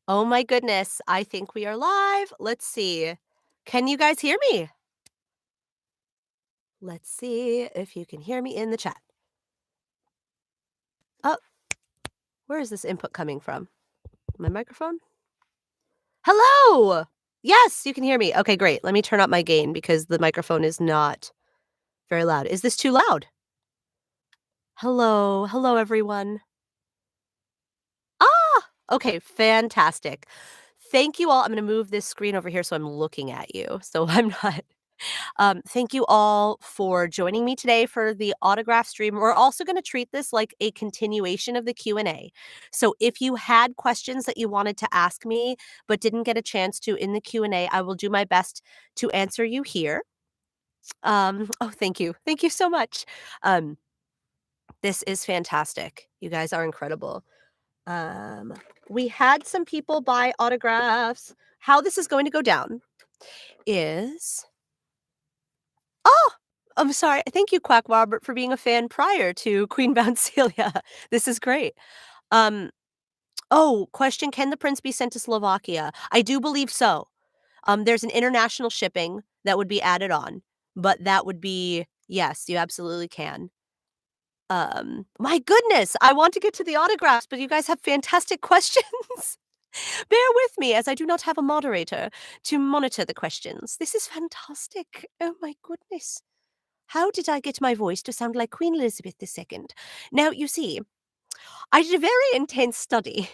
Oh my goodness, I think we are live. Let's see. Can you guys hear me? Let's see if you can hear me in the chat. Oh, where is this input coming from? My microphone? Hello! Yes, you can hear me. Okay, great. Let me turn up my gain because the microphone is not very loud. Is this too loud? Hello. Hello, everyone. Ah! Okay, fantastic. Thank you all. I'm gonna move this screen over here so I'm looking at you, so I'm not. Thank you all for joining me today for the autograph stream. We're also going to treat this like a continuation of the Q&A. So if you had questions that you wanted to ask me but didn't get a chance to in the Q&A, I will do my best to answer you here. Oh, thank you. Thank you so much. Um, this is fantastic. You guys are incredible. Um, we had some people buy autographs. How this is going to go down is Oh! I'm sorry. Thank you, Quack Robert, for being a fan prior to Queen Bouncelia. This is great. Um, question, can the prince be sent to Slovakia? I do believe so. There's an international shipping that would be added on, but that would be yes, you absolutely can. My goodness, I want to get to the autographs, but you guys have fantastic questions. Bear with me as I do not have a moderator to monitor the questions. This is fantastic. Oh my goodness. How did I get my voice to sound like Queen Elizabeth II? Now, you see, I did a very intense study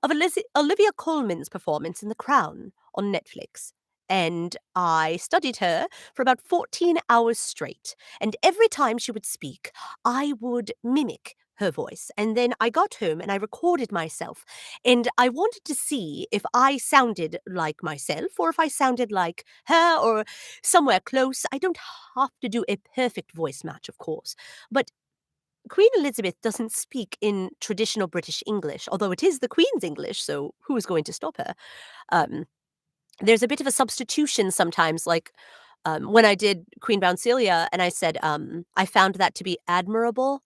of Olivia Colman's performance in The Crown on Netflix. And I studied her for about 14 hours straight. And every time she would speak, I would mimic her voice. And then I got home and I recorded myself. And I wanted to see if I sounded like myself or if I sounded like her or somewhere close. I don't have to do a perfect voice match, of course. But Queen Elizabeth doesn't speak in traditional British English, although it is the Queen's English, so who is going to stop her? Um, there's a bit of a substitution sometimes, like when I did Queen Bouncelia and I said, I found that to be admirable.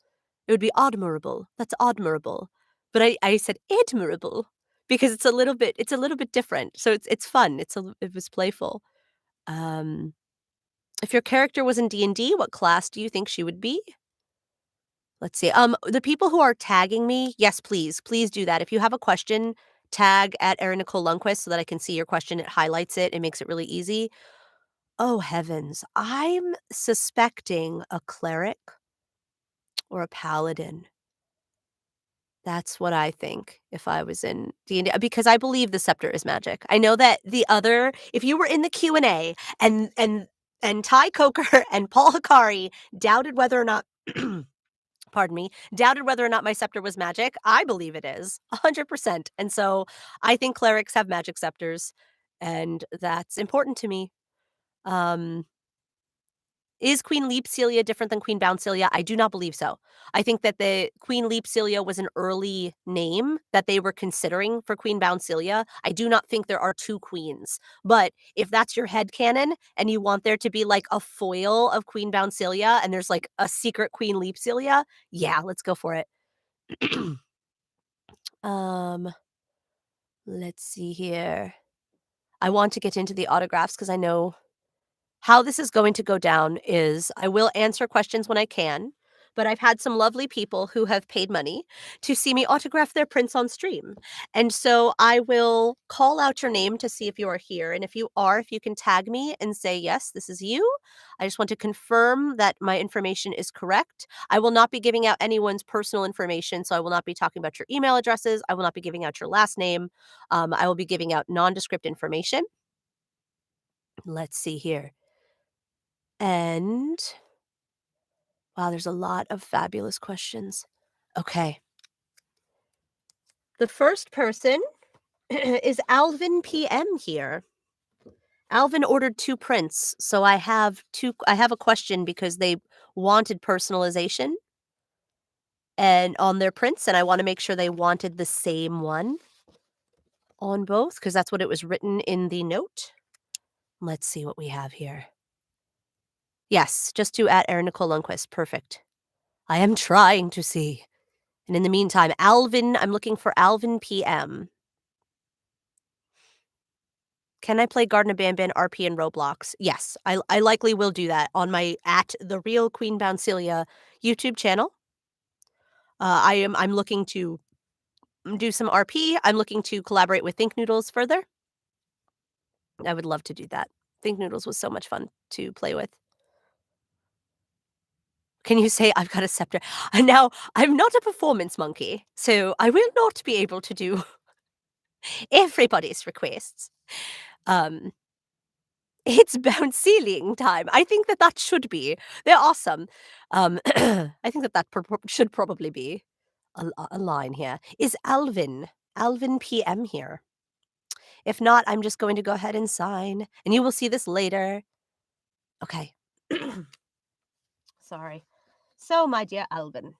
It would be admirable. That's admirable. But I said admirable because it's a little bit different. So it's fun. It was playful. Um, if your character was in D&D, what class do you think she would be? Let's see. The people who are tagging me, yes, please, please do that. If you have a question, tag at Erin Nicole Lundquist so that I can see your question. It highlights it. It makes it really easy. Oh heavens, I'm suspecting a cleric or a paladin. That's what I think if I was in D&D because I believe the scepter is magic. I know that if you were in the Q&A and Ty Coker and Paul Hikari doubted whether or not pardon me, doubted whether or not my scepter was magic. I believe it is 100%. And so I think clerics have magic scepters, and that's important to me. Is Queen Leapcelia different than Queen Bouncelia? I do not believe so. I think that the Queen Leapcelia was an early name that they were considering for Queen Bouncelia. I do not think there are two queens. But if that's your headcanon and you want there to be like a foil of Queen Bouncelia and there's like a secret Queen Leapcelia, yeah, let's go for it. Um, let's see here. I want to get into the autographs because I know how this is going to go down is I will answer questions when I can, but I've had some lovely people who have paid money to see me autograph their prints on stream. And so I will call out your name to see if you are here. And if you are, if you can tag me and say, yes, this is you. I just want to confirm that my information is correct. I will not be giving out anyone's personal information. So I will not be talking about your email addresses. I will not be giving out your last name. I will be giving out nondescript information. Let's see here. And wow, there's a lot of fabulous questions. Okay. The first person is Alvin PM here. Alvin ordered 2 prints, so I have a question because they wanted personalization and on their prints, and I wanna make sure they wanted the same one on both because that's what it was written in the note. Let's see what we have here. Yes, just to at Erin Nicole Lundquist. Perfect. I am trying to see. And in the meantime, Alvin, I'm looking for Alvin PM. Can I play Garten of BanBan RP in Roblox? Yes, I likely will do that on my at the real Queen Bouncelia YouTube channel. I'm looking to do some RP. I'm looking to collaborate with Think Noodles further. I would love to do that. Think Noodles was so much fun to play with. Can you say I've got a scepter? And now I'm not a performance monkey, so I will not be able to do everybody's requests. Um, it's bounceling time. I think that should be. They're awesome. I think that should probably be a line here. Is Alvin PM here? If not, I'm just going to go ahead and sign, and you will see this later. Okay. Sorry. So, my dear Alvin.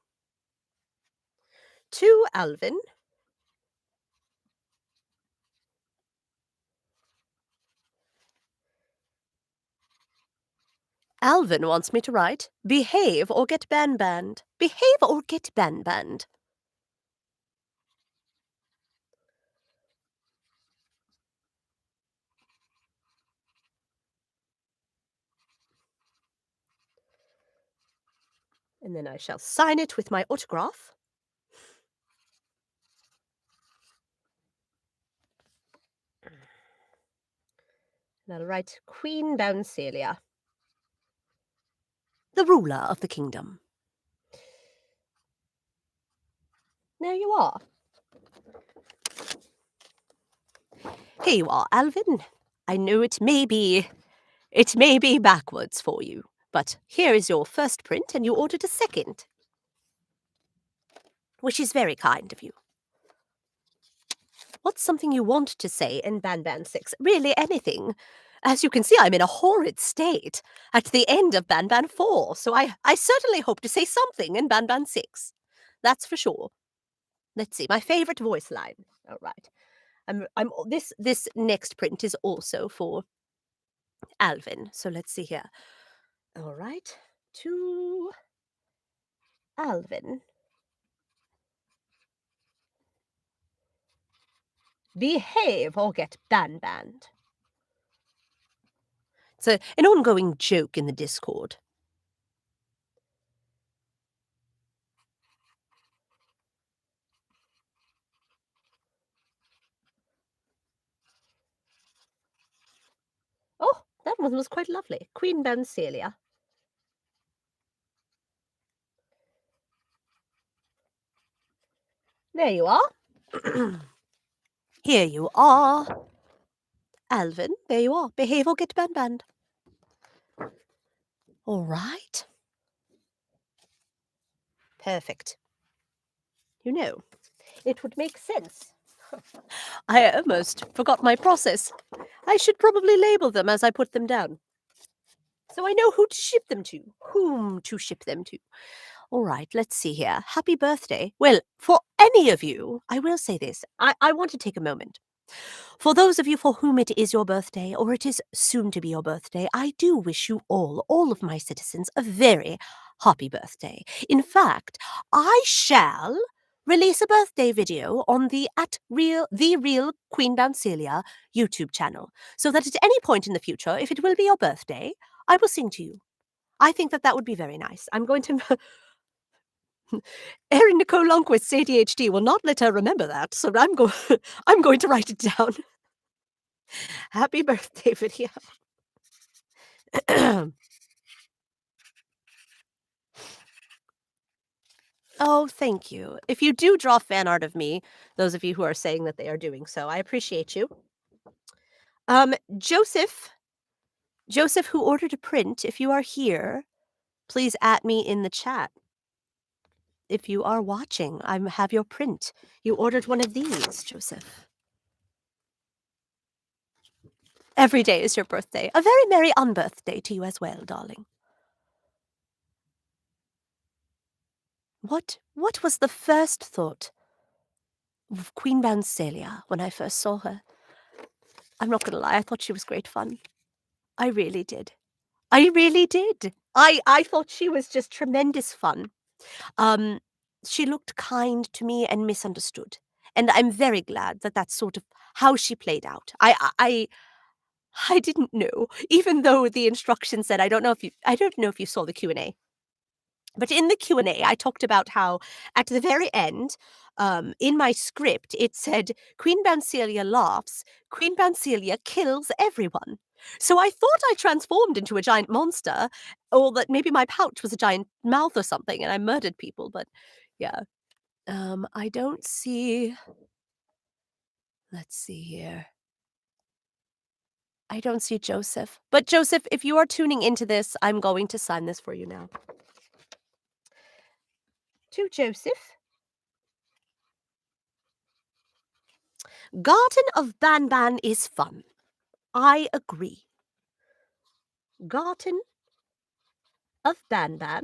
To Alvin. Alvin wants me to write, behave or get ban-banned. Behave or get ban-banned. And then I shall sign it with my autograph. And I'll write Queen Bouncelia, the ruler of the kingdom. There you are. Here you are, Alvin. I know it may be backwards for you, but here is your first print, and you ordered a second, which is very kind of you. What's something you want to say in BanBan 6? Really, anything. As you can see, I'm in a horrid state at the end of BanBan 4, so I certainly hope to say something in BanBan 6. That's for sure. Let's see, my favorite voice line. All right. This next print is also for Alvin. So let's see here. All right. To Alvin. Behave or get ban-banned. It's an ongoing joke in the Discord. Oh, that one was quite lovely. Queen Bouncelia. There you are. Here you are. Alvin, there you are. Behave or get ban-banned. All right. Perfect. You know, it would make sense. I almost forgot my process. I should probably label them as I put them down, so I know who to ship them to, whom to ship them to. All right, let's see here. Happy birthday. Well, for any of you, I will say this. I want to take a moment. For those of you for whom it is your birthday, or it is soon to be your birthday, I do wish you all of my citizens, a very happy birthday. In fact, I shall release a birthday video on the the real Queen Bouncelia YouTube channel, so that at any point in the future, if it will be your birthday, I will sing to you. I think that would be very nice. I'm going to. Erin Nicole Lundquist's ADHD will not let her remember that, so I'm going to write it down. Happy birthday video. Oh, thank you. If you do draw fan art of me, those of you who are saying that they are doing so, I appreciate you. Joseph, who ordered a print, if you are here, please at me in the chat. If you are watching, I have your print. You ordered one of these, Joseph. Every day is your birthday. A very merry unbirthday to you as well, darling. What was the first thought of Queen Bouncelia when I first saw her? I'm not gonna lie, I thought she was great fun. I really did. I really did. I thought she was just tremendous fun. She looked kind to me and misunderstood, and I'm very glad that that's sort of how she played out. I didn't know, even though the instructions said I don't know if you saw the Q&A. But in the Q&A, I talked about how at the very end, in my script, it said, "Queen Bouncelia laughs, Queen Bouncelia kills everyone." So I thought I transformed into a giant monster, or that maybe my pouch was a giant mouth or something, and I murdered people, but yeah. I don't see let's see here. I don't see Joseph. But Joseph, if you are tuning into this, I'm going to sign this for you now. To Joseph. Garten of BanBan is fun. I agree. Garten of BanBan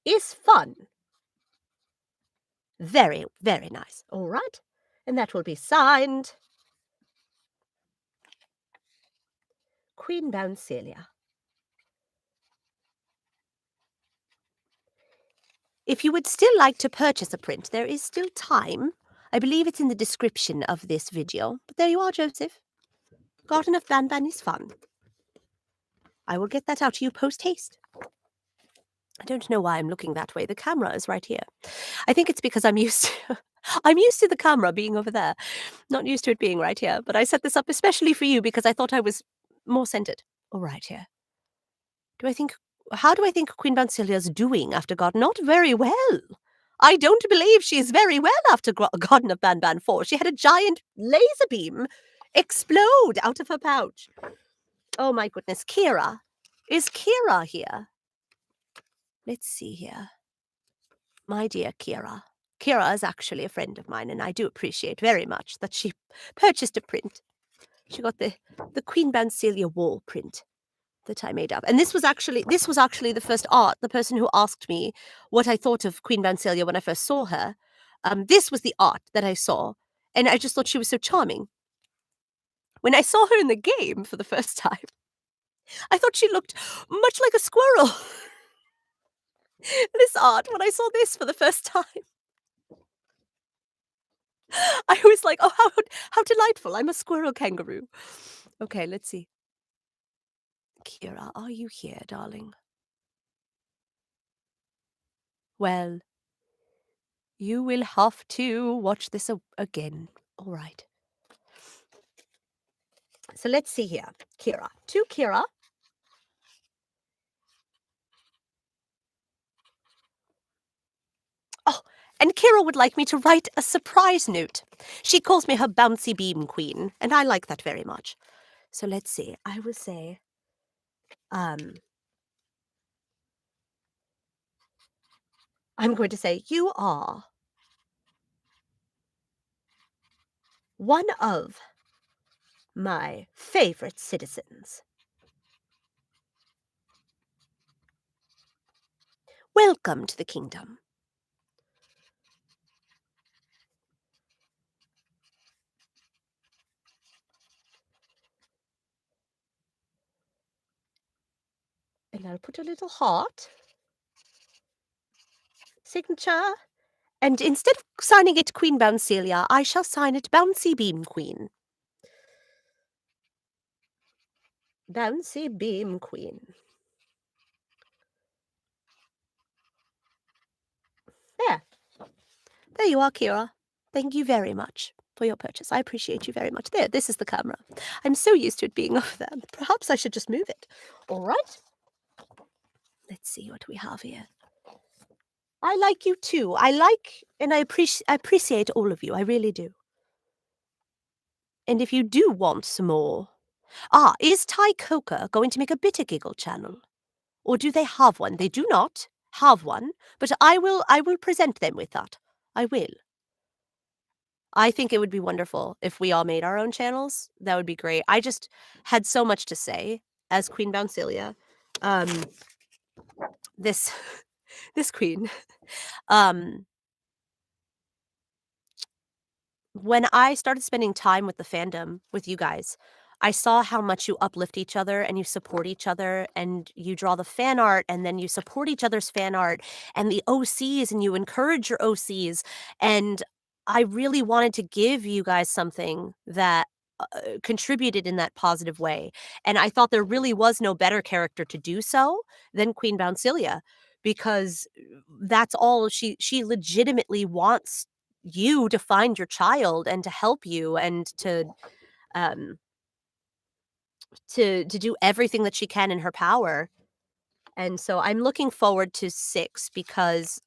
is fun. Very, very nice. All right. And that will be signed Queen Bouncelia. If you would still like to purchase a print, there is still time. I believe it's in the description of this video. But there you are, Joseph. Garten of BanBan is fun. I will get that out to you post-haste. I don't know why I'm looking that way. The camera is right here. I think it's because I'm used to I'm used to the camera being over there, not used to it being right here. But I set this up especially for you because I thought I was more centered. All right here. Do I think how do I think Queen Bancilia's doing after God? Not very well. I don't believe she's very well after Garden of BanBan 4. She had a giant laser beam explode out of her pouch. Oh my goodness. Kira. Is Kira here? Let's see here. My dear Kira. Kira is actually a friend of mine, and I do appreciate very much that she purchased a print. She got the Queen Bancilia wall print that I made up. And this was actually the first art. The person who asked me what I thought of Queen Bancilia when I first saw her, this was the art that I saw, and I just thought she was so charming. When I saw her in the game for the first time, I thought she looked much like a squirrel. This art, when I saw this for the first time, I was like, "Oh, how delightful. I'm a squirrel kangaroo." Okay, let's see. Kira, are you here, darling? Well, you will have to watch this again. All right. So let's see here. Kira. To Kira. Oh, and Kira would like me to write a surprise note. She calls me her bouncy beam queen, and I like that very much. So let's see. I will say, I'm going to say, you are one of my favorite citizens. Welcome to the kingdom. And I'll put a little heart. Signature. And instead of signing it Queen Bouncelia, I shall sign it Bouncy Beam Queen. Bouncy Beam Queen. There. There you are, Kira. Thank you very much for your purchase. I appreciate you very much. There, this is the camera. I'm so used to it being over there. Perhaps I should just move it. All right. Let's see what we have here. I like you too. I like and I appreciate all of you. I really do. And if you do want some more... is Ty Coker going to make a Bitter Giggle channel? Or do they have one? They do not have one, but I will present them with that. I will. I think it would be wonderful if we all made our own channels. That would be great. I just had so much to say as Queen Bouncelia. This this queen. When I started spending time with the fandom, with you guys, I saw how much you uplift each other and you support each other and you draw the fan art and then you support each other's fan art and the OCs and you encourage your OCs. And I really wanted to give you guys something that contributed in that positive way, and I thought there really was no better character to do so than Queen Bouncelia, because that's all she legitimately wants you to find your child and to help you and um, to do everything that she can in her power. And so I'm looking forward to 6 because,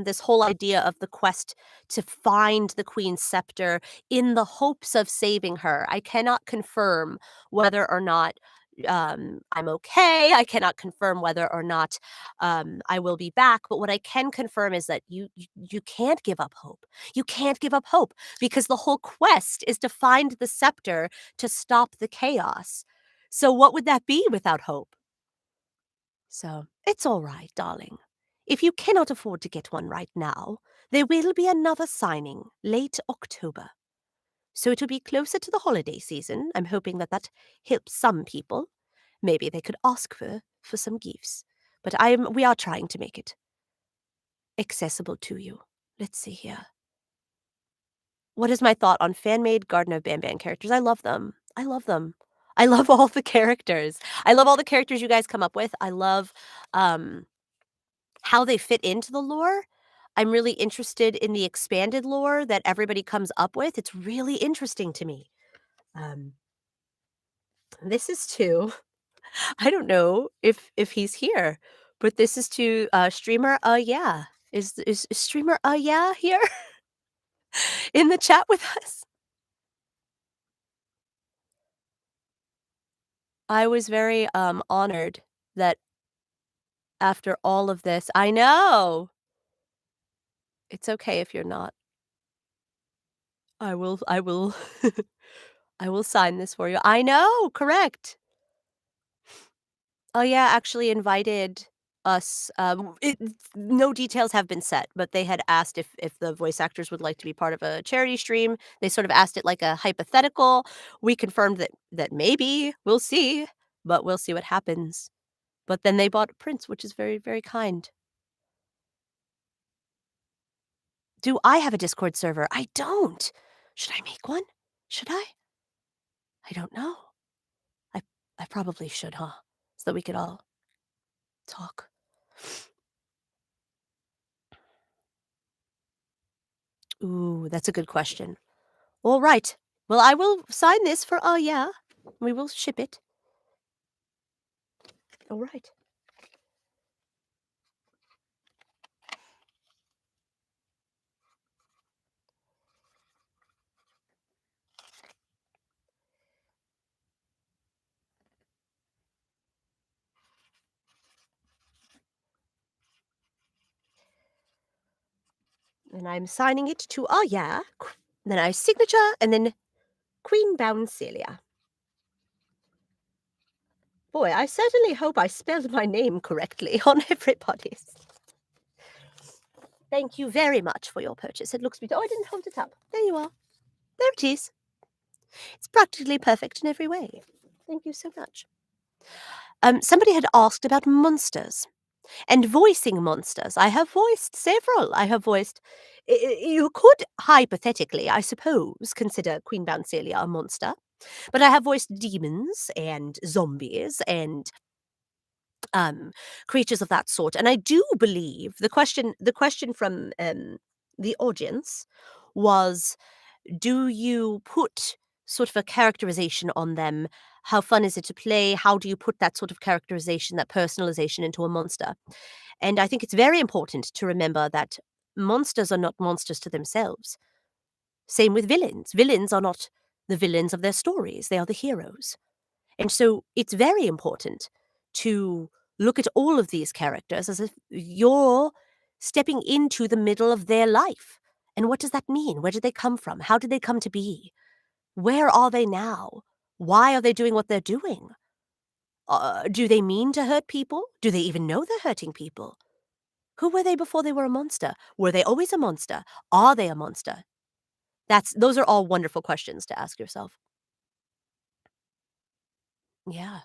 this whole idea of the quest to find the Queen's scepter in the hopes of saving her. I cannot confirm whether or not, I'm okay. I cannot confirm whether or not, I will be back, but what I can confirm is that you can't give up hope. You can't give up hope because the whole quest is to find the scepter to stop the chaos. So what would that be without hope? So, it's all right, darling. If you cannot afford to get one right now, there will be another signing late October. So it'll be closer to the holiday season. I'm hoping that that helps some people. Maybe they could ask for some gifts. But we are trying to make it accessible to you. Let's see here. What is my thought on fan-made Garden of BanBan characters? I love them. I love them. I love all the characters. I love all the characters you guys come up with. I love um how they fit into the lore. I'm really interested in the expanded lore that everybody comes up with. It's really interesting to me. Um, this is to I don't know if he's here, but this is to, streamer, yeah. Is streamer, yeah, here in the chat with us? I was very, honored that after all of this I know! It's okay if you're not. I will I will sign this for you. I know, correct. Oh, yeah, actually invited us, no details have been set, but they had asked if the voice actors would like to be part of a charity stream. They sort of asked it like a hypothetical. We confirmed that maybe, we'll see, but we'll see what happens. But then they bought prints, which is very, very kind. Do I have a Discord server? I don't. Should I make one? Should I? I don't know. I I probably should, huh? So that we could all talk. Ooh, that's a good question. All right. Well, I will sign this for yeah. We will ship it. All right. And I'm signing it to yeah. Then I signature and then Queen Bouncelia. Boy, I certainly hope I spelled my name correctly on everybody's. Thank you very much for your purchase. It looks beautiful. Oh, I didn't hold it up. There you are. There it is. It's practically perfect in every way. Thank you so much. Somebody had asked about monsters. And voicing monsters. I have voiced several. I have voiced. You could hypothetically, I suppose, consider Queen Bouncelia a monster, but I have voiced demons and zombies and creatures of that sort. And I do believe the question from the audience was, do you put sort of a characterization on them? How fun is it to play? How do you put that sort of characterization, that personalization into a monster? And I think it's very important to remember that monsters are not monsters to themselves. Same with villains. Villains are not the villains of their stories, they are the heroes. And so it's very important to look at all of these characters as if you're stepping into the middle of their life. And what does that mean? Where did they come from? How did they come to be? Where are they now? Why are they doing what they're doing? Do they mean to hurt people? Do they even know they're hurting people? Who were they before they were a monster? Were they always a monster? Are they a monster? Those are all wonderful questions to ask yourself. Yeah.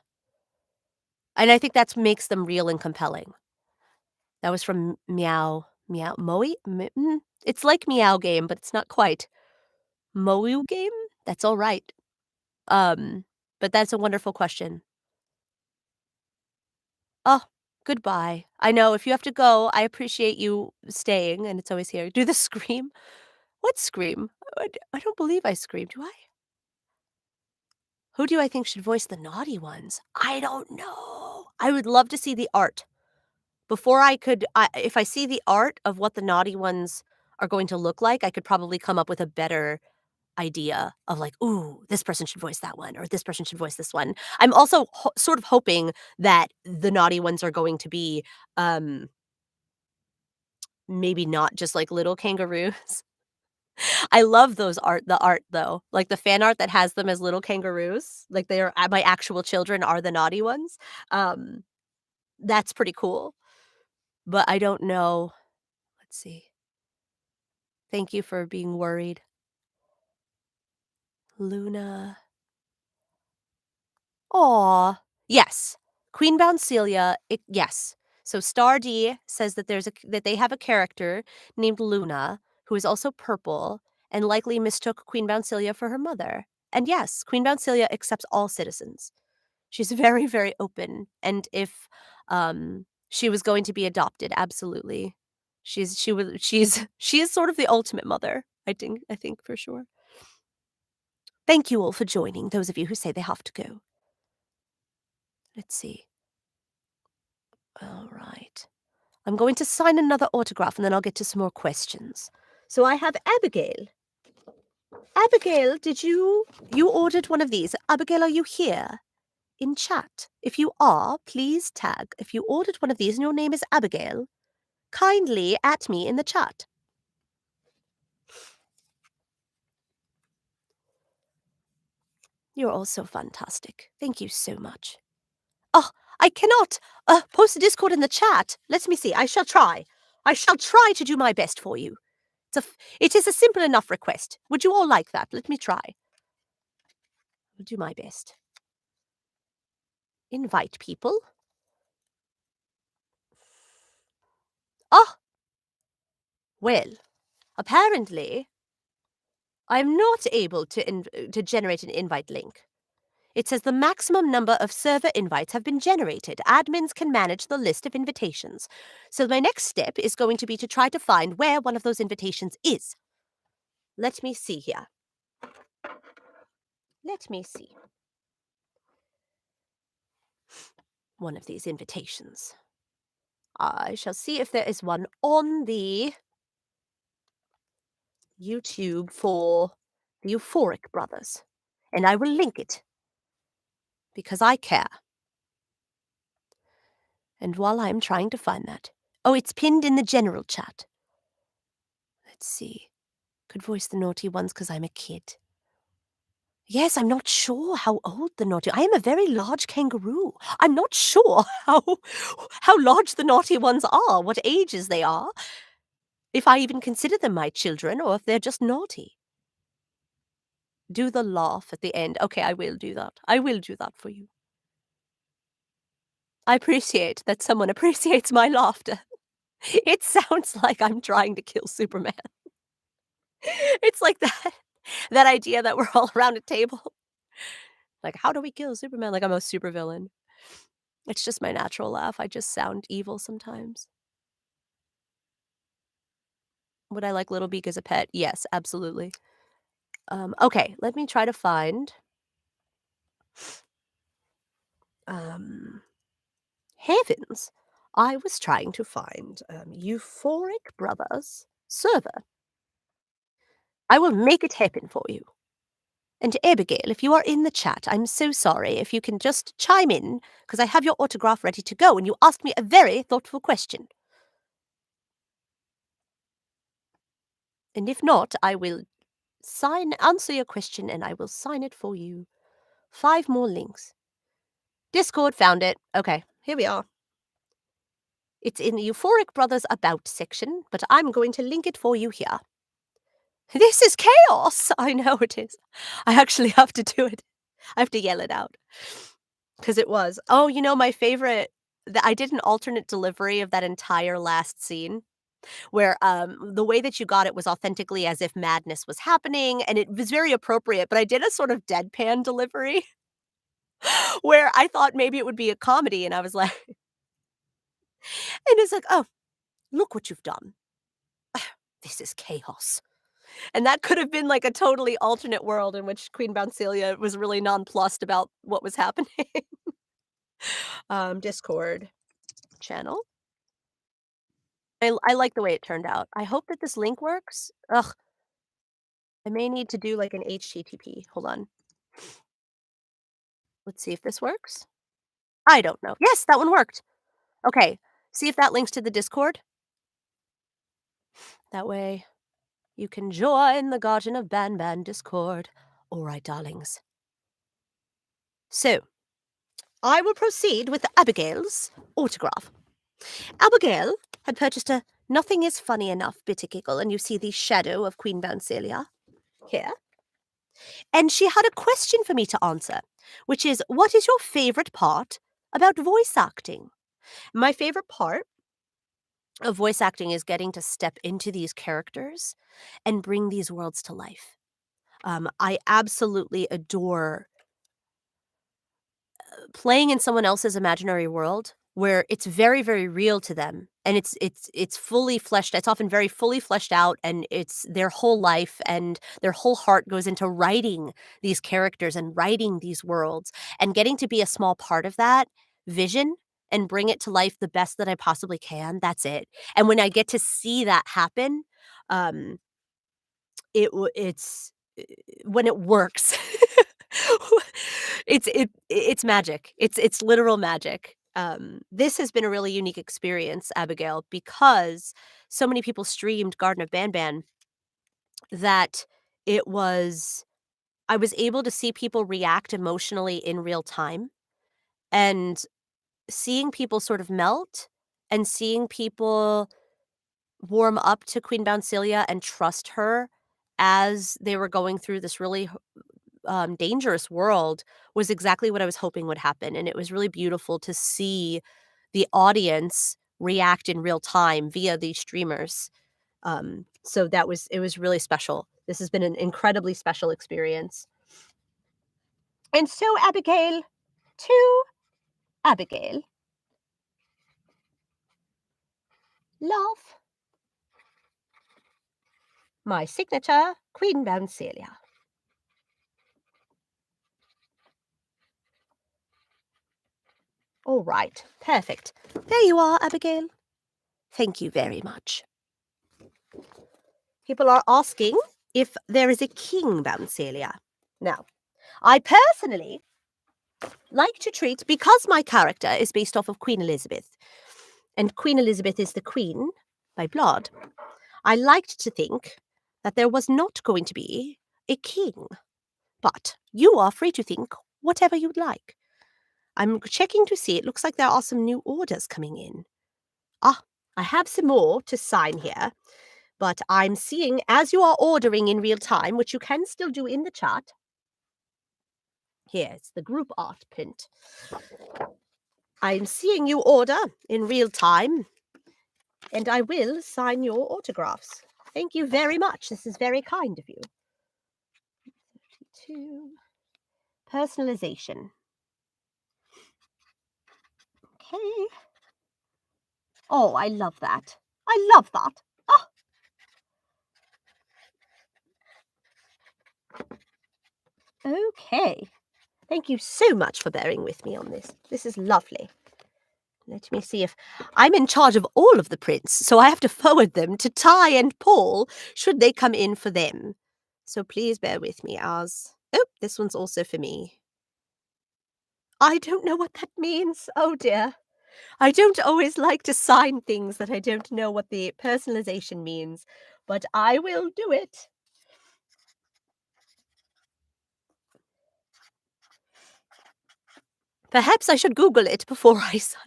And I think that makes them real and compelling. That was from Meow Moe? It's like Meow Game, but it's not quite. Moe Game? That's all right. Um, but that's a wonderful question. Oh, goodbye. I know if you have to go, I appreciate you staying, and it's always here. Do the scream? What scream? I don't believe I screamed, do I? Who do I think should voice the naughty ones? I don't know. I would love to see the art. Before if I see the art of what the naughty ones are going to look like, I could probably come up with a better idea of like, "Ooh, this person should voice that one," or "This person should voice this one." I'm also sort of hoping that the naughty ones are going to be, um, maybe not just like little kangaroos. I love the art though, like the fan art that has them as little kangaroos, like they are my actual children are the naughty ones. Um, that's pretty cool, but I don't know. Let's see. Thank you for being worried. Luna. Aw. Yes. Queen Bouncelia, yes. So Star D says that that they have a character named Luna who is also purple and likely mistook Queen Bouncelia for her mother. And yes, Queen Bouncelia accepts all citizens. She's very, very open. And if she was going to be adopted, absolutely. She is sort of the ultimate mother, I think for sure. Thank you all for joining, those of you who say they have to go. Let's see. All right. I'm going to sign another autograph and then I'll get to some more questions. So I have Abigail. Abigail, you ordered one of these? Abigail, are you here in chat? If you are, please tag. If you ordered one of these and your name is Abigail, kindly at me in the chat. You're all so fantastic. Thank you so much. Oh, I cannot post a Discord in the chat. Let me see. I shall try. I shall try to do my best for you. It is a simple enough request. Would you all like that? Let me try. I'll do my best. Invite people. Oh, well, apparently I'm not able to generate an invite link. It says the maximum number of server invites have been generated. Admins can manage the list of invitations. So my next step is going to be to try to find where one of those invitations is. Let me see here. Let me see. One of these invitations. I shall see if there is one on the YouTube for the Euphoric Brothers. And I will link it. Because I care. And while I am trying to find that. Oh, it's pinned in the general chat. Let's see. Could voice the naughty ones because I'm a kid. Yes, I'm not sure how old the naughty. I am a very large kangaroo. I'm not sure how large the naughty ones are, what ages they are, if I even consider them my children or if they're just naughty. Do the laugh at the end. Okay, I will do that. I will do that for you. I appreciate that someone appreciates my laughter. It sounds like I'm trying to kill Superman. It's like that idea that we're all around a table. Like, how do we kill Superman? Like I'm a supervillain. It's just my natural laugh. I just sound evil sometimes. Would I like Little Beak as a pet? Yes, absolutely. Okay, let me try to find um heavens. I was trying to find Euphoric Brothers server. I will make it happen for you. And Abigail, if you are in the chat, I'm so sorry. If you can just chime in, because I have your autograph ready to go, and you asked me a very thoughtful question. And if not, I will answer your question, and I will sign it for you. 5 more links. Discord found it. Okay, here we are. It's in the Euphoric Brothers About section, but I'm going to link it for you here. This is chaos! I know it is. I actually have to do it. I have to yell it out. Because it was. Oh, my favorite. I did an alternate delivery of that entire last scene. where, the way that you got it was authentically as if madness was happening, and it was very appropriate, but I did a sort of deadpan delivery where I thought maybe it would be a comedy, and I was like and it's like, "Oh, look what you've done. This is chaos." And that could have been, like, a totally alternate world in which Queen Bouncelia was really nonplussed about what was happening. Discord channel. I like the way it turned out. I hope that this link works. Ugh, I may need to do, like, an HTTP. Hold on. Let's see if this works. I don't know. Yes, that one worked. Okay, see if that links to the Discord? That way you can join the Garten of BanBan Discord. Alright, darlings. So, I will proceed with Abigail's autograph. Abigail had purchased a Nothing is Funny Enough bitter giggle, and you see the shadow of Queen Bouncelia here. And she had a question for me to answer, which is, what is your favorite part about voice acting? My favorite part of voice acting is getting to step into these characters and bring these worlds to life. I absolutely adore playing in someone else's imaginary world where it's very, very real to them, and it's fully fleshed it's often very fully fleshed out, and it's their whole life, and their whole heart goes into writing these characters and writing these worlds, and getting to be a small part of that vision and bring it to life the best that I possibly can, that's it. And when I get to see that happen, um, it's when it works. It's magic. It's literal magic. This has been a really unique experience, Abigail, because so many people streamed Garden of BanBan that it was I was able to see people react emotionally in real time, and seeing people sort of melt, and seeing people warm up to Queen Bouncelia and trust her as they were going through this really dangerous world was exactly what I was hoping would happen, and it was really beautiful to see the audience react in real time via these streamers. So it was really special. This has been an incredibly special experience. And so, Abigail, to Abigail, love, my signature Queen Bouncelia. All right, perfect. There you are, Abigail. Thank you very much. People are asking if there is a King Bouncelia. Now, I personally like to treat, because my character is based off of Queen Elizabeth, and Queen Elizabeth is the Queen by blood, I liked to think that there was not going to be a king. But you are free to think whatever you'd like. I'm checking to see, it looks like there are some new orders coming in. Ah, I have some more to sign here, but I'm seeing, as you are ordering in real time, which you can still do in the chat, here, it's the group art print. I'm seeing you order in real time, and I will sign your autographs. Thank you very much. This is very kind of you. 32. Personalization. Okay. Oh, I love that. I love that. Oh. Okay. Thank you so much for bearing with me on this. This is lovely. Let me see if I'm in charge of all of the prints, so I have to forward them to Ty and Paul should they come in for them. So please bear with me as... Oh, this one's also for me. I don't know what that means. Oh dear. I don't always like to sign things that I don't know what the personalization means, but I will do it. Perhaps I should Google it before I sign.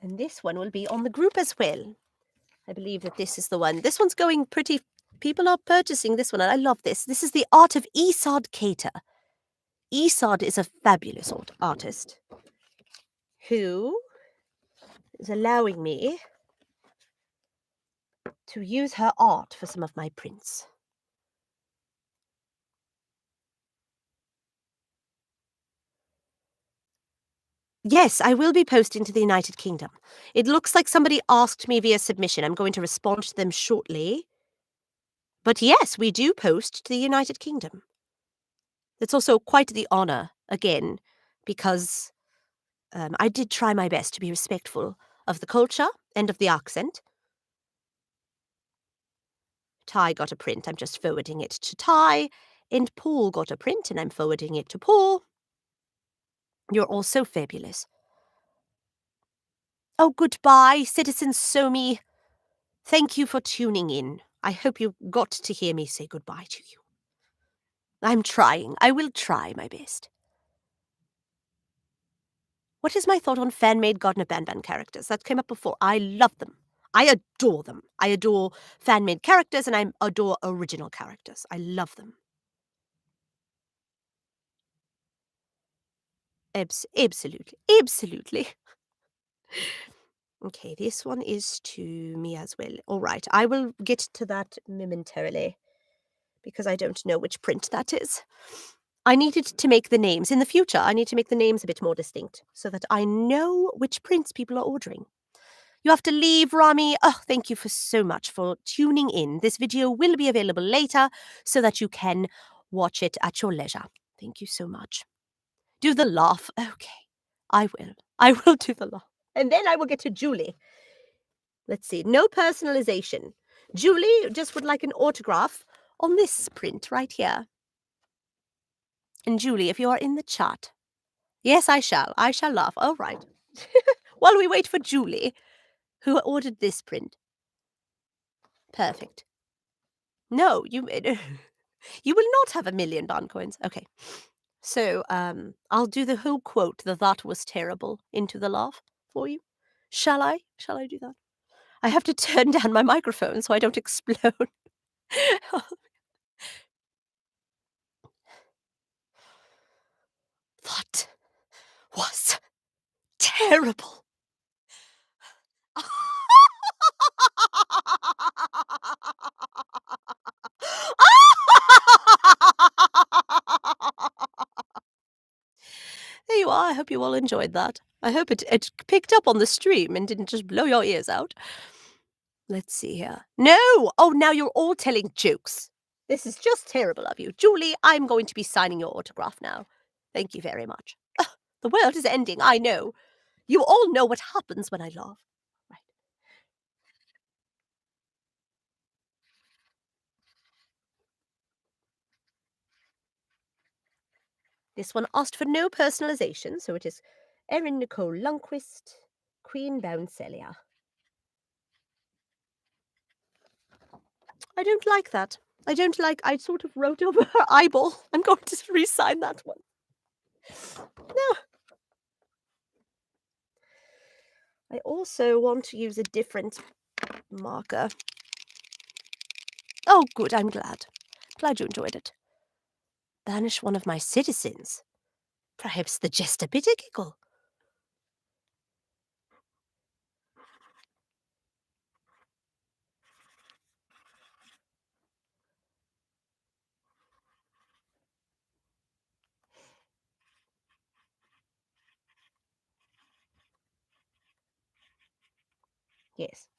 And this one will be on the group as well. I believe that this is the one. This one's going pretty... People are purchasing this one, and I love this. This is the art of Esad Cater. Esad is a fabulous artist who... is allowing me to use her art for some of my prints. Yes, I will be posting to the United Kingdom. It looks like somebody asked me via submission. I'm going to respond to them shortly. But yes, we do post to the United Kingdom. It's also quite the honour, again, because I did try my best to be respectful of the culture and of the accent. Ty got a print, I'm just forwarding it to Ty, and Paul got a print, and I'm forwarding it to Paul. You're all so fabulous. Oh, goodbye, Citizen Somi. Thank you for tuning in. I hope you got to hear me say goodbye to you. I'm trying. I will try my best. What is my thought on fan-made Garten of BanBan characters? That came up before. I love them. I adore them. I adore fan-made characters, and I adore original characters. I love them. Absolutely. Absolutely. Okay, this one is to me as well. All right, I will get to that momentarily because I don't know which print that is. I needed to make the names. In the future, I need to make the names a bit more distinct so that I know which prints people are ordering. You have to leave, Rami. Oh, thank you for so much for tuning in. This video will be available later so that you can watch it at your leisure. Thank you so much. Do the laugh. Okay, I will. I will do the laugh. And then I will get to Julie. Let's see. No personalization. Julie just would like an autograph on this print right here. And Julie, if you are in the chat. Yes, I shall. I shall laugh. All right. While we wait for Julie, who ordered this print. Perfect. No, you you will not have 1,000,000 bond coins. Okay. So, I'll do the whole quote, the "that was terrible" into the laugh for you. Shall I? Shall I do that? I have to turn down my microphone so I don't explode. That was terrible. There you are. I hope you all enjoyed that. I hope it picked up on the stream and didn't just blow your ears out. Let's see here. No! Oh, now you're all telling jokes. This is just terrible of you. Julie, I'm going to be signing your autograph now. Thank you very much. Ugh, the world is ending, I know. You all know what happens when I laugh. Right. This one asked for no personalization, so it is Erin Nicole Lundquist, Queen Bouncelia. I don't like that. I sort of wrote over her eyeball. I'm going to re-sign that one. No. I also want to use a different marker. Oh, good, I'm glad. Glad you enjoyed it. Banish one of my citizens. Perhaps the jester bitter giggle. Yes.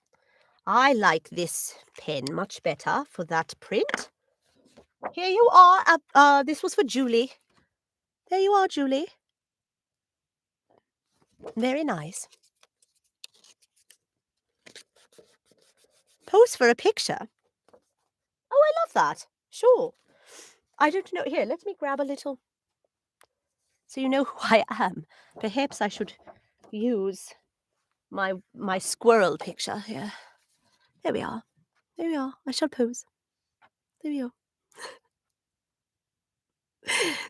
I like this pen much better for that print. Here you are. This was for Julie. There you are, Julie. Very nice. Pose for a picture. Oh, I love that. Sure. I don't know. Here, let me grab a little so you know who I am. Perhaps I should use my squirrel picture here. There we are. There we are. I shall pose. There we go.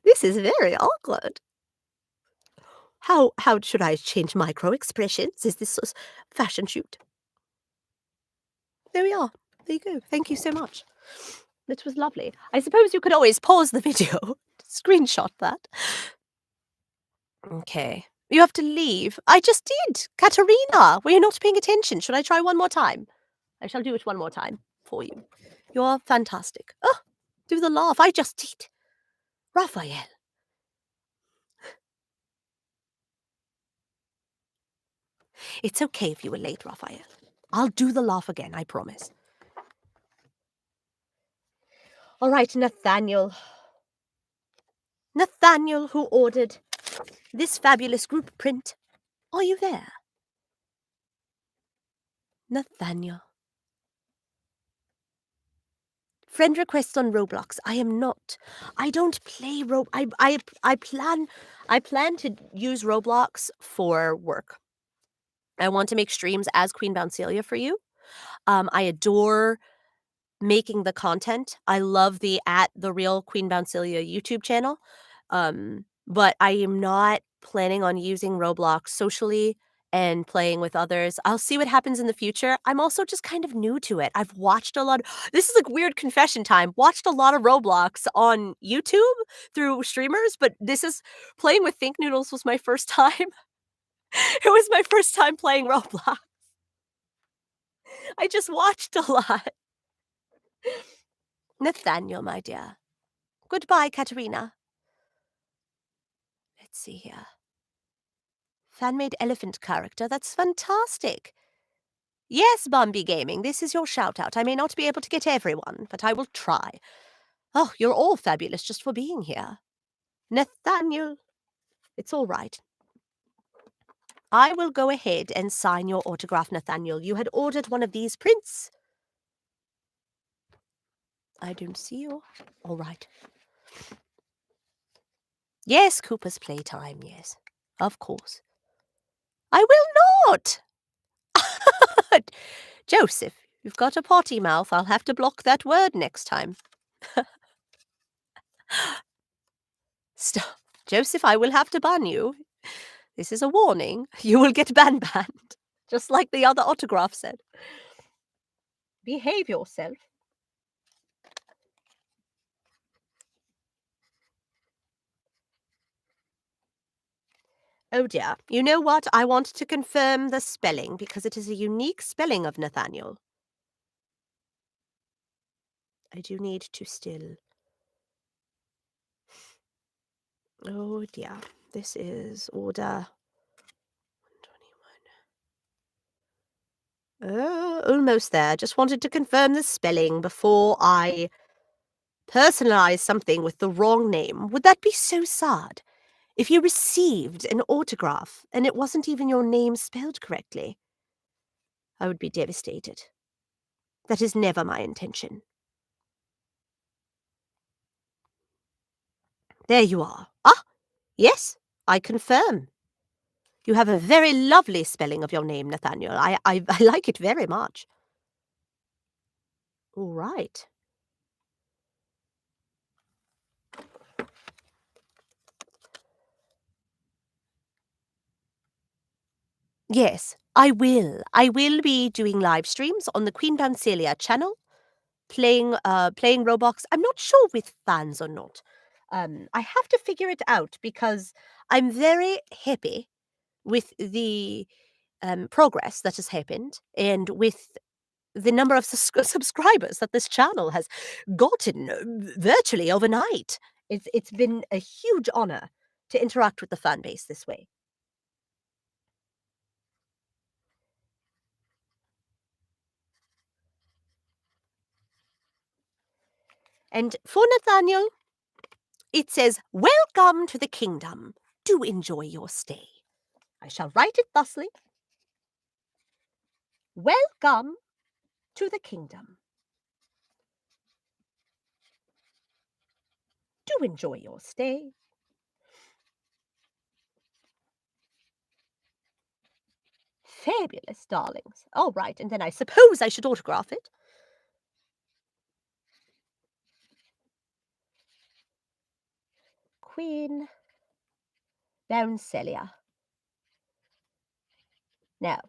This is very awkward. How should I change micro expressions? Is this a fashion shoot? There we are. There you go. Thank you so much. That was lovely. I suppose you could always pause the video, screenshot that. Okay. You have to leave. I just did. Katerina, were you not paying attention? Should I try one more time? I shall do it one more time for you. You're fantastic. Oh, do the laugh. I just did. Raphael. It's okay if you were late, Raphael. I'll do the laugh again, I promise. All right, Nathaniel. Nathaniel, who ordered this fabulous group print. Are you there? Nathaniel. Friend requests on Roblox. I am not. I don't play I plan to use Roblox for work. I want to make streams as Queen Bouncelia for you. I adore making the content. I love the @TheReal Queen Bouncelia YouTube channel. But I am not planning on using Roblox socially and playing with others. I'll see what happens in the future. I'm also just kind of new to it. I've watched a lot. This is like weird confession time. Watched a lot of Roblox on YouTube through streamers, but this is playing with Think Noodles was my first time. It was my first time playing Roblox. I just watched a lot. Nathaniel, my dear. Goodbye, Katerina. Let's see here. Fan-made elephant character. That's fantastic. Yes, Bambi Gaming, this is your shout-out. I may not be able to get everyone, but I will try. Oh, you're all fabulous just for being here. Nathaniel. It's all right. I will go ahead and sign your autograph, Nathaniel. You had ordered one of these prints. I don't see you. All right. Yes, Cooper's playtime, yes. Of course. I will not! Joseph, you've got a potty mouth. I'll have to block that word next time. Stop. Joseph, I will have to ban you. This is a warning. You will get banned, just like the other autograph said. Behave yourself. Oh dear. You know what? I want to confirm the spelling because it is a unique spelling of Nathaniel. I do need to still... Oh dear. This is order 121. Oh, almost there. Just wanted to confirm the spelling before I personalize something with the wrong name. Would that be so sad? If you received an autograph and it wasn't even your name spelled correctly, I would be devastated. That is never my intention. There you are. Ah, yes, I confirm. You have a very lovely spelling of your name, Nathaniel. I like it very much. All right. Yes, I will. I will be doing live streams on the Queen Bouncelia channel, playing Roblox. I'm not sure with fans or not. I have to figure it out because I'm very happy with the progress that has happened and with the number of subscribers that this channel has gotten virtually overnight. It's been a huge honor to interact with the fan base this way. And for Nathaniel, it says, "Welcome to the kingdom. Do enjoy your stay." I shall write it thusly. Welcome to the kingdom. Do enjoy your stay. Fabulous, darlings. All right, and then I suppose I should autograph it. Queen Bouncelia. Now,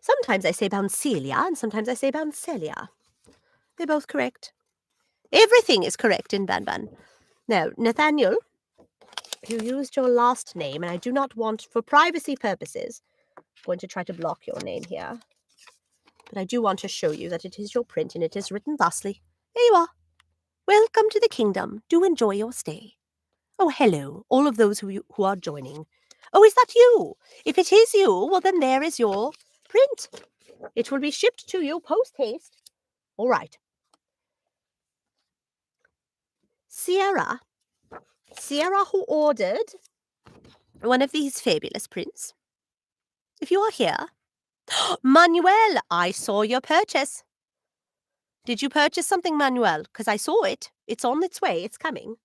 sometimes I say Bouncelia and sometimes I say Bouncelia. They're both correct. Everything is correct in BanBan. Now, Nathaniel, You used your last name, and I do not want, for privacy purposes, I'm going to try to block your name here. But I do want to show you that it is your print, and it is written thusly. There you are. Welcome to the kingdom. Do enjoy your stay. Oh, hello, all of those who are joining. Oh, is that you? If it is you, well, then there is your print. It will be shipped to you post-haste. All right. Sierra, who ordered one of these fabulous prints. If you are here, Manuel, I saw your purchase. Did you purchase something, Manuel? Because I saw it. It's on its way. It's coming.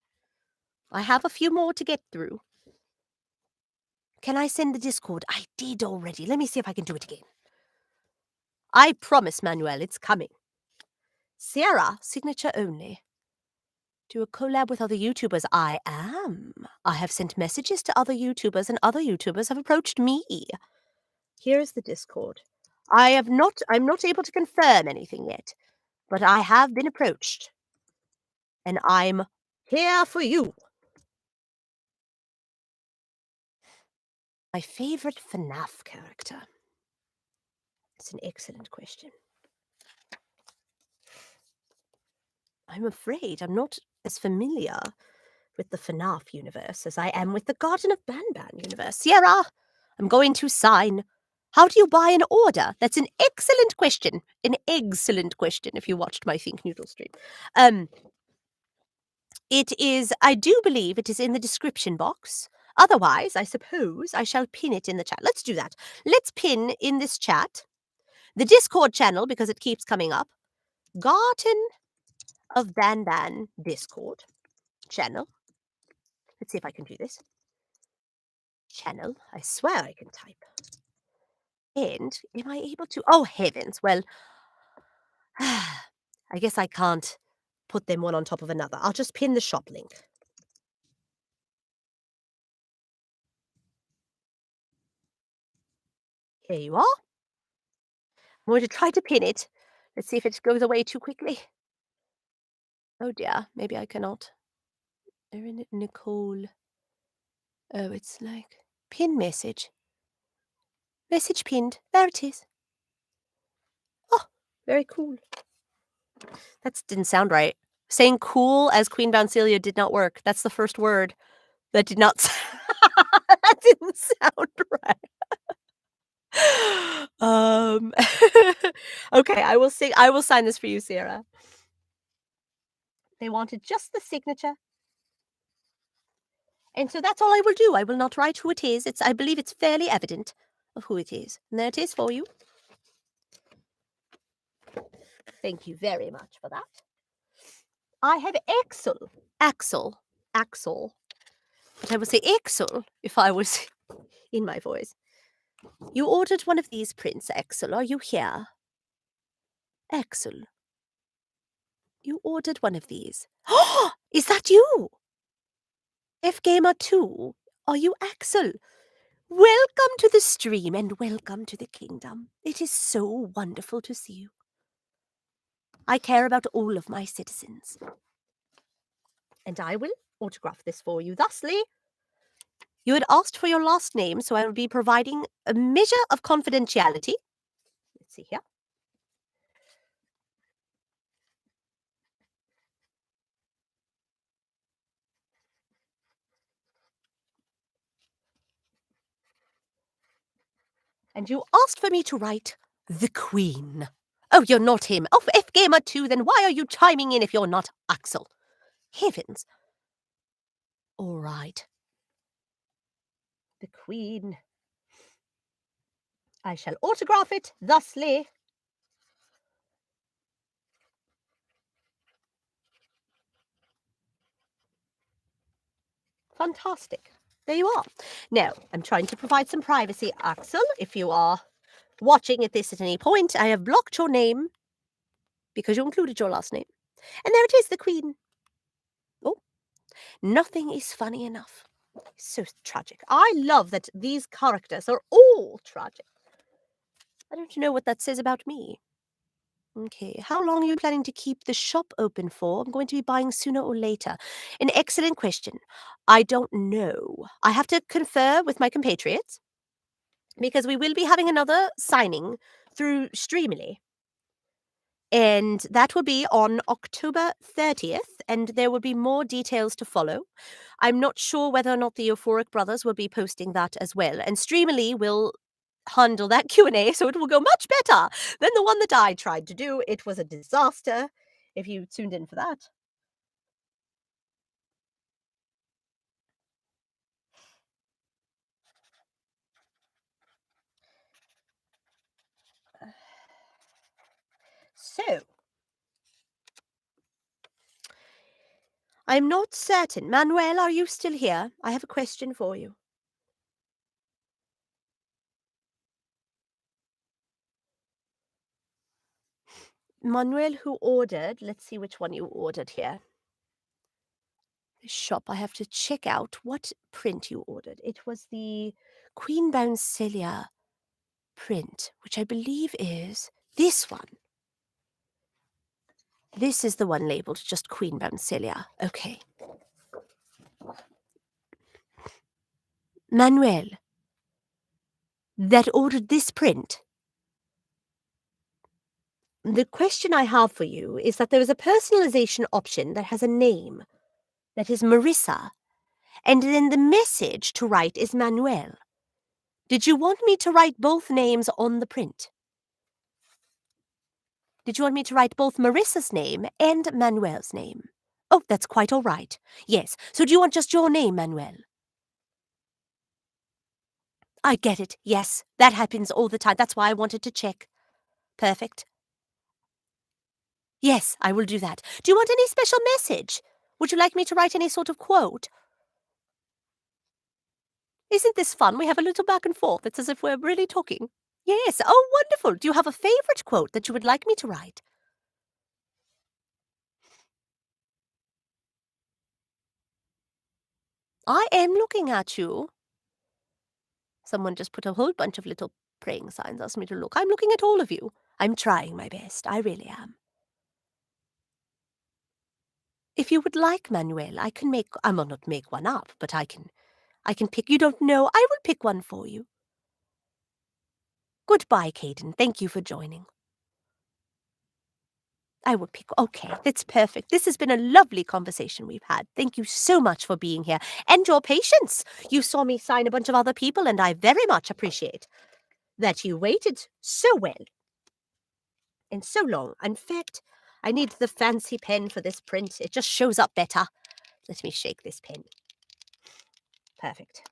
I have a few more to get through. Can I send the Discord? I did already. Let me see if I can do it again. I promise, Manuel, it's coming. Sierra, signature only. Do a collab with other YouTubers? I am. I have sent messages to other YouTubers, and other YouTubers have approached me. Here is the Discord. I'm not able to confirm anything yet, but I have been approached. And I'm here for you. My favorite FNAF character. It's an excellent question. I'm afraid I'm not as familiar with the FNAF universe as I am with the Garten of BanBan universe. Sierra, I'm going to sign. How do you buy an order? That's an excellent question. An excellent question, if you watched my Think Noodle stream. It is, I do believe it is in the description box. Otherwise, I suppose I shall pin it in the chat. Let's do that. Let's pin in this chat the Discord channel, because it keeps coming up. Garten of BanBan Discord channel. Let's see if I can do this. Channel. I swear I can type. And am I able to? Oh, heavens. Well, I guess I can't put them one on top of another. I'll just pin the shop link. Here you are. I'm going to try to pin it. Let's see if it goes away too quickly. Oh dear, maybe I cannot. Erin Nicole. Oh, it's like pin message. Message pinned. There it is. Oh, very cool. That didn't sound right. Saying cool as Queen Bouncelia did not work. That's the first word. That did not that didn't sound right. Okay, I will sign this for you, Sarah. They wanted just the signature. And so that's all I will do. I will not write who it is. I believe it's fairly evident of who it is. And there it is for you. Thank you very much for that. I have Axel. But I would say Axel if I was in my voice. You ordered one of these prints, Axel. Are you here? Axel. You ordered one of these. Oh, is that you? FGamer2. Are you Axel? Welcome to the stream and welcome to the kingdom. It is so wonderful to see you. I care about all of my citizens. And I will autograph this for you thusly. You had asked for your last name, so I will be providing a measure of confidentiality. Let's see here. And you asked for me to write the Queen. Oh, you're not him. Oh, FGamer2, then why are you chiming in if you're not Axel? Heavens. All right. The Queen. I shall autograph it thusly. Fantastic. There you are. Now, I'm trying to provide some privacy. Axel, if you are watching this at any point, I have blocked your name because you included your last name. And there it is, the Queen. Oh, nothing is funny enough. So tragic. I love that these characters are all tragic. I don't know what that says about me. Okay, how long are you planning to keep the shop open for? I'm going to be buying sooner or later. An excellent question. I don't know. I have to confer with my compatriots because we will be having another signing through Streamily. And that will be on October 30th, and there will be more details to follow. I'm not sure whether or not the Euphoric Brothers will be posting that as well, and Streamily will handle that Q&A, so it will go much better than the one that I tried to do. It was a disaster, if you tuned in for that. So, I'm not certain. Manuel, are you still here? I have a question for you. Manuel, who ordered, let's see which one you ordered here. The shop, I have to check out what print you ordered. It was the Queen Bouncelia print, which I believe is this one. This is the one labeled just Queen Bouncelia. Okay. Manuel, that ordered this print. The question I have for you is that there is a personalization option that has a name. That is Marissa. And then the message to write is Manuel. Did you want me to write both names on the print? Did you want me to write both Marissa's name and Manuel's name? Oh, that's quite all right. Yes. So do you want just your name, Manuel? I get it. Yes, that happens all the time. That's why I wanted to check. Perfect. Yes, I will do that. Do you want any special message? Would you like me to write any sort of quote? Isn't this fun? We have a little back and forth. It's as if we're really talking. Yes. Oh, wonderful. Do you have a favorite quote that you would like me to write? I am looking at you. Someone just put a whole bunch of little praying signs, asked me to look. I'm looking at all of you. I'm trying my best. I really am. If you would like, Manuel, I can make, I will not make one up, but I can pick, you don't know, I will pick one for you. Goodbye, Caden. Thank you for joining. I will pick, okay, that's perfect. This has been a lovely conversation we've had. Thank you so much for being here and your patience. You saw me sign a bunch of other people, and I very much appreciate that you waited so well and so long. In fact, I need the fancy pen for this print. It just shows up better. Let me shake this pen. Perfect.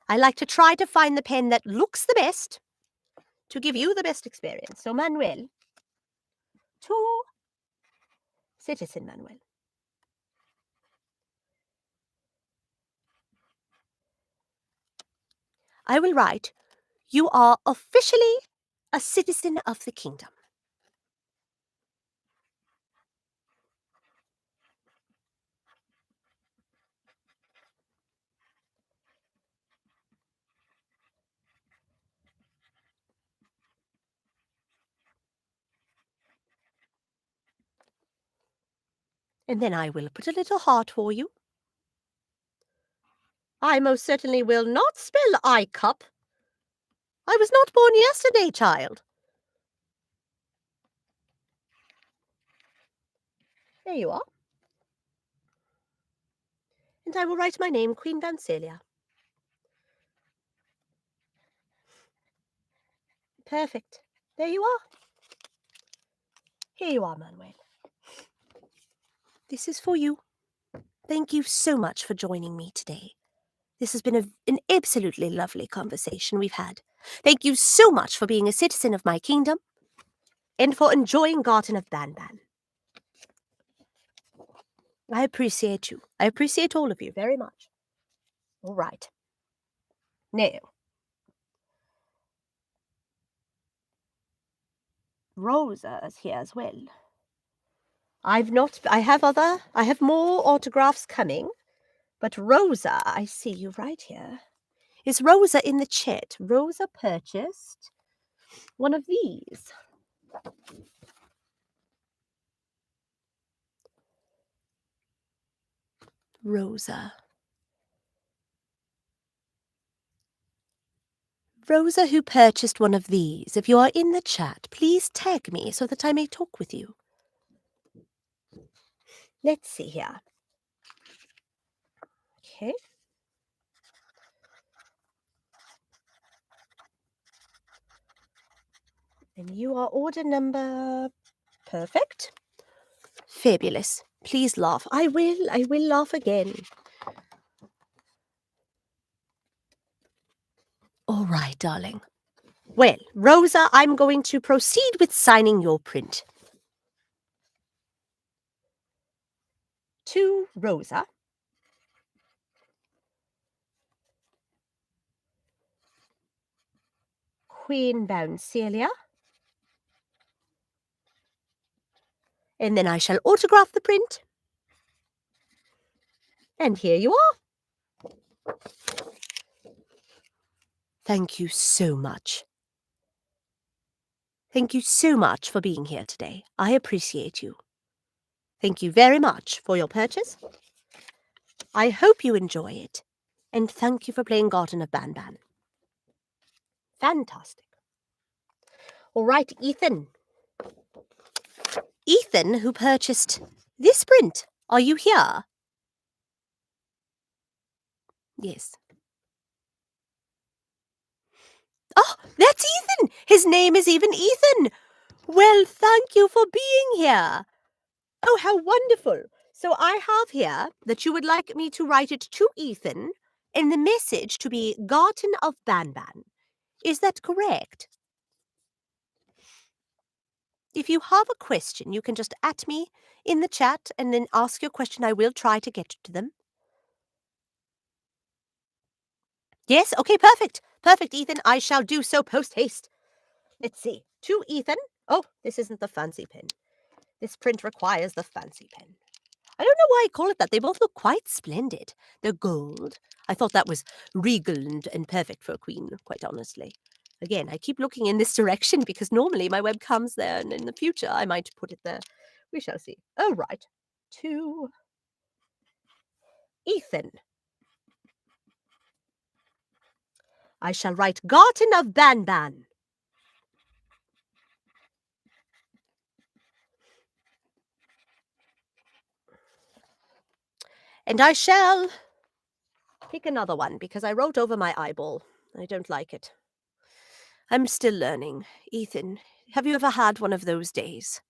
I like to try to find the pen that looks the best to give you the best experience. So, Manuel, to Citizen Manuel. I will write, you are officially a citizen of the kingdom. And then I will put a little heart for you. I most certainly will not spell I cup. I was not born yesterday, child. There you are. And I will write my name, Queen Bouncelia. Perfect. There you are. Here you are, Manuel. This is for you. Thank you so much for joining me today. This has been an absolutely lovely conversation we've had. Thank you so much for being a citizen of my kingdom and for enjoying Garten of BanBan. I appreciate you. I appreciate all of you very much. All right. Now, Rosa is here as well. I have more autographs coming, but Rosa, I see you right here. Is Rosa in the chat? Rosa purchased one of these. Rosa. Rosa, who purchased one of these. If you are in the chat, please tag me so that I may talk with you. Let's see here. Okay. And you are order number... Perfect. Fabulous. Please laugh. I will laugh again. All right, darling. Well, Rosa, I'm going to proceed with signing your print. To Rosa. Queen Bouncelia. And then I shall autograph the print. And here you are. Thank you so much. Thank you so much for being here today. I appreciate you. Thank you very much for your purchase. I hope you enjoy it. And thank you for playing Garten of BanBan. Fantastic. All right, Ethan. Ethan, who purchased this print. Are you here? Yes. Oh, that's Ethan! His name is even Ethan! Well, thank you for being here. Oh, how wonderful. So I have here that you would like me to write it to Ethan and the message to be Garten of BanBan. Is that correct? If you have a question, you can just at me in the chat and then ask your question. I will try to get to them. Yes? Okay, perfect. Perfect, Ethan. I shall do so post-haste. Let's see. To Ethan. Oh, this isn't the fancy pen. This print requires the fancy pen. I don't know why I call it that. They both look quite splendid. They're gold. I thought that was regal and perfect for a queen, quite honestly. Again, I keep looking in this direction because normally my webcam's there, and in the future I might put it there. We shall see. Oh, right. To Ethan. I shall write Garten of BanBan. And I shall pick another one because I wrote over my eyeball. I don't like it. I'm still learning. Ethan, have you ever had one of those days?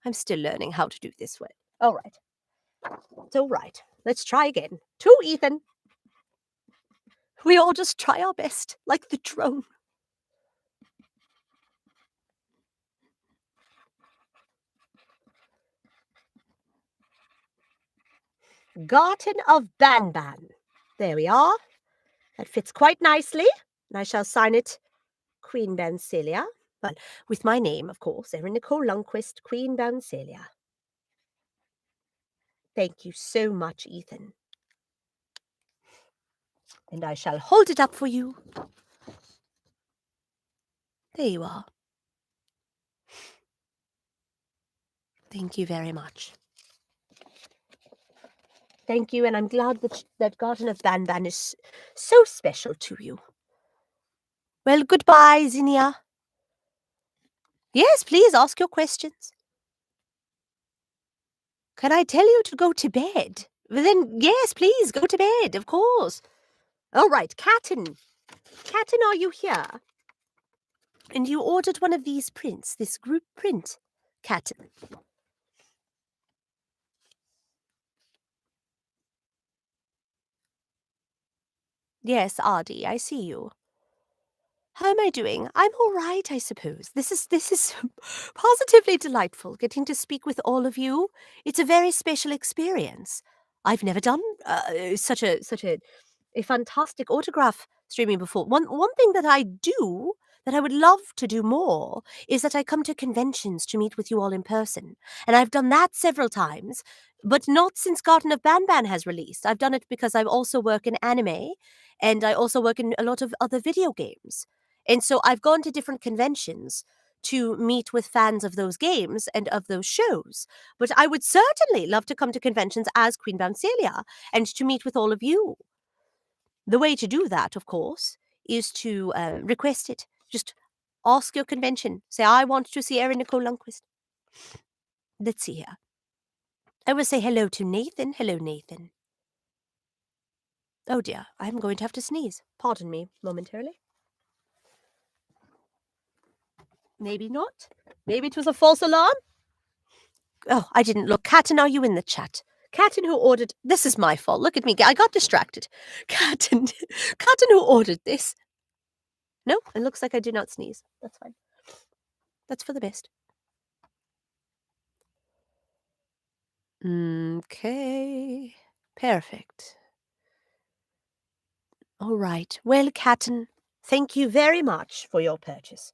I'm still learning how to do this way. All right. It's all right. Let's try again. To Ethan. We all just try our best, like the drone. Garten of BanBan. There we are. That fits quite nicely. And I shall sign it Queen Bouncelia. Well, with my name, of course, Erin Nicole Lundquist, Queen Bouncelia. Thank you so much, Ethan. And I shall hold it up for you. There you are. Thank you very much. Thank you, and I'm glad that Garten of BanBan is so special to you. Well, goodbye, Zinnia. Yes, please ask your questions. Can I tell you to go to bed? Well, then, yes, please, go to bed, of course. All right, Captain. Captain, are you here? And you ordered one of these prints, this group print, Captain. Yes, Ardy, I see you. How am I doing? I'm all right, I suppose. This is positively delightful, getting to speak with all of you. It's a very special experience. I've never done such a fantastic autograph streaming before. One thing that I do that I would love to do more is that I come to conventions to meet with you all in person, and I've done that several times, but not since Garten of BanBan has released. I've done it because I also work in anime, and I also work in a lot of other video games. And so I've gone to different conventions to meet with fans of those games and of those shows. But I would certainly love to come to conventions as Queen Bouncelia and to meet with all of you. The way to do that, of course, is to request it. Just ask your convention. Say, I want to see Erin Nicole Lundquist. Let's see here. I will say hello to Nathan. Hello, Nathan. Oh dear, I'm going to have to sneeze. Pardon me momentarily. Maybe not. Maybe it was a false alarm. Oh, I didn't look. Catton, are you in the chat? Catton who ordered... This is my fault. Look at me. I got distracted. Catton. Catton who ordered this. No, it looks like I do not sneeze. That's fine. That's for the best. Okay. Perfect. All right. Well, Catton, thank you very much for your purchase.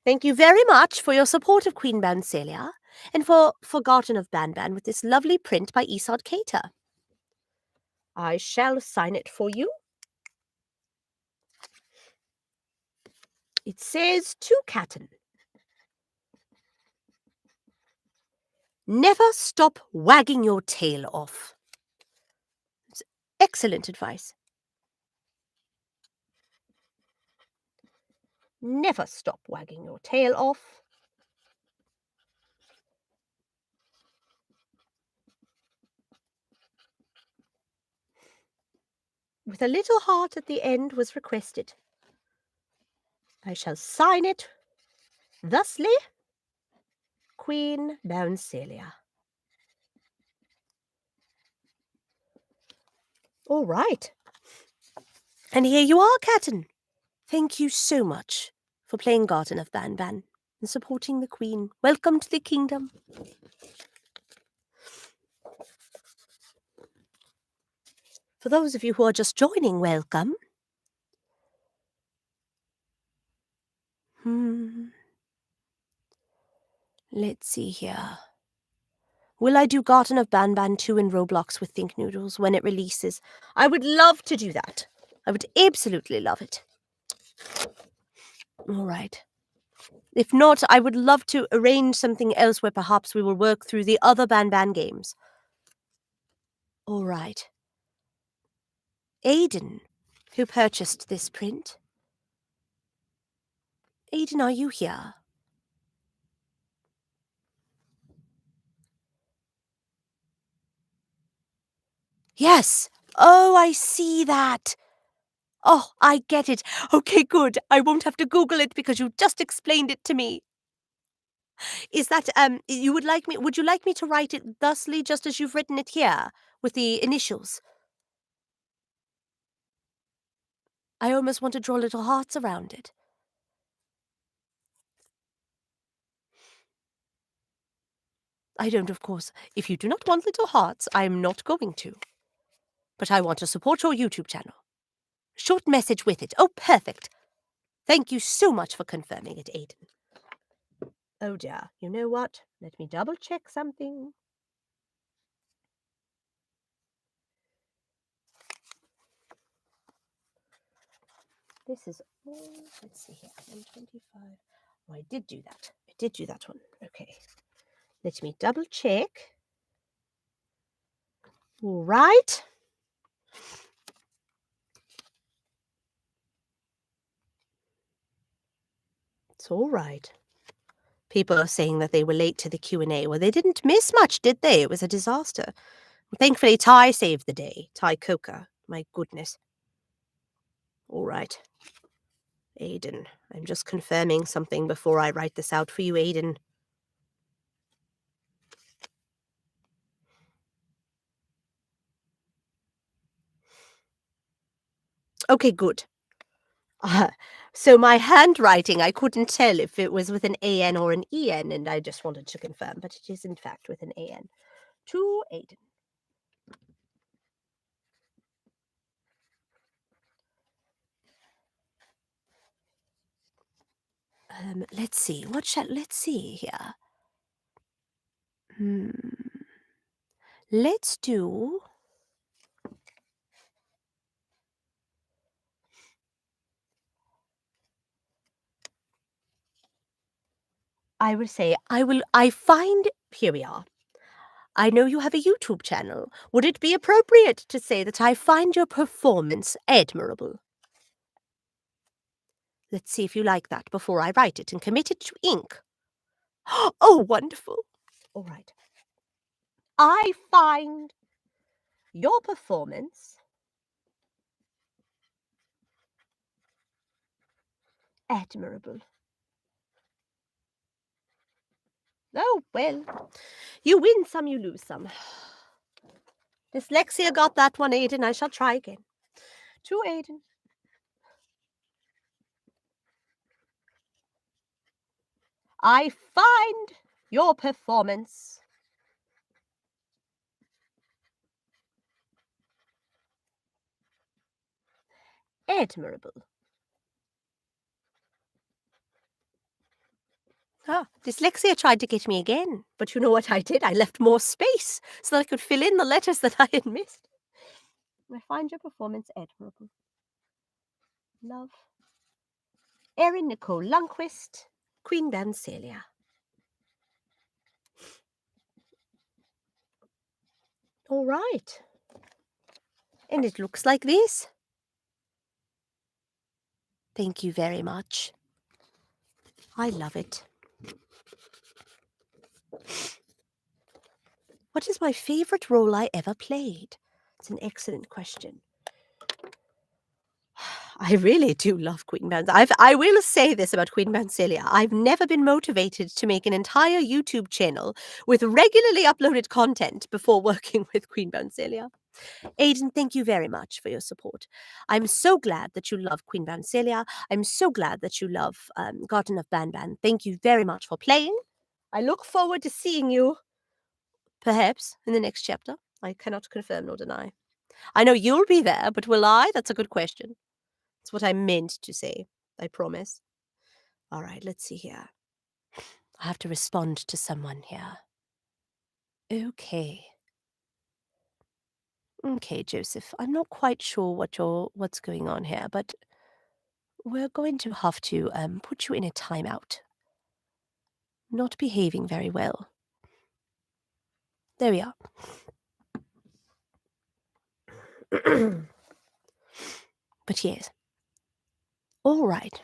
Thank you very much for your support of Queen Bouncelia and for Garten of BanBan with this lovely print by Esad Cater. I shall sign it for you. It says to Catton, never stop wagging your tail off. It's excellent advice. Never stop wagging your tail off. With a little heart at the end was requested. I shall sign it thusly, Queen Bouncelia. All right. And here you are, Catton. Thank you so much for playing Garten of BanBan and supporting the Queen. Welcome to the kingdom. For those of you who are just joining, welcome. Let's see here. Will I do Garten of BanBan 2 in Roblox with Think Noodles when it releases? I would love to do that. I would absolutely love it. All right. If not, I would love to arrange something else where perhaps we will work through the other BanBan games. All right. Aiden, who purchased this print. Aiden, are you here? Yes! Oh, I see that! Oh, I get it. Okay, good. I won't have to Google it because you just explained it to me. Is that, would you like me to write it thusly just as you've written it here, with the initials? I almost want to draw little hearts around it. I don't, of course. If you do not want little hearts, I am not going to. But I want to support your YouTube channel. Short message with it. Oh, perfect. Thank you so much for confirming it, Aiden. Oh dear, you know what? Let me double check something. This is all, let's see here, 125. Oh, I did do that. I did do that one. Okay. Let me double check. All right. It's all right. People are saying that they were late to the Q&A. Well, they didn't miss much, did they? It was a disaster. Thankfully, Ty saved the day. Ty Coca. My goodness. All right. Aiden, I'm just confirming something before I write this out for you, Aiden. Okay, good. So my handwriting, I couldn't tell if it was with an AN or an EN, and I just wanted to confirm, but it is in fact with an AN. To Aiden. Let's see. Let's see here. Let's do... I will say, I find here we are. I know you have a YouTube channel. Would it be appropriate to say that I find your performance admirable? Let's see if you like that before I write it and commit it to ink. Oh, wonderful. All right. I find your performance admirable. Oh, well, you win some, you lose some. Dyslexia got that one, Aiden. I shall try again. To Aiden. I find your performance admirable. Ah, dyslexia tried to get me again, but you know what I did? I left more space so that I could fill in the letters that I had missed. I find your performance admirable. Love. Erin Nicole Lundquist, Queen Bouncelia. All right. And it looks like this. Thank you very much. I love it. What is my favorite role I ever played? It's an excellent question. I really do love Queen Bouncelia. I will say this about Queen Bouncelia. I've never been motivated to make an entire YouTube channel with regularly uploaded content before working with Queen Bouncelia. Aiden, thank you very much for your support. I'm so glad that you love Queen Bouncelia. I'm so glad that you love Garten of BanBan. Thank you very much for playing. I look forward to seeing you, perhaps, in the next chapter. I cannot confirm nor deny. I know you'll be there, but will I? That's a good question. It's what I meant to say. I promise. All right, let's see here. I have to respond to someone here. Okay. Okay, Joseph. I'm not quite sure what's going on here, but we're going to have to put you in a timeout. Not behaving very well. There we are. But yes. All right.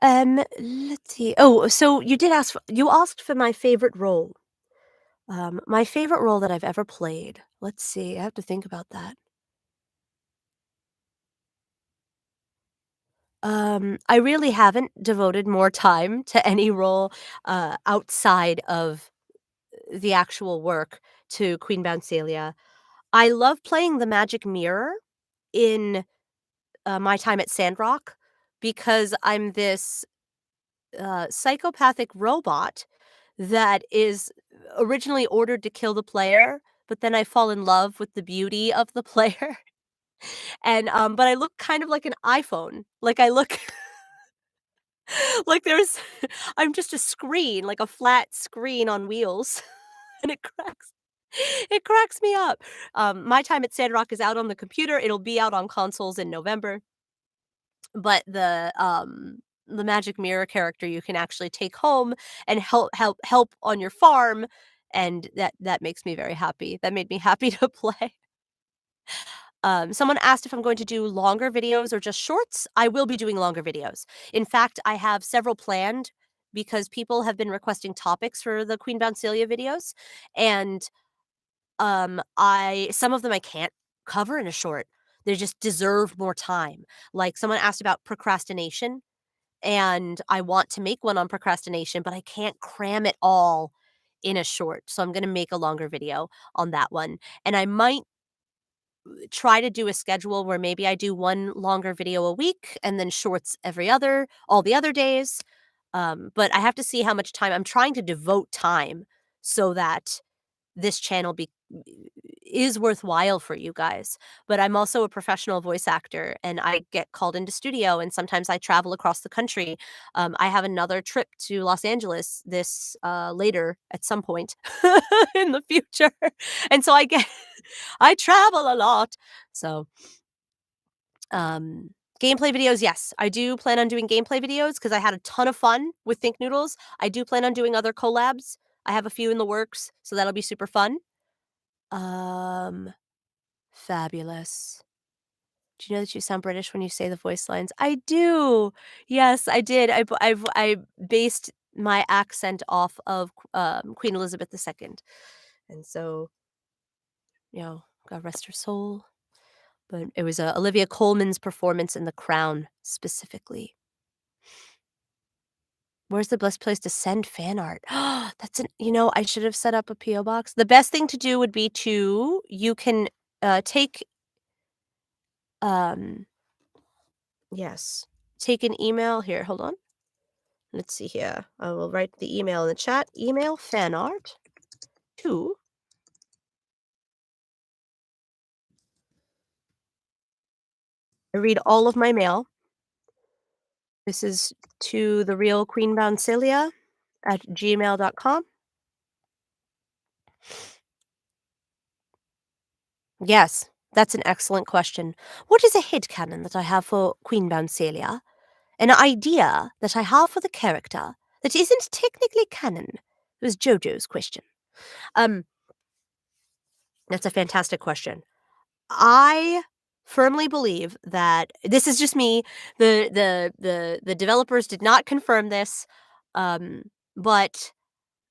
Let's see. Oh, so you asked for my favorite role. My favorite role that I've ever played. Let's see. I have to think about that. I really haven't devoted more time to any role outside of the actual work to Queen Bouncelia. I love playing the magic mirror in my time at Sandrock because I'm this psychopathic robot that is originally ordered to kill the player, but then I fall in love with the beauty of the player. And but I look kind of like an iPhone. Like I look like there's I'm just a screen, like a flat screen on wheels, and it cracks me up. My time at Sandrock is out on the computer. It'll be out on consoles in November. But the magic mirror character you can actually take home and help on your farm, and that makes me very happy. That made me happy to play. Someone asked if I'm going to do longer videos or just shorts. I will be doing longer videos. In fact, I have several planned because people have been requesting topics for the Queen Bouncelia videos, and I some of them I can't cover in a short. They just deserve more time. Like someone asked about procrastination, and I want to make one on procrastination, but I can't cram it all in a short. So I'm going to make a longer video on that one. And I might try to do a schedule where maybe I do one longer video a week and then shorts all the other days. But I have to see how much time I'm trying to devote time so that this channel is worthwhile for you guys. But I'm also a professional voice actor, and I get called into studio, and sometimes I travel across the country. I have another trip to Los Angeles this later at some point in the future, and so I travel a lot. So, Gameplay videos, yes. I do plan on doing gameplay videos because I had a ton of fun with Think Noodles. I do plan on doing other collabs. I have a few in the works, so that'll be super fun. Um, Fabulous. Do you know that you sound British when you say the voice lines? I do. Yes, I did. I based my accent off of Queen Elizabeth II, and so God rest her soul. But it was Olivia Colman's performance in The Crown specifically. Where's the best place to send fan art? I should have set up a PO box. The best thing to do would be to you can take um yes take an email here. Hold on. Let's see here. I will write the email in the chat. Email fan art to I read all of my mail. This is to the real Queen Bouncelia at gmail.com. Yes, that's an excellent question. What is a headcanon that I have for Queen Bouncelia? An idea that I have for the character that isn't technically canon? It was Jojo's question. Um, that's a fantastic question. I firmly believe that this is just me. The developers did not confirm this, um, but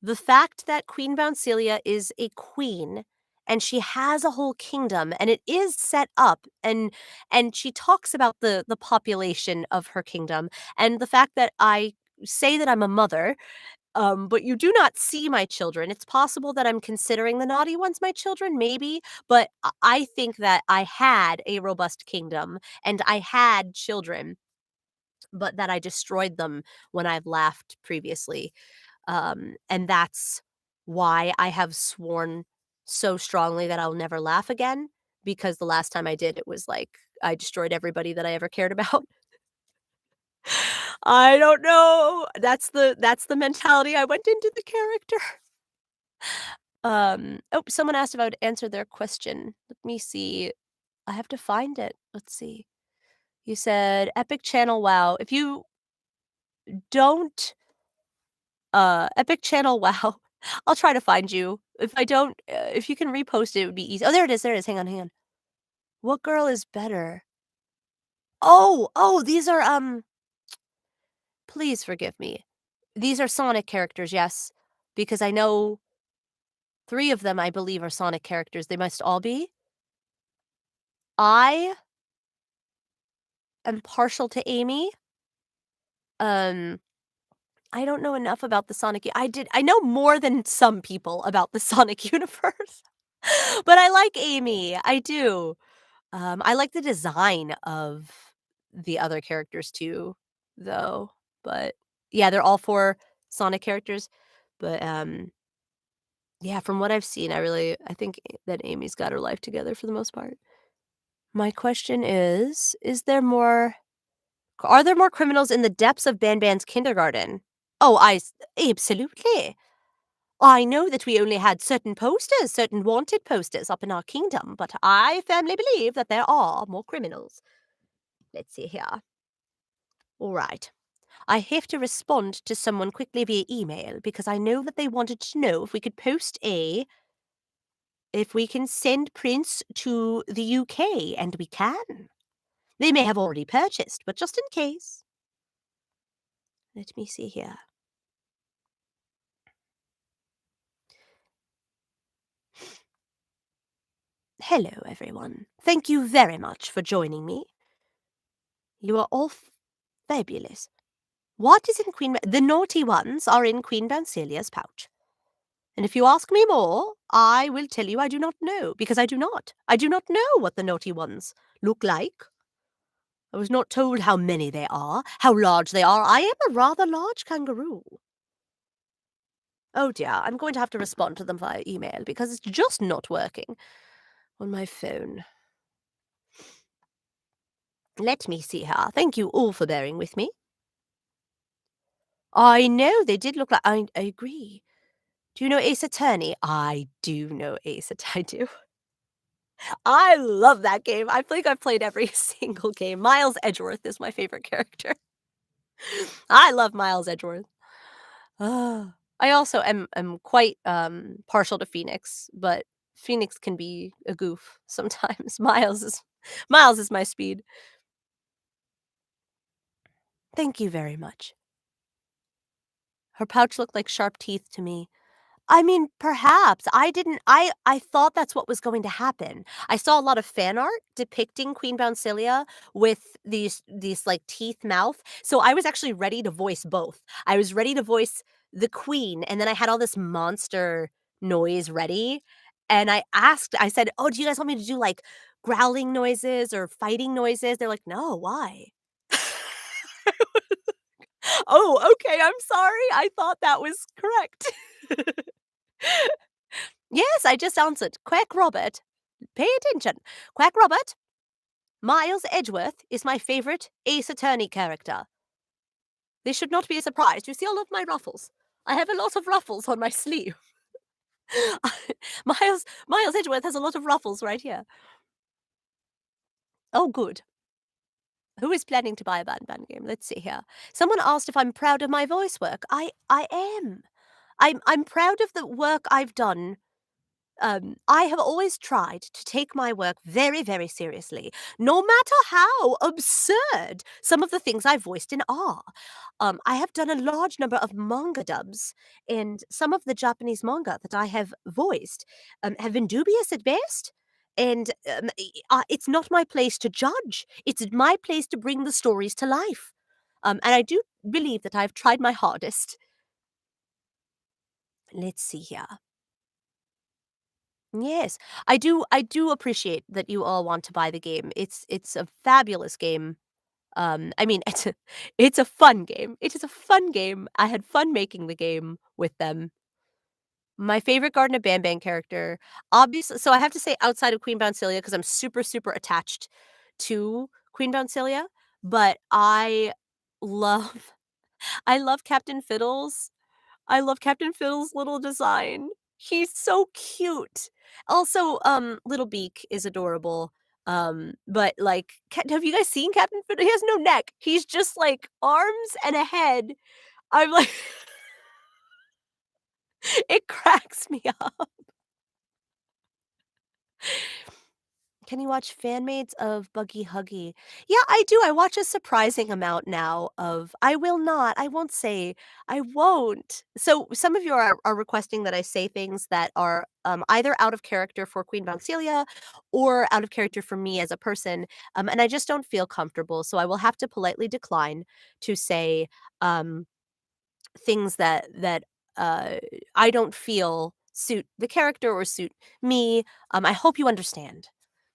the fact that Queen Bouncelia is a queen and she has a whole kingdom and it is set up and she talks about the population of her kingdom and the fact that I say that I'm a mother, but you do not see my children. It's possible that I'm considering the naughty ones my children, maybe, but I think that I had a robust kingdom and I had children, but that I destroyed them when I've laughed previously. And that's why I have sworn so strongly that I'll never laugh again, because the last time I did, it was like I destroyed everybody that I ever cared about. I don't know. That's the mentality I went into the character. Someone asked if I would answer their question. Let me see. I have to find it. Let's see. You said Epic Channel WoW. If you don't Epic Channel WoW, I'll try to find you. If I don't, if you can repost it, it would be easy. Oh, there it is. There it is. Hang on, hang on. What girl is better? Oh, these are please forgive me. These are Sonic characters, yes, because I know 3 of them I believe are Sonic characters. They must all be. I am partial to Amy. Um, I don't know enough about the I know more than some people about the Sonic universe, but I like Amy. I do. I like the design of the other characters too, though. But yeah, they're all 4 Sonic characters. But yeah, from what I've seen, I think that Amy's got her life together for the most part. My question is there more are there more criminals in the depths of BanBan's kindergarten? Oh, absolutely. I know that we only had certain wanted posters up in our kingdom, but I firmly believe that there are more criminals. Let's see here. All right. I have to respond to someone quickly via email because I know that they wanted to know if we can send prints to the UK, and we can. They may have already purchased, but just in case. Let me see here. Hello, everyone. Thank you very much for joining me. You are all fabulous. What is in the naughty ones are in Queen Bancelia's pouch. And if you ask me more, I will tell you I do not know, because I do not. I do not know what the naughty ones look like. I was not told how many they are, how large they are. I am a rather large kangaroo. Oh dear, I'm going to have to respond to them via email, because it's just not working on my phone. Let me see here. Thank you all for bearing with me. I know they did look like. I agree. Do you know Ace Attorney? I do know Ace Attorney. I do. I love that game. I think I've played every single game. Miles Edgeworth is my favorite character. I love Miles Edgeworth. Ah. I also am quite, partial to Phoenix, but Phoenix can be a goof sometimes. Miles is my speed. Thank you very much. Her pouch looked like sharp teeth to me. I mean, perhaps. I thought that's what was going to happen. I saw a lot of fan art depicting Queen Bouncelia with these, like, teeth mouth, so I was actually ready to voice both. I was ready to voice the queen, and then I had all this monster noise ready, and I said, "Oh, do you guys want me to do, like, growling noises or fighting noises?" They're like, "No, why?" "Oh, okay, I'm sorry. I thought that was correct." Yes, I just answered. Quack Robert. Pay attention. Quack Robert. Miles Edgeworth is my favorite Ace Attorney character. This should not be a surprise. You see all of my ruffles. I have a lot of ruffles on my sleeve. Miles Edgeworth has a lot of ruffles right here. Oh, good. Who is planning to buy a BanBan game? Let's see here. Someone asked if I'm proud of my voice work. I am. I'm proud of the work I've done. I have always tried to take my work very, very seriously, no matter how absurd some of the things I voiced in are. I have done a large number of manga dubs, and some of the Japanese manga that I have voiced have been dubious at best. And it's not my place to judge. It's my place to bring the stories to life. And I do believe that I've tried my hardest. Let's see here. Yes, I do appreciate that you all want to buy the game. It's a fabulous game. I mean, it's a fun game. It is a fun game. I had fun making the game with them. My favorite Garden of BanBan character, obviously, so I have to say outside of Queen Bouncelia because I'm super, super attached to Queen Bouncelia, but love I love Captain Fiddles. I love Captain Fiddle's little design. He's so cute. Also, Little Beak is adorable. But like, have you guys seen Captain Fiddle? He has no neck. He's just like arms and a head. I'm like, it cracks me up. Can you watch fan-mades of Buggy Huggy? Yeah, I do. I watch a surprising amount now of I will not, I won't say, I won't. So some of you are requesting that I say things that are either out of character for Queen Bouncelia or out of character for me as a person. And I just don't feel comfortable. So I will have to politely decline to say um, things that uh, I don't feel suit the character or suit me. I hope you understand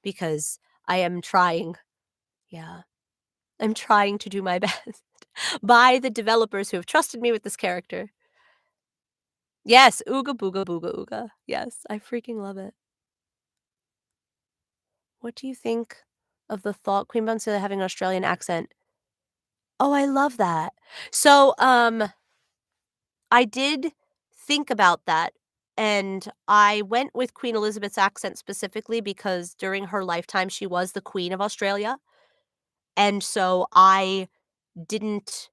because I am trying. Yeah, I'm trying to do my best by the developers who have trusted me with this character. Yes, ooga booga booga ooga. Yes, I freaking love it. What do you think of the thought Queen Bonsilla having an Australian accent? Oh, I love that. So, I did think about that, and I went with Queen Elizabeth's accent specifically because during her lifetime, she was the Queen of Australia, and so I didn't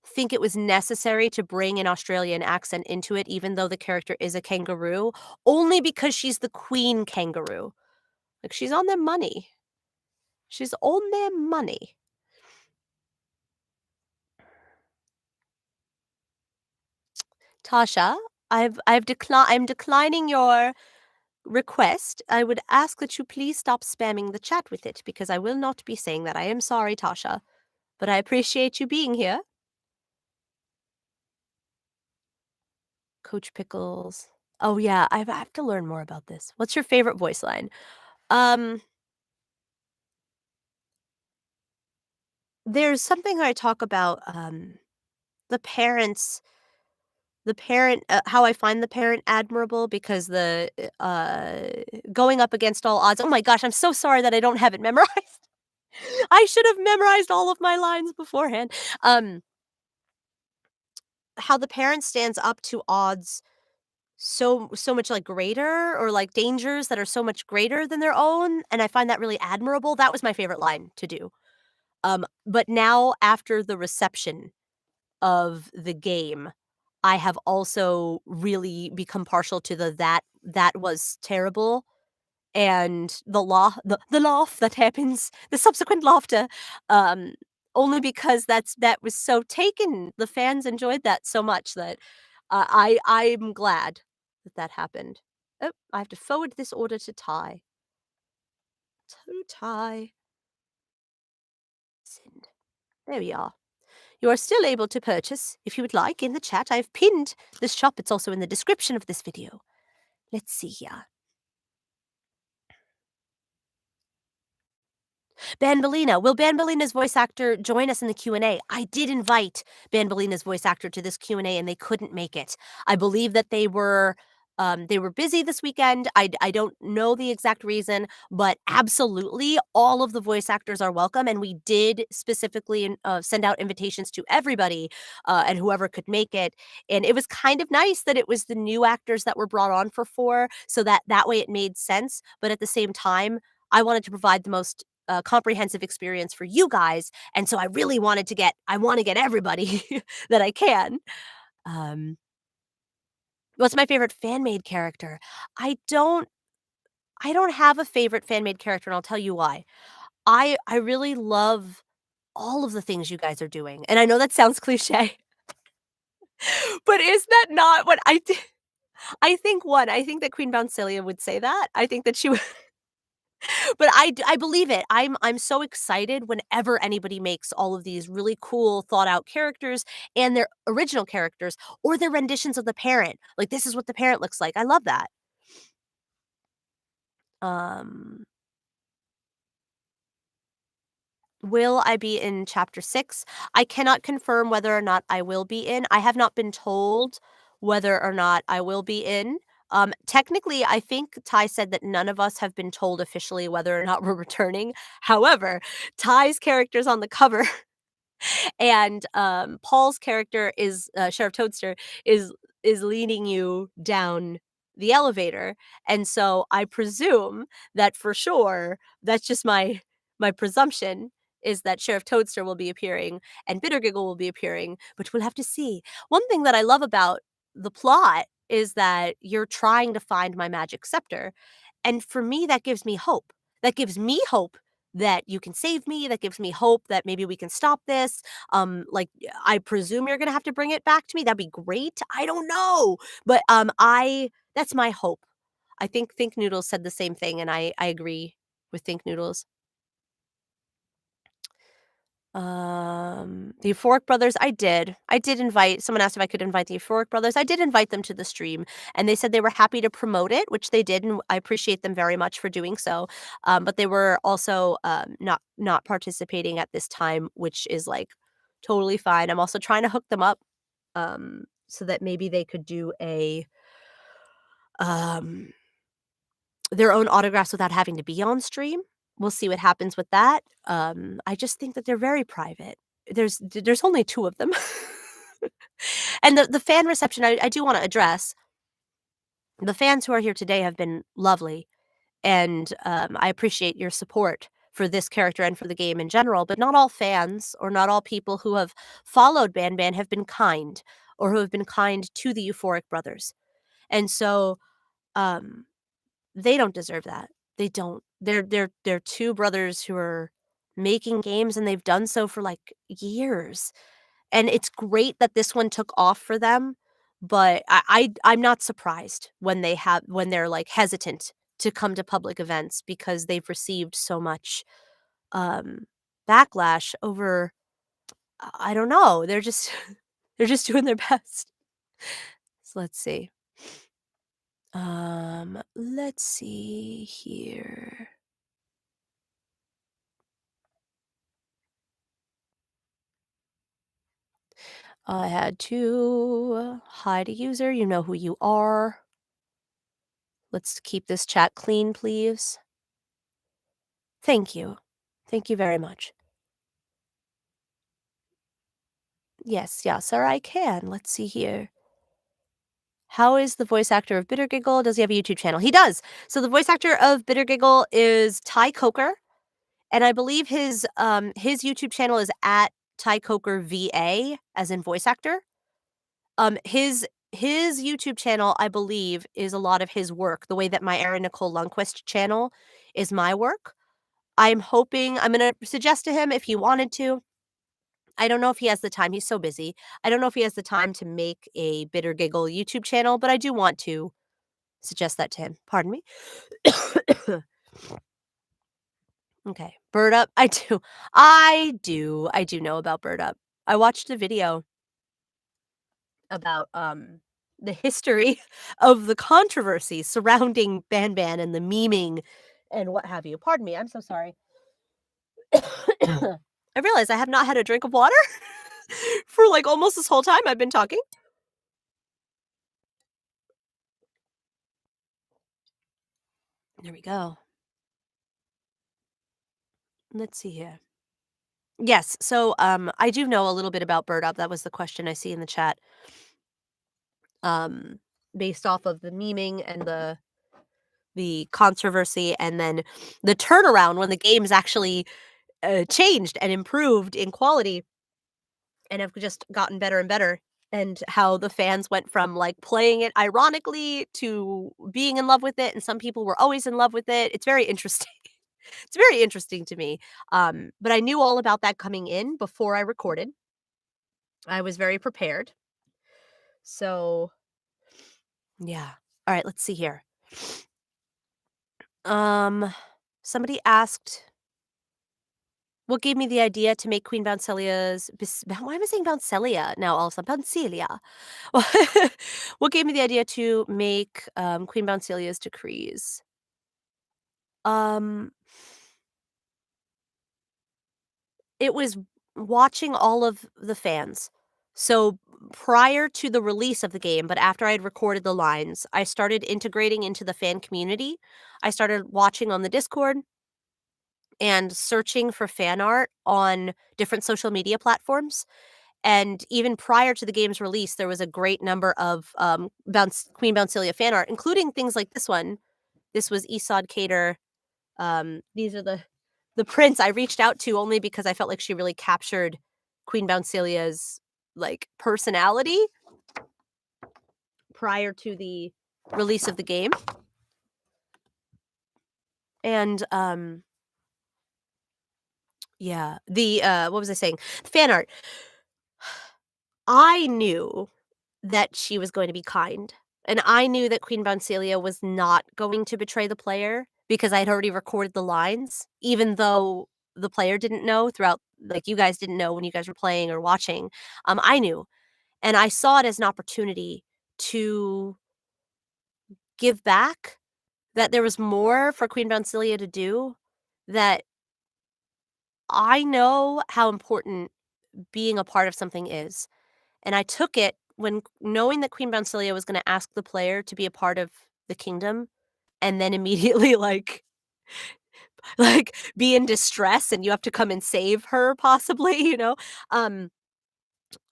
think it was necessary to bring an Australian accent into it, even though the character is a kangaroo, only because she's the queen kangaroo. Like, she's on their money. She's on their money. Tasha, I'm declining your request. I would ask that you please stop spamming the chat with it because I will not be saying that. I am sorry, Tasha, but I appreciate you being here. Coach Pickles. Oh yeah, I have to learn more about this. What's your favorite voice line? Um, there's something I talk about the parents how I find the parent admirable because going up against all odds. Oh my gosh, I'm so sorry that I don't have it memorized. I should have memorized all of my lines beforehand. Um, how the parent stands up to odds so much, like, greater or, like, dangers that are so much greater than their own, and I find that really admirable. That was my favorite line to do. But now after the reception of the game, I have also really become partial to that was terrible, and the laugh that happens, the subsequent laughter, um, only because that was so taken. The fans enjoyed that so much that, I'm glad that that happened. Oh, I have to forward this order to Ty. To Ty. Send. There we are. You are still able to purchase, if you would like, in the chat. I've pinned this shop. It's also in the description of this video. Let's see here. Banbaleena. Will Banbaleena's voice actor join us in the Q&A? I did invite Banbaleena's voice actor to this Q&A and they couldn't make it. I believe that they were busy this weekend. I don't know the exact reason, but absolutely all of the voice actors are welcome. And we did specifically send out invitations to everybody and whoever could make it. And it was kind of nice that it was the new actors that were brought on for 4, so that way it made sense. But at the same time, I wanted to provide the most comprehensive experience for you guys, and so I really wanted to get I wanna get everybody that I can. Um, what's my favorite fan-made character? I don't I don't have a favorite fan-made character, and I'll tell you why. I really love all of the things you guys are doing, and I know that sounds cliche, but is that not what I think, I think that Queen Bouncelia would say that. I think that she would. But I believe it. I'm so excited whenever anybody makes all of these really cool thought out characters and their original characters or their renditions of the parent. Like, this is what the parent looks like. I love that. Um, will I be in chapter 6? I cannot confirm whether or not I will be in. I have not been told whether or not I will be in. Technically, I think Ty said that none of us have been told officially whether or not we're returning. However, Ty's character's on the cover. And, Paul's character is Sheriff Toadster is leading you down the elevator, and so I presume that for sure, that's just my presumption is that Sheriff Toadster will be appearing and Bittergiggle will be appearing, but we'll have to see. One thing that I love about the plot is that you're trying to find my magic scepter, and for me, that gives me hope. That gives me hope that you can save me, that gives me hope that maybe we can stop this. Like, I presume you're gonna have to bring it back to me, that'd be great. I don't know, but, I that's my hope. I think Noodles said the same thing, and I agree with Think Noodles. The Euphoric Brothers, I did. I did invite someone asked if I could invite the Euphoric Brothers. I did invite them to the stream, and they said they were happy to promote it, which they did, and I appreciate them very much for doing so. But they were also, not participating at this time, which is, like, totally fine. I'm also trying to hook them up, so that maybe they could do um their own autographs without having to be on stream. We'll see what happens with that. I just think that they're very private. There's only 2 of them. And the fan reception, I do wanna address, the fans who are here today have been lovely, and, I appreciate your support for this character and for the game in general, but not all fans or not all people who have followed BanBan have been kind or who have been kind to the Euphoric Brothers. And so, um they don't deserve that. They don't. They're 2 brothers who are making games, and they've done so for, like, years, and it's great that this one took off for them, but I'm not surprised when they're, like, hesitant to come to public events because they've received so much, um, backlash over I don't know, they're just they're just doing their best. So let's see. Let's see here. I had to hide a user. You know who you are. Let's keep this chat clean, please. Thank you. Thank you very much. Yes, yes, sir, I can. Let's see here. How is the voice actor of Bitter Giggle? Does he have a YouTube channel? He does. So the voice actor of Bitter Giggle is Ty Coker, and I believe his YouTube channel is at Ty Coker VA, as in voice actor. His YouTube channel, I believe, is a lot of his work, the way that my Erin Nicole Lundquist channel is my work. I'm gonna suggest to him if he wanted to. I don't know if he has the time, he's so busy. I don't know if he has the time to make a Bitter Giggle YouTube channel, but I do want to suggest that to him. Pardon me. Okay, Bird Up. I do know about Bird Up. I watched a video about, the history of the controversy surrounding BanBan and the memeing and what have you. Pardon me, I'm so sorry. I realize I have not had a drink of water for, like, almost this whole time I've been talking. There we go. Let's see here. Yes, so, I do know a little bit about Bird Up, that was the question I see in the chat, um, based off of the memeing and the controversy, and then the turnaround when the game's actually, changed and improved in quality and have just gotten better and better, and how the fans went from, like, playing it ironically to being in love with it, and some people were always in love with it. It's very interesting. It's very interesting to me, but I knew all about that coming in before I recorded. I was very prepared. So, yeah. Alright, let's see here. Um, somebody asked, "What gave me the idea to make Queen Bouncelia's why am I saying Bouncelia now all of a sudden? Bouncelia. What gave me the idea to make, Queen Bouncelia's decrees?" Um, it was watching all of the fans. So, prior to the release of the game, but after I had recorded the lines, I started integrating into the fan community. I started watching on the Discord and searching for fan art on different social media platforms. And even prior to the game's release, there was a great number of Queen Bouncelia fan art, including things like this one. This was Esad Cater. These are the prints I reached out to only because I felt like she really captured Queen Bouncelia's like personality prior to the release of the game. And yeah, the what was I saying? Fan art. I knew that she was going to be kind, and I knew that Queen Bouncelia was not going to betray the player because I'd already recorded the lines, even though the player didn't know throughout like, you guys didn't know when you guys were playing or watching. I knew, and I saw it as an opportunity to give back, that there was more for Queen Bouncelia to do, that I know how important being a part of something is. And I took it when knowing that Queen Bouncelia was gonna ask the player to be a part of the kingdom, and then immediately, like, be in distress, and you have to come and save her possibly, you know? Um,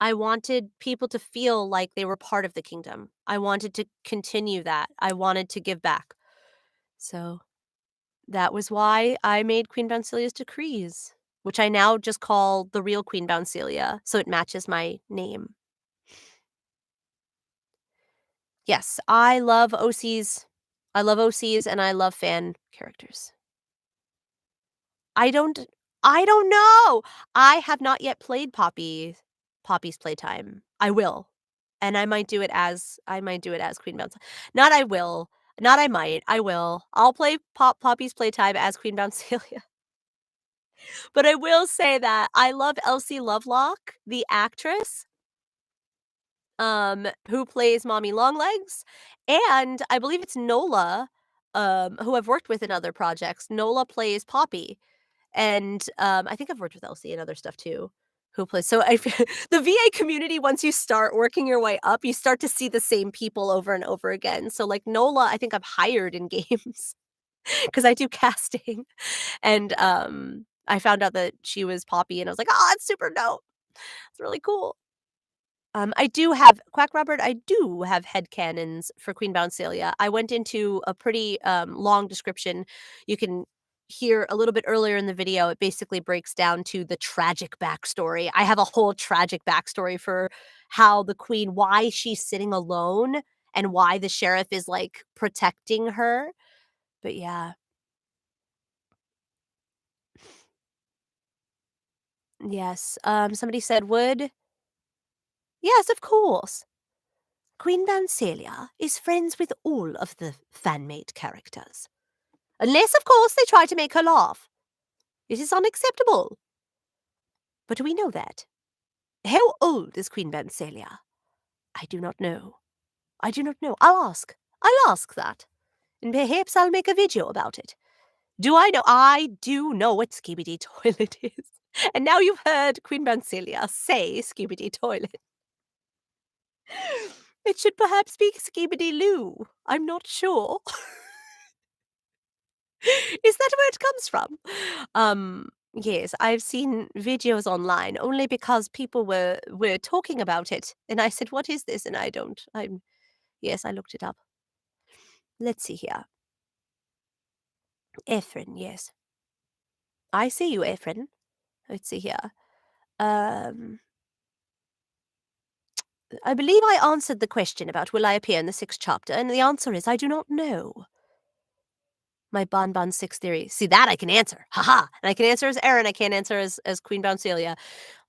I wanted people to feel like they were part of the kingdom. I wanted to continue that. I wanted to give back. So, that was why I made Queen Bouncelia's decrees, which I now just call the real Queen Bouncelia, so it matches my name. Yes, I love OCs. I love OCs and I love fan characters. I don't I don't know. I have not yet played Poppy's Playtime. I will. And I might do it as Queen Bounce. Not I will. Not I might. I will. I'll play Poppy's Playtime as Queen Bouncelia. But I will say that I love Elsie Lovelock, the actress, who plays Mommy Longlegs, and I believe it's Nola, who I've worked with in other projects. Nola plays Poppy, and, I think I've worked with Elsie and other stuff too, who plays so I the VA community, once you start working your way up, you start to see the same people over and over again. So, like, Nola, I think I've hired in games because I do casting, and, I found out that she was Poppy, and I was like, "Oh, that's super dope. It's really cool." I do have Quack Robert, I do have headcanons for Queen Bouncelia. I went into a pretty, long description. You can hear a little bit earlier in the video, it basically breaks down to the tragic backstory. I have a whole tragic backstory for how the queen why she's sitting alone and why the sheriff is, like, protecting her. But yeah. Yes, somebody said, "Would" Yes, of course. Queen Vancelia is friends with all of the fan-made characters. Unless, of course, they try to make her laugh. It is unacceptable. But we know that. How old is Queen Vancelia? I do not know. I do not know. I'll ask. I'll ask that. And perhaps I'll make a video about it. Do I know? I do know what Skibidi Toilet is. And now you've heard Queen Vancelia say Skibidi Toilet. It should perhaps be Skibidi Loo. I'm not sure. Is that where it comes from? Yes, I've seen videos online only because people were talking about it, and I said, "What is this?" And I don't. I'm Yes, I looked it up. Let's see here. Efren, yes, I see you, Efren. Let's see here. Um, I believe I answered the question about will I appear in the sixth chapter, and the answer is I do not know. My Bon 6 theory. See, that I can answer. Haha. And I can answer as Erin. I can't answer as Queen Bouncelia.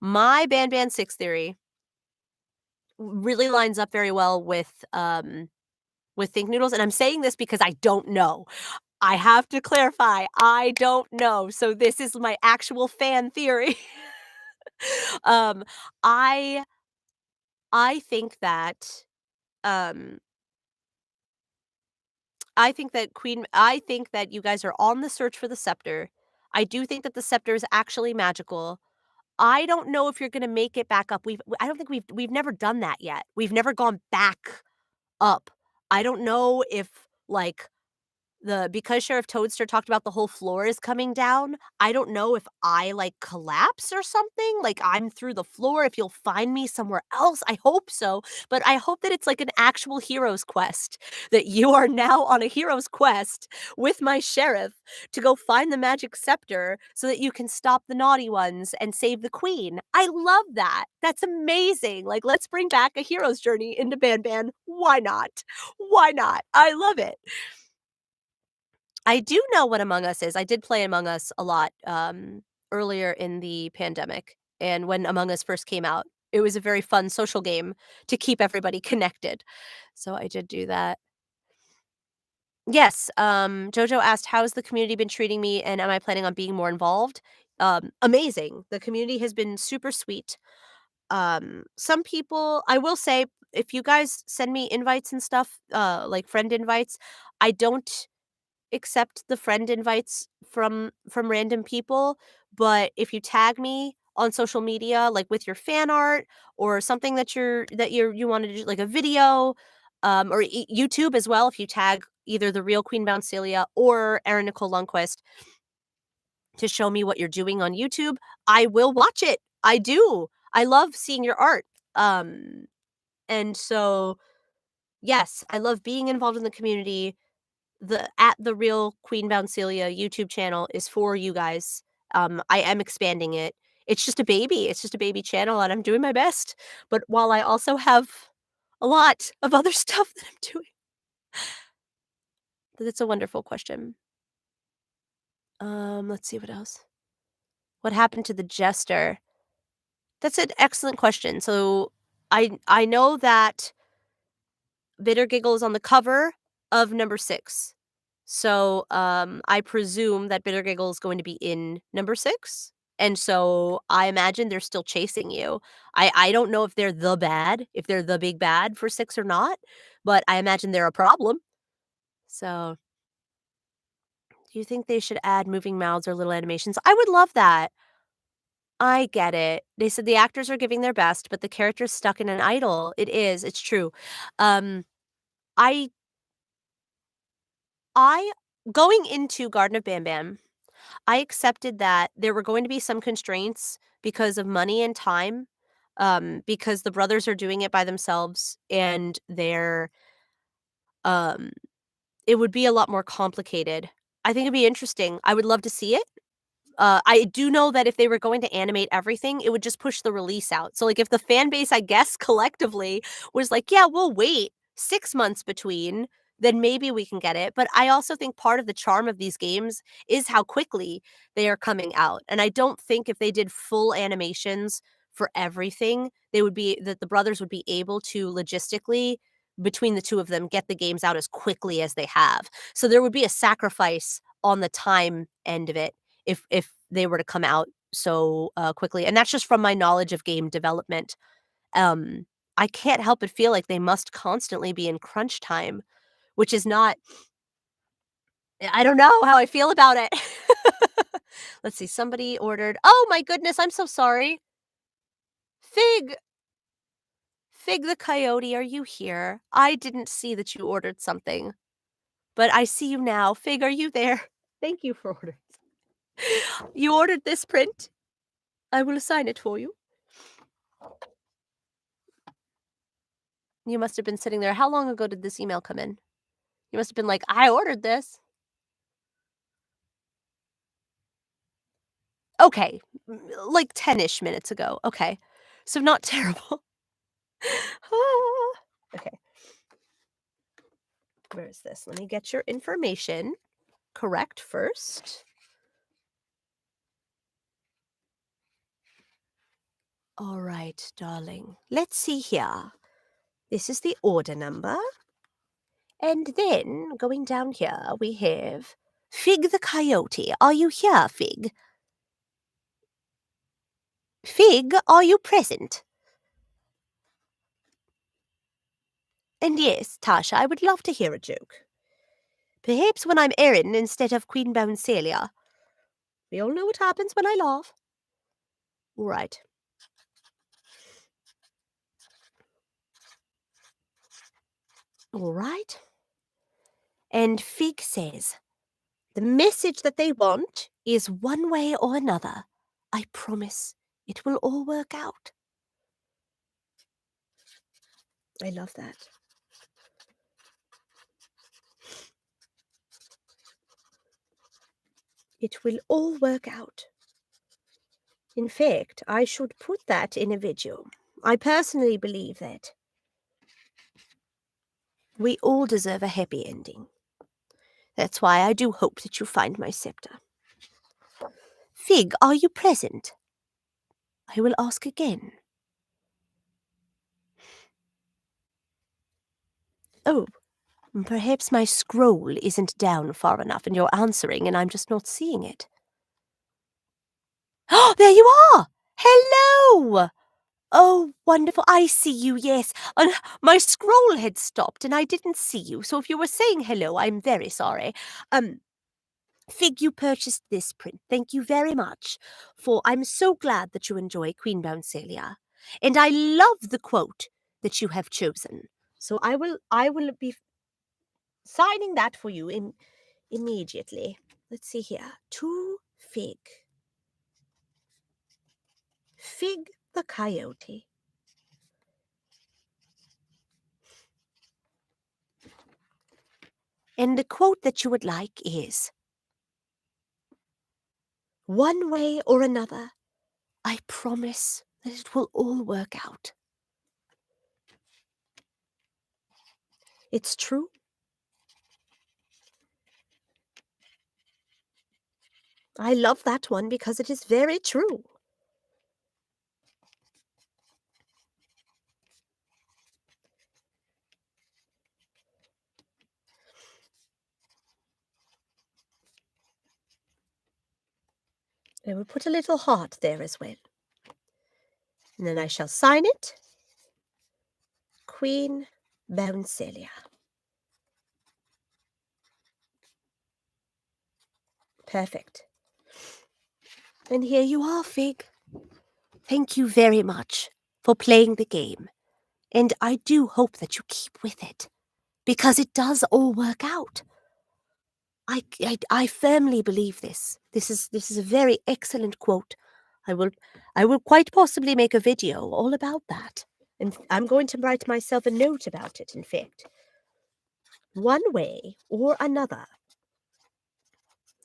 My BanBan 6 theory really lines up very well with Think Noodles, and I'm saying this because I don't know. I have to clarify, I don't know, so this is my actual fan theory. Um, I I think that, um I think that you guys are on the search for the scepter. I do think that the scepter is actually magical. I don't know if you're gonna make it back up. I don't think we've never done that yet. We've never gone back up. I don't know if, like, because Sheriff Toadster talked about the whole floor is coming down, I don't know if I, like, collapse or something, like, I'm through the floor, if you'll find me somewhere else, I hope so, but I hope that it's like an actual hero's quest, that you are now on a hero's quest with my sheriff to go find the magic scepter so that you can stop the naughty ones and save the queen. I love that. That's amazing. Like, let's bring back a hero's journey into BanBan. Why not? Why not? I love it. I do know what Among Us is. I did play Among Us a lot, earlier in the pandemic, and when Among Us first came out, it was a very fun social game to keep everybody connected. So I did do that. Yes, Jojo asked, "How has the community been treating me, and am I planning on being more involved?" Amazing. The community has been super sweet. Some people I will say, if you guys send me invites and stuff, like friend invites, I don't accept the friend invites from random people, but if you tag me on social media, like with your fan art or something you wanted to do, like a video, or YouTube as well, if you tag either the real Queen Bouncelia or Erin Nicole Lundquist to show me what you're doing on YouTube, I will watch it. I do. I love seeing your art. Um, and so yes, I love being involved in the community. The real Queen Bouncelia YouTube channel is for you guys. I am expanding it. It's just a baby. It's just a baby channel, and I'm doing my best. But while I also have a lot of other stuff that I'm doing, that's a wonderful question. Let's see what else. What happened to the jester? That's an excellent question. So I know that Bitter Giggle is on the cover of number 6. So, I presume that Bitter Giggle is going to be in number 6, and so I imagine they're still chasing you. I don't know if they're the big bad for 6 or not, but I imagine they're a problem. So, do you think they should add moving mouths or little animations? I would love that. I get it. They said the actors are giving their best, but the character's stuck in an idol. It is, it's true. Um, I I going into Garden of BanBan, I accepted that there were going to be some constraints because of money and time. because the brothers are doing it by themselves, and um it would be a lot more complicated. I think it'd be interesting. I would love to see it. I do know that if they were going to animate everything, it would just push the release out. So, like, if the fan base, I guess, collectively was like, "Yeah, we'll wait 6 months between," then maybe we can get it. But I also think part of the charm of these games is how quickly they are coming out, and I don't think if they did full animations for everything, they would be that the brothers would be able to logistically, between the 2 of them, get the games out as quickly as they have. So there would be a sacrifice on the time end of it if they were to come out so, quickly, and that's just from my knowledge of game development. Um, I can't help but feel like they must constantly be in crunch time, which is not I don't know how I feel about it. Let's see, somebody ordered oh my goodness, I'm so sorry. Fig Fig the coyote, are you here? I didn't see that you ordered something, but I see you now. Fig, are you there? Thank you for ordering. You ordered this print? I will assign it for you. You must have been sitting there. How long ago did this email come in? You must have been like, "I ordered this." Okay, like 10-ish minutes ago. Okay. So not terrible. Ah, okay. Where is this? Let me get your information correct first. All right, darling. Let's see here. This is the order number. And then going down here, we have Fig the Coyote. Are you here, Fig? Fig, are you present? And yes, Tasha, I would love to hear a joke. Perhaps when I'm Erin instead of Queen Bouncelia. We all know what happens when I laugh. All right. All right. And Fig says, the message that they want is one way or another. I promise it will all work out. I love that. It will all work out. In fact, I should put that in a video. I personally believe that we all deserve a happy ending. That's why I do hope that you find my scepter. Fig, are you present? I will ask again. Oh, perhaps my scroll isn't down far enough and you're answering and I'm just not seeing it. Oh, there you are! Hello! Oh, wonderful. I see you, yes. My scroll had stopped and I didn't see you, so if you were saying hello, I'm very sorry. Fig, you purchased this print. Thank you very much. For I'm so glad that you enjoy Queen Bouncelia. And I love the quote that you have chosen. So I will be signing that for you immediately. Let's see here. To Fig. Fig the coyote. And the quote that you would like is, one way or another, I promise that it will all work out. It's true. I love that one because it is very true. I will put a little heart there as well. And then I shall sign it. Queen Bouncelia. Perfect. And here you are, Fig. Thank you very much for playing the game. And I do hope that you keep with it, because it does all work out. I firmly believe this. This is a very excellent quote. I will I will quite possibly make a video all about that. And I'm going to write myself a note about it, in fact. One way or another.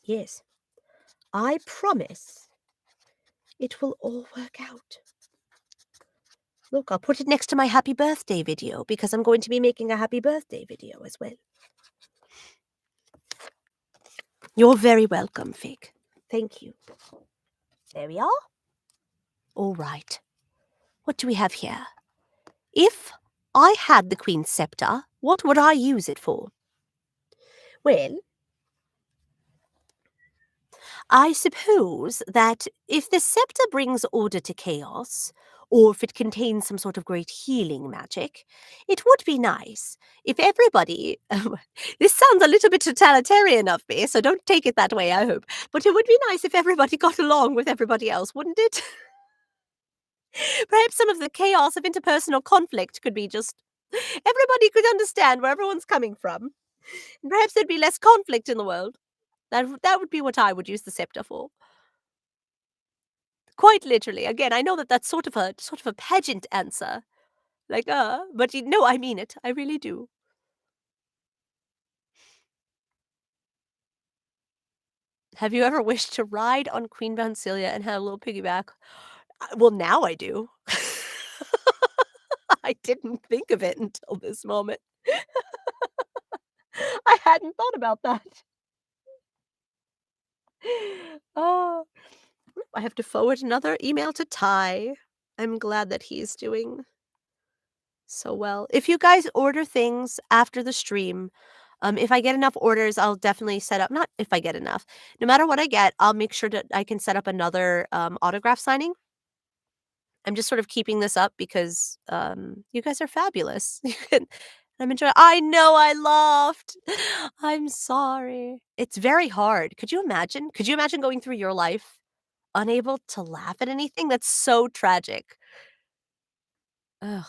Yes, I promise it will all work out. Look, I'll put it next to my happy birthday video because I'm going to be making a happy birthday video as well. You're very welcome, Fig. Thank you. There we are. All right. What do we have here? If I had the Queen's scepter, what would I use it for? Well, I suppose that if the scepter brings order to chaos, or if it contains some sort of great healing magic, it would be nice if everybody. This sounds a little bit totalitarian of me, so don't take it that way, I hope. But it would be nice if everybody got along with everybody else, wouldn't it? Perhaps some of the chaos of interpersonal conflict could be just. Everybody could understand where everyone's coming from. And perhaps there'd be less conflict in the world. That would be what I would use the scepter for. Quite literally. Again, I know that that's sort of a pageant answer. Like, but you no, I mean it. I really do. Have you ever wished to ride on Queen Bouncelia and had a little piggyback? Well, now I do. I didn't think of it until this moment. I hadn't thought about that. Oh, I have to forward another email to Ty. I'm glad that he's doing so well. If you guys order things after the stream, if I get enough orders, I'll definitely set up. Not if I get enough. No matter what I get, I'll make sure that I can set up another autograph signing. I'm just sort of keeping this up because you guys are fabulous. I'm enjoying. I know I laughed. I'm sorry. It's very hard. Could you imagine? Could you imagine going through your life unable to laugh at anything? That's so tragic. Ugh.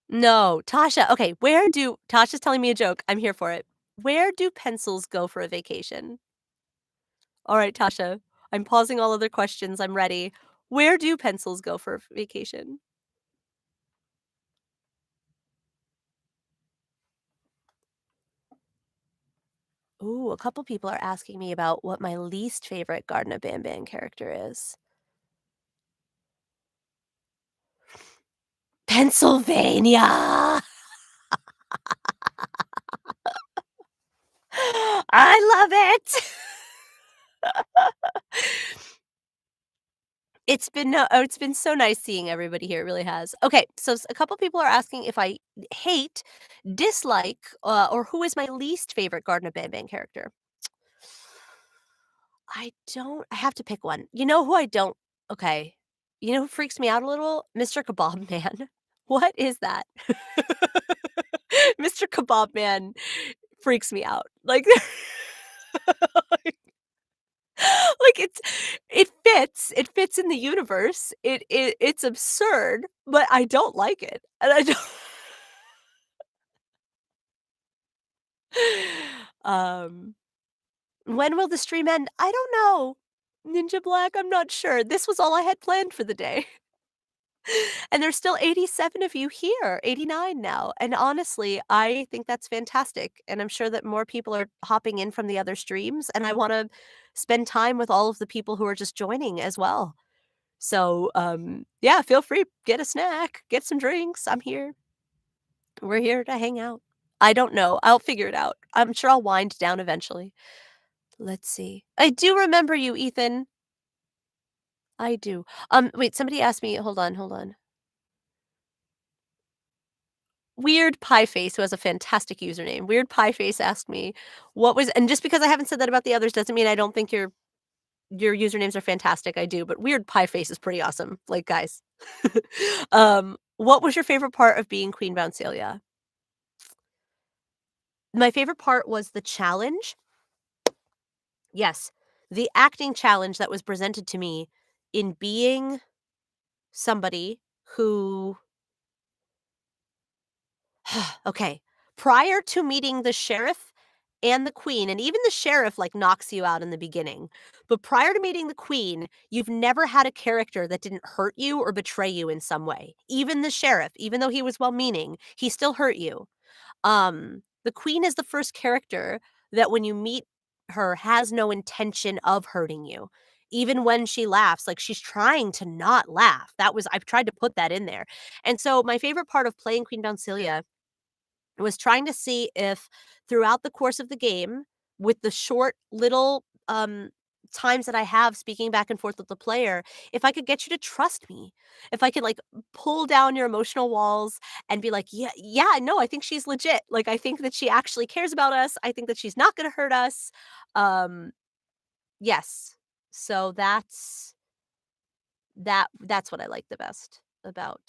No, Tasha, okay, Tasha's telling me a joke, I'm here for it. Where do pencils go for a vacation? Alright, Tasha, I'm pausing all other questions, I'm ready. Where do pencils go for a vacation? Ooh, a couple people are asking me about what my least favorite Garden of BanBan character is. Pennsylvania! I love it! It's been so nice seeing everybody here, it really has. Okay, so a couple people are asking if I hate, dislike, or who is my least favorite Garden of BanBan character. I have to pick one. You know who I don't okay. You know who freaks me out a little? Mr. Kebab Man. What is that? Mr. Kebab Man freaks me out. Like like, it fits in the universe. It's absurd, but I don't like it, and I don't Um, when will the stream end? I don't know. Ninja Black, I'm not sure. This was all I had planned for the day. And there's still 87 of you here, 89 now, and honestly, I think that's fantastic, and I'm sure that more people are hopping in from the other streams, and I wanna spend time with all of the people who are just joining as well. So, yeah, feel free, get a snack, get some drinks, I'm here. We're here to hang out. I don't know, I'll figure it out. I'm sure I'll wind down eventually. Let's see. I do remember you, Ethan. I do. Wait, somebody asked me hold on, hold on. Weird Pie Face, who has a fantastic username. Weird Pie Face asked me what was and just because I haven't said that about the others doesn't mean I don't think your usernames are fantastic, I do, but Weird Pie Face is pretty awesome, like, guys. What was your favorite part of being Queen Bouncelia? My favorite part was the challenge. Yes, the acting challenge that was presented to me in being somebody who okay, prior to meeting the sheriff and the queen, and even the sheriff, like, knocks you out in the beginning. But prior to meeting the queen, you've never had a character that didn't hurt you or betray you in some way. Even the sheriff, even though he was well-meaning, he still hurt you. The queen is the first character that when you meet her has no intention of hurting you. Even when she laughs, like, she's trying to not laugh. I've tried to put that in there. And so my favorite part of playing Queen Bouncelia was trying to see if throughout the course of the game, with the short little, times that I have speaking back and forth with the player, if I could get you to trust me. If I could, like, pull down your emotional walls and be like, "Yeah, yeah, no, I think she's legit. Like, I think that she actually cares about us. I think that she's not gonna hurt us." Um, yes. So that's what I like the best about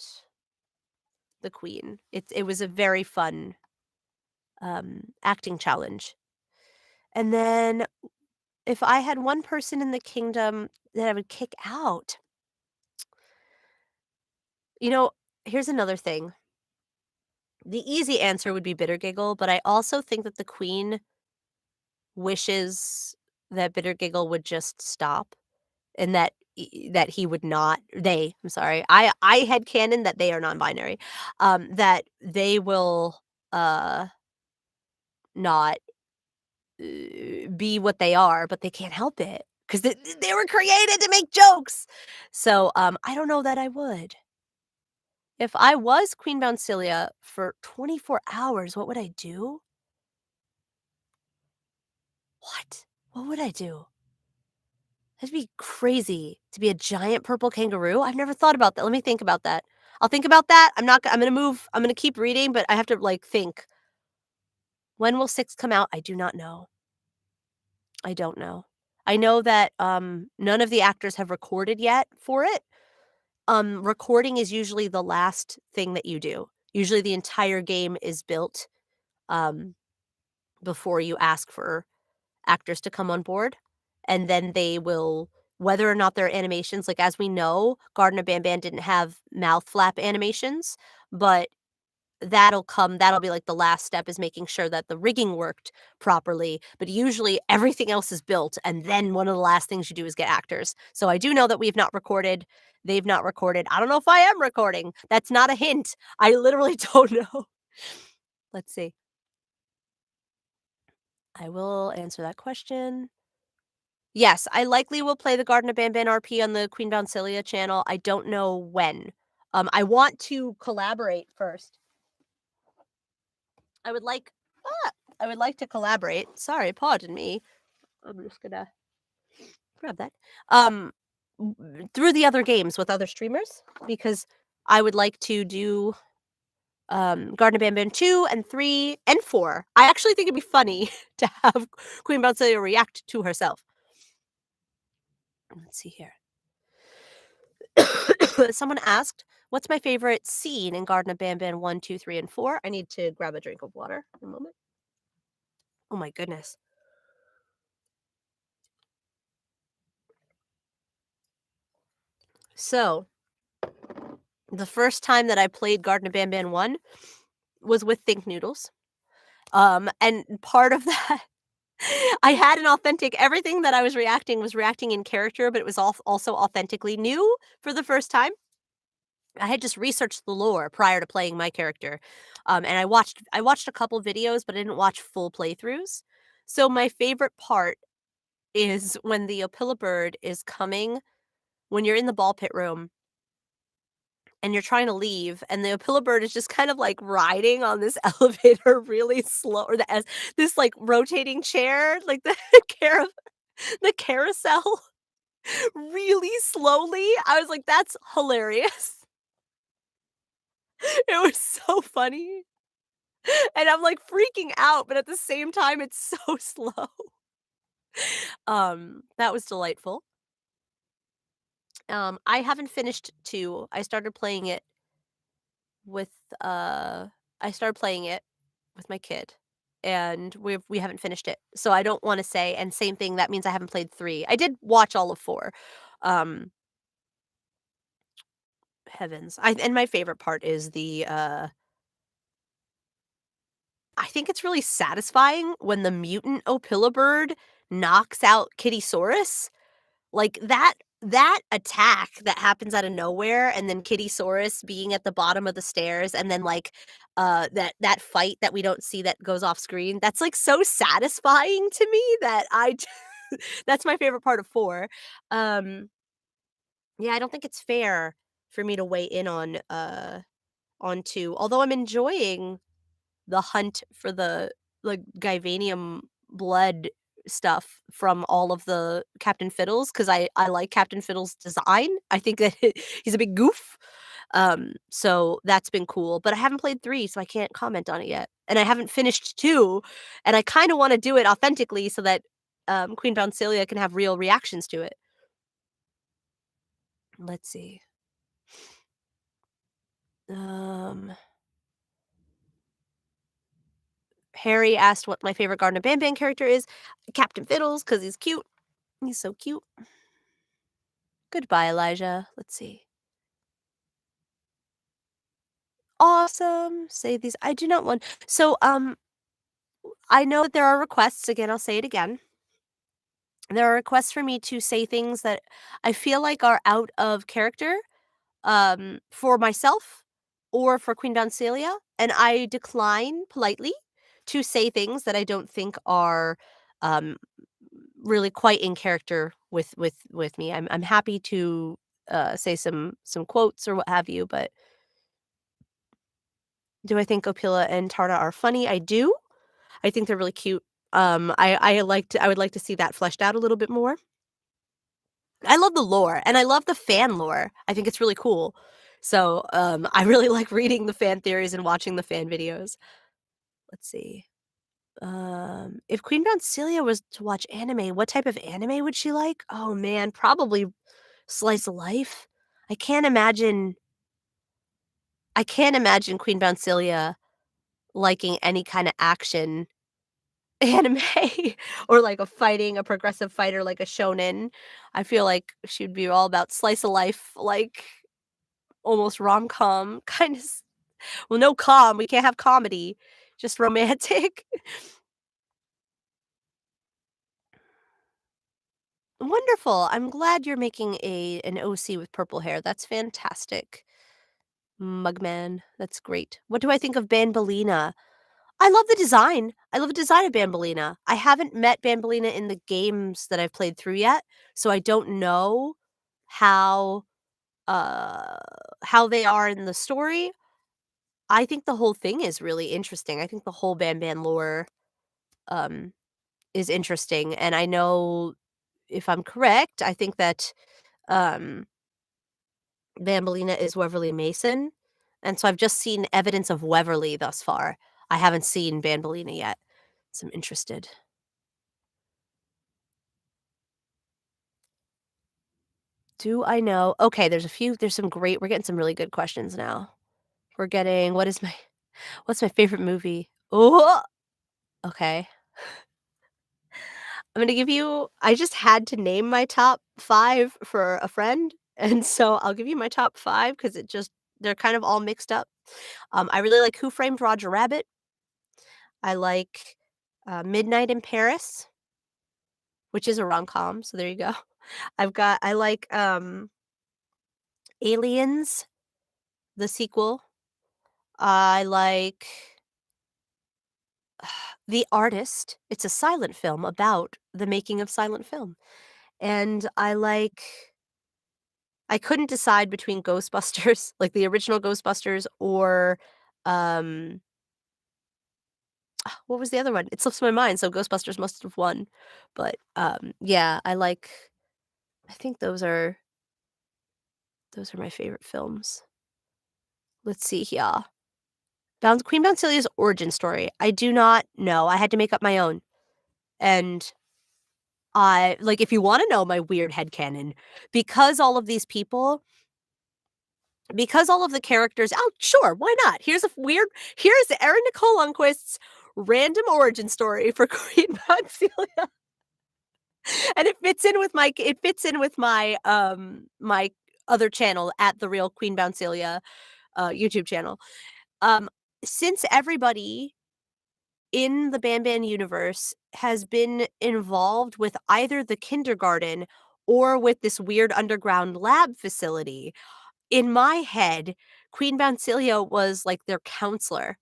the queen. It was a very fun, acting challenge. And then if I had one person in the kingdom that I would kick out, you know, here's another thing. The easy answer would be Bittergiggle, but I also think that the queen wishes that Bittergiggle would just stop and that he would not I'm sorry. I headcanon that they are non-binary. That they will not be what they are, but they can't help it because they were created to make jokes. So, I don't know that I would. If I was Queen Bouncelia for 24 hours, what would I do? What? What would I do? That'd be crazy to be a giant purple kangaroo. I've never thought about that. Let me think about that. I'll think about that. I'm gonna move. I'm gonna keep reading, but I have to like think. When will 6 come out? I do not know. I don't know. I know that none of the actors have recorded yet for it. Recording is usually the last thing that you do. Usually the entire game is built um before you ask for actors to come on board, and then they will whether or not they're animations, like, as we know, Garden of BanBan didn't have mouth flap animations, but that'll be, like, the last step is making sure that the rigging worked properly, but usually everything else is built, and then one of the last things you do is get actors. So I do know that we've not recorded, they've not recorded. I don't know if I am recording. That's not a hint. I literally don't know. Let's see. I will answer that question. Yes, I likely will play the Garden of BanBan RP on the Queen Bouncelia channel. I don't know when. I want to collaborate first. I would like I would like to collaborate. Sorry, pardon me. I'm just gonna grab that. Um, through the other games with other streamers because I would like to do Garden of BanBan 2 and 3 and 4. I actually think it'd be funny to have Queen Bouncelia react to herself. Let's see here. Someone asked, "What's my favorite scene in Garden of BanBan 1, 2, 3, and 4?" I need to grab a drink of water in a moment. Oh my goodness. So, the first time that I played Garden of BanBan 1 was with Think Noodles. And part of that I had an authentic everything that I was reacting in character, but it was also authentically new for the first time. I had just researched the lore prior to playing my character, and I watched a couple videos, but I didn't watch full playthroughs. So my favorite part is when the Opila bird is coming when you're in the ball pit room and you're trying to leave, and the Opila bird is just kind of, like, riding on this elevator really slow or this, like, rotating chair, like the the carousel really slowly. I was like, "That's hilarious." It was so funny. And I'm, like, freaking out, but at the same time, it's so slow. That was delightful. I haven't finished 2. With, uh I started playing it with my kid, and we haven't finished it. So I don't wanna say and same thing, that means I haven't played 3. I did watch all of 4. Um, heavens. I and my favorite part is I think it's really satisfying when the mutant Opila bird knocks out Kittysaurus. Like, that attack that happens out of nowhere, and then Kittysaurus being at the bottom of the stairs, and then, like, that fight that we don't see that goes off screen, that's, like, so satisfying to me that I j that's my favorite part of 4. Um, yeah, I don't think it's fair for me to weigh in on 2, although I'm enjoying the hunt for the, like, Guyvanium blood stuff from all of the Captain Fiddles, 'cause I like Captain Fiddle's design. I think that he's a big goof. So that's been cool, but I haven't played 3, so I can't comment on it yet, and I haven't finished 2, and I kinda wanna do it authentically so that, Queen Bouncelia can have real reactions to it. Let's see. Um, Harry asked what my favorite Garden of BanBan character is. Captain Fiddles, 'cause he's cute. He's so cute. Goodbye, Elijah. Let's see. Awesome. Say these. I do not want. So, I know that there are requests. Again, I'll say it again. There are requests for me to say things that I feel like are out of character, for myself or for Queen Celia, and I decline politely to say things that I don't think are, um, really quite in character with me. I'm happy to, say some quotes or what have you, but do I think Opila and Tarda are funny? I do. I think they're really cute. I would like to see that fleshed out a little bit more. I love the lore, and I love the fan lore. I think it's really cool. So, I really like reading the fan theories and watching the fan videos. Let's see. If Queen Celia was to watch anime, what type of anime would she like? Oh man, probably slice of life. I can't imagine I can't imagine Queen Celia liking any kind of action anime or like a progressive fighter like a shonen. I feel like she'd be all about slice of life, like almost rom-com kind of well, no we can't have comedy, just romantic. Wonderful. I'm glad you're making an OC with purple hair. That's fantastic. Mugman, that's great. What do I think of Banbaleena? I love the design. I love the design of Banbaleena. I haven't met Banbaleena in the games that I've played through yet, so I don't know how uh how they are in the story. I think the whole thing is really interesting. I think the whole BanBan lore um is interesting, and I know if I'm correct, I think that um Banbaleena is Weverly Mason, and so I've just seen evidence of Weverly thus far. I haven't seen Banbaleena yet, so I'm interested. Do I know? Okay, there's some great we're getting some really good questions now. We're getting what's my favorite movie? Oh, okay. I'm gonna give you I just had to name my top 5 for a friend, and so I'll give you my top 5 because they're kind of all mixed up. I really like Who Framed Roger Rabbit. I like, Midnight in Paris, which is a rom-com, so there you go. I like, Aliens, the sequel. I like The Artist. It's a silent film about the making of silent film. And I couldn't decide between Ghostbusters, like the original Ghostbusters or, um, what was the other one? It slips my mind, so Ghostbusters must have won. But, yeah, I think those are my favorite films. Let's see here. Queen Bouncelia's origin story. I do not know. I had to make up my own. And I like, if you wanna know my weird headcanon, because all of these people because all of the characters oh, sure, why not? Here's Erin Nicole Lundquist's random origin story for Queen Bouncella, and it fits in with my other channel at The Real Queen Bouncelia, YouTube channel. Um, since everybody in the BanBan universe has been involved with either the kindergarten or with this weird underground lab facility. In my head, Queen Bouncelia was, like, their counselor,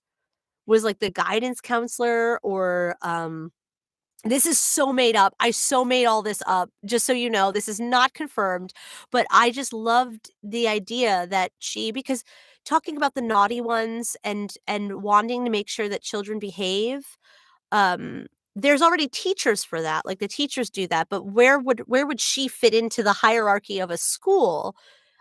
was, like, the guidance counselor or, this is so made up. I so made all this up, just so you know, this is not confirmed, but I just loved the idea that she because talking about the naughty ones and wanting to make sure that children behave, um, there's already teachers for that, like, the teachers do that, but where would she fit into the hierarchy of a school?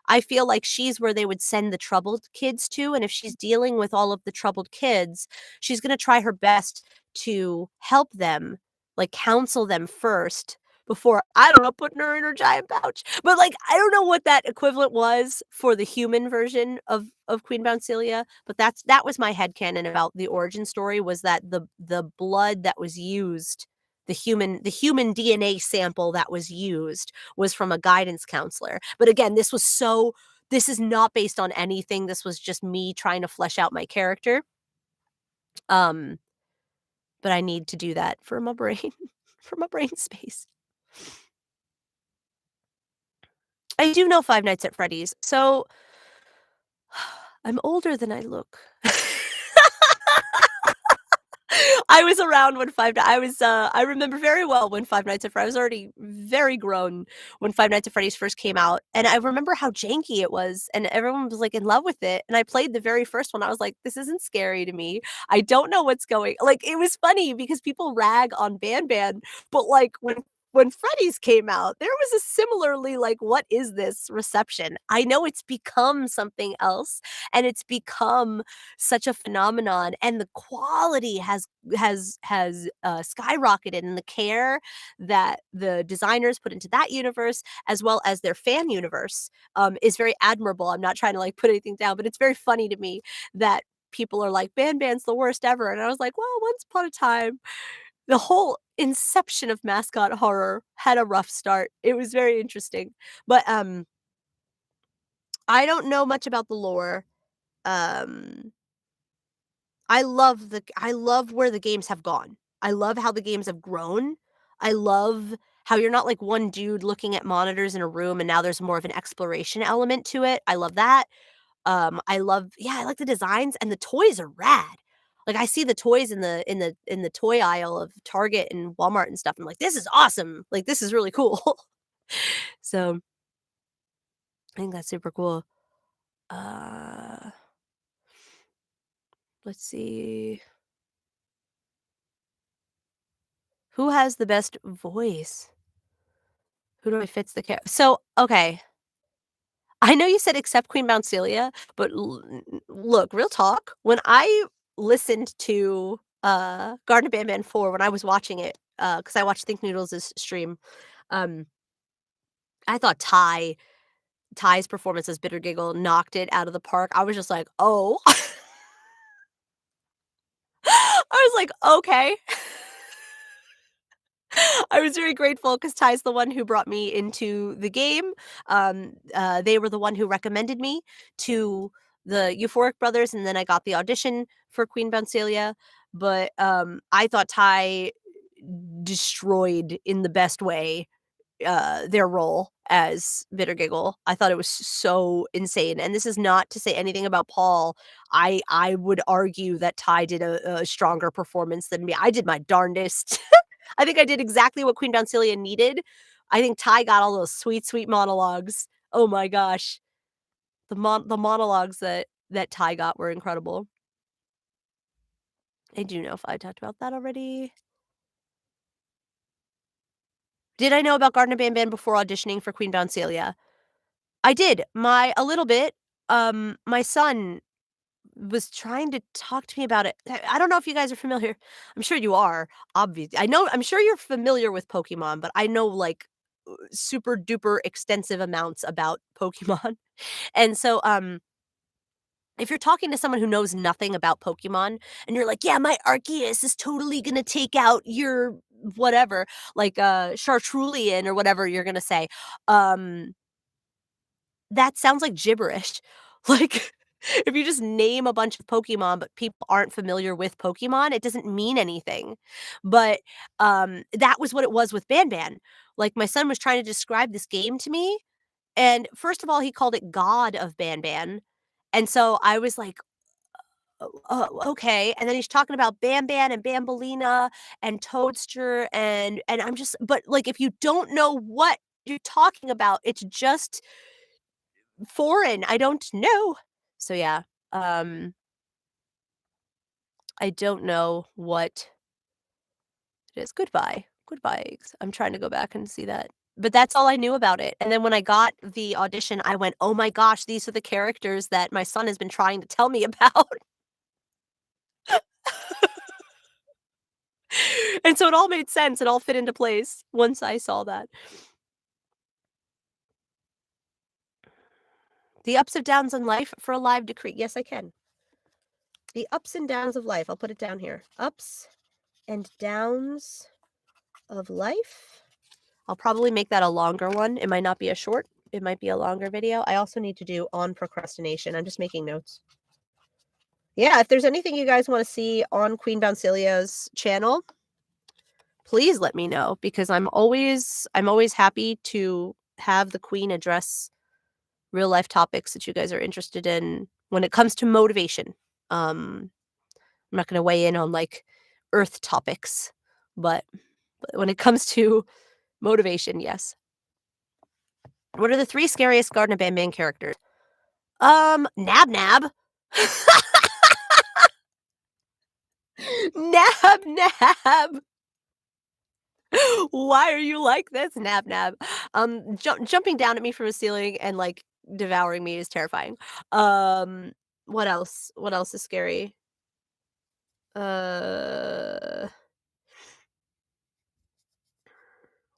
I feel like she's where they would send the troubled kids to, and if she's dealing with all of the troubled kids, she's gonna try her best to help them, like, counsel them first before, I don't know, putting her in her giant pouch. But, like, I don't know what that equivalent was for the human version of Queen Bouncelia, but that was my headcanon about the origin story was that the blood that was used, the human DNA sample that was used was from a guidance counselor. But again, this is not based on anything. This was just me trying to flesh out my character. Um, but I need to do that for my brain, for my brain space. I do know Five Nights at Freddy's, so I'm older than I look. I was around when I remember very well when Five Nights at Freddy's I was already very grown when Five Nights at Freddy's first came out, and I remember how janky it was, and everyone was, like, in love with it, and I played the very first one, I was like, "This isn't scary to me. I don't know what's going," like, it was funny because people rag on BanBan, but, like, when Freddy's came out, there was a similarly, like, "What is this?" reception. I know it's become something else, and it's become such a phenomenon, and the quality has skyrocketed, and the care that the designers put into that universe, as well as their fan universe, is very admirable. I'm not trying to, like, put anything down, but it's very funny to me that people are like, "BanBan's the worst ever," and I was like, "Well, once upon a time, the whole inception of mascot horror had a rough start." It was very interesting, but, I don't know much about the lore. um I love where the games have gone. I love how the games have grown. I love how you're not like one dude looking at monitors in a room and now there's more of an exploration element to it. I love that. I love yeah, I like the designs and the toys are rad. Like I see the toys in the toy aisle of Target and Walmart and stuff. I'm like, this is awesome. Like this is really cool. So I think that's super cool. Uh let's see. Who has the best voice? Who do I fits the so, okay, I know you said except Queen Bouncelia, but look, real talk, when I listened to, Garden of BanBan 4 when I was watching it, because I watched Think Noodles' stream, um, I thought Ty's performance as Bitter Giggle knocked it out of the park. I was just like, "Oh." I was like, "Okay." I was very grateful because Ty's the one who brought me into the game. They were the one who recommended me to the Euphoric Brothers, and then I got the audition for Queen Bouncelia. But I thought Ty destroyed in the best way their role as Bitter Giggle. I thought it was so insane. And this is not to say anything about Paul. I would argue that Ty did a stronger performance than me. I did my darndest. I think I did exactly what Queen Bouncelia needed. I think Ty got all those sweet, sweet monologues. Oh my gosh. The monologues that Ty got were incredible. I do know if I talked about that already. Did I know about Garten of BanBan before auditioning for Queen Bouncelia? I did. A little bit. My son was trying to talk to me about it. I don't know if you guys are familiar. I'm sure you are, obviously. I'm sure you're familiar with Pokemon, but I know, like, super duper extensive amounts about Pokemon. And so, if you're talking to someone who knows nothing about Pokemon and you're like, "Yeah, my Arceus is totally gonna take out your whatever," like, Chartrulean or whatever you're gonna say, that sounds like gibberish. Like If you just name a bunch of Pokemon, but people aren't familiar with Pokemon, it doesn't mean anything. But, that was what it was with BanBan. Like, my son was trying to describe this game to me, and first of all, he called it God of BanBan, and so I was like, "Oh, okay," and then he's talking about BanBan and Bambolina and Toadster, and I'm just but, like, if you don't know what you're talking about, it's just foreign, I don't know. So, yeah, um, I don't know what it is. Goodbye. Goodbye. I'm trying to go back and see that. But that's all I knew about it, and then when I got the audition, I went, "Oh my gosh, these are the characters that my son has been trying to tell me about." And so it all made sense, it all fit into place once I saw that. The ups and downs in life for a live decree. Yes, I can. The ups and downs of life. I'll put it down here. Ups and downs of life. I'll probably make that a longer one. It might not be a short. It might be a longer video. I also need to do on procrastination. I'm just making notes. Yeah, if there's anything you guys want to see on Queen Bouncelia's channel, please let me know because I'm always happy to have the queen address real life topics that you guys are interested in when it comes to motivation. I'm not going to weigh in on like earth topics, but when it comes to motivation, yes. What are the 3 scariest Garden of BanBan characters? Nab Nab. Nab Nab. Why are you like this, Nab Nab? Jumping down at me from a ceiling and, like, devouring me is terrifying. Um, what else? What else is scary? Uh,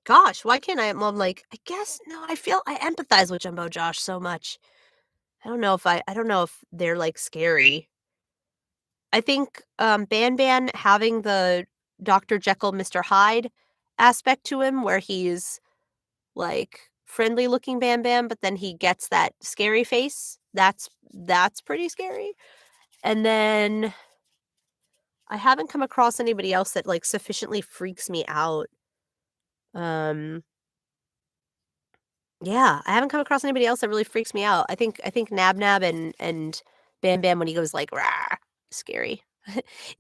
gosh, why can't I well, I'm like, I guess no, I empathize with Jumbo Josh so much. I don't know if they're, like, scary. I think, BanBan having the Dr. Jekyll, Mr. Hyde aspect to him where he's, like, friendly looking BanBan, but then he gets that scary face, that's pretty scary. And then I haven't come across anybody else that, like, sufficiently freaks me out. Um, yeah, I haven't come across anybody else that really freaks me out. I think Nab Nab and BanBan when he goes like, "Rah," scary.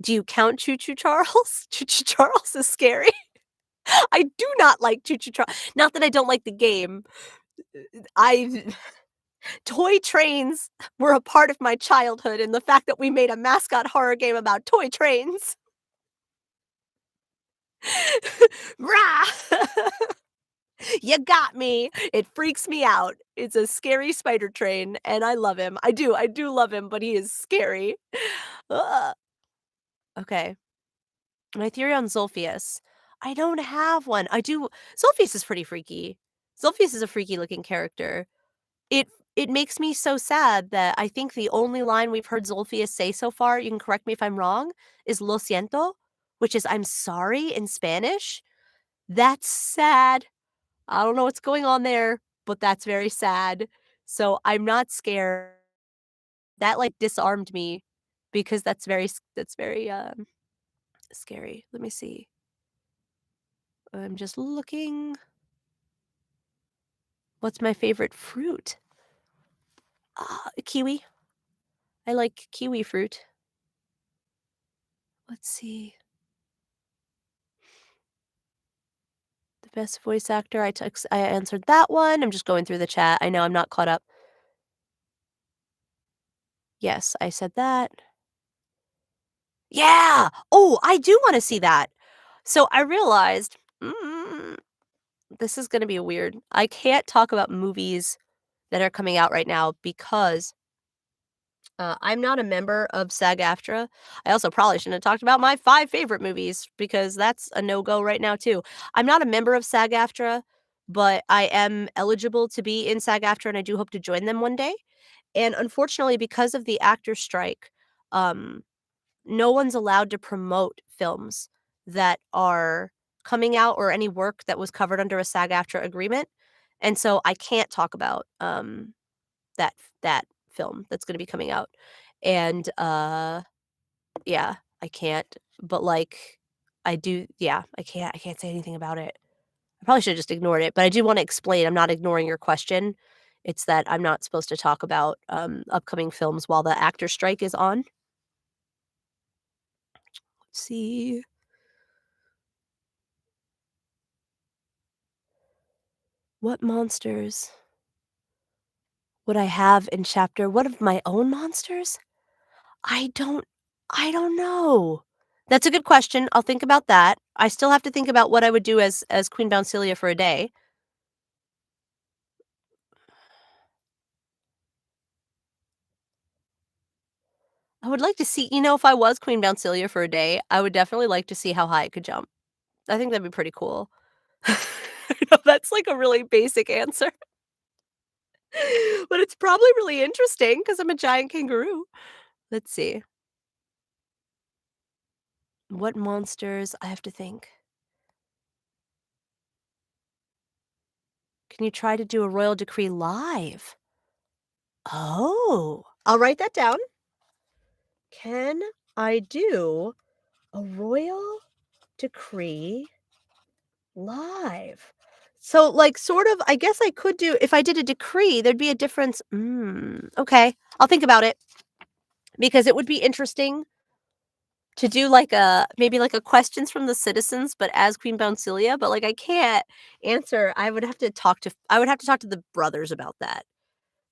Do you count Choo Choo Charles? Choo Choo Charles is scary. I do not like Choo Choo Charles. Not that I don't like the game. I toy trains were a part of my childhood, and the fact that we made a mascot horror game about toy trains. Rah! You got me. It freaks me out. It's a scary spider train, and I love him. I do love him, but he is scary. Ugh. Okay. My theory on Zolfius. I don't have one. Zolfius is pretty freaky. Zolfius is a freaky looking character. It it makes me so sad that I think the only line we've heard Zolfius say so far, you can correct me if I'm wrong, is "Lo siento," which is "I'm sorry" in Spanish. That's sad. I don't know what's going on there, but that's very sad. So I'm not scared. That, like, disarmed me because that's very, scary. Let me see. I'm just looking. What's my favorite fruit? Kiwi. I like kiwi fruit. Let's see. The best voice actor, I answered that one. I'm just going through the chat. I know I'm not caught up. Yes, I said that. Yeah! Oh, I do wanna see that. So I realized, this is gonna be weird. I can't talk about movies that are coming out right now because, I'm not a member of SAG-AFTRA. I also probably shouldn't have talked about my 5 favorite movies because that's a no-go right now too. I'm not a member of SAG-AFTRA, but I am eligible to be in SAG-AFTRA, and I do hope to join them one day. And unfortunately, because of the actors' strike, um, no one's allowed to promote films that are coming out or any work that was covered under a SAG-AFTRA agreement, and so I can't talk about, that film that's gonna be coming out, and, yeah, I can't, but, like, I can't say anything about it. I probably should've just ignored it, but I do wanna explain, I'm not ignoring your question. It's that I'm not supposed to talk about, upcoming films while the actor strike is on. Let's see. What monsters would I have in chapter what of my own monsters? I don't I don't know. That's a good question, I'll think about that. I still have to think about what I would do as Queen Bouncelia for a day. I would like to see if I was Queen Bouncelia for a day, I would definitely like to see how high I could jump. I think that'd be pretty cool. I know that's like a really basic answer, but it's probably really interesting because 'cause I'm a giant kangaroo. Let's see. What monsters I have to think. Can you try to do a royal decree live? Oh, I'll write that down. Can I do a royal decree live? So, like, sort of, I guess I could do if I did a decree, there'd be a difference. Okay. I'll think about it because it would be interesting to do like a maybe like a questions from the citizens, but as Queen Bouncelia, but like I can't answer. I would have to talk to the brothers about that.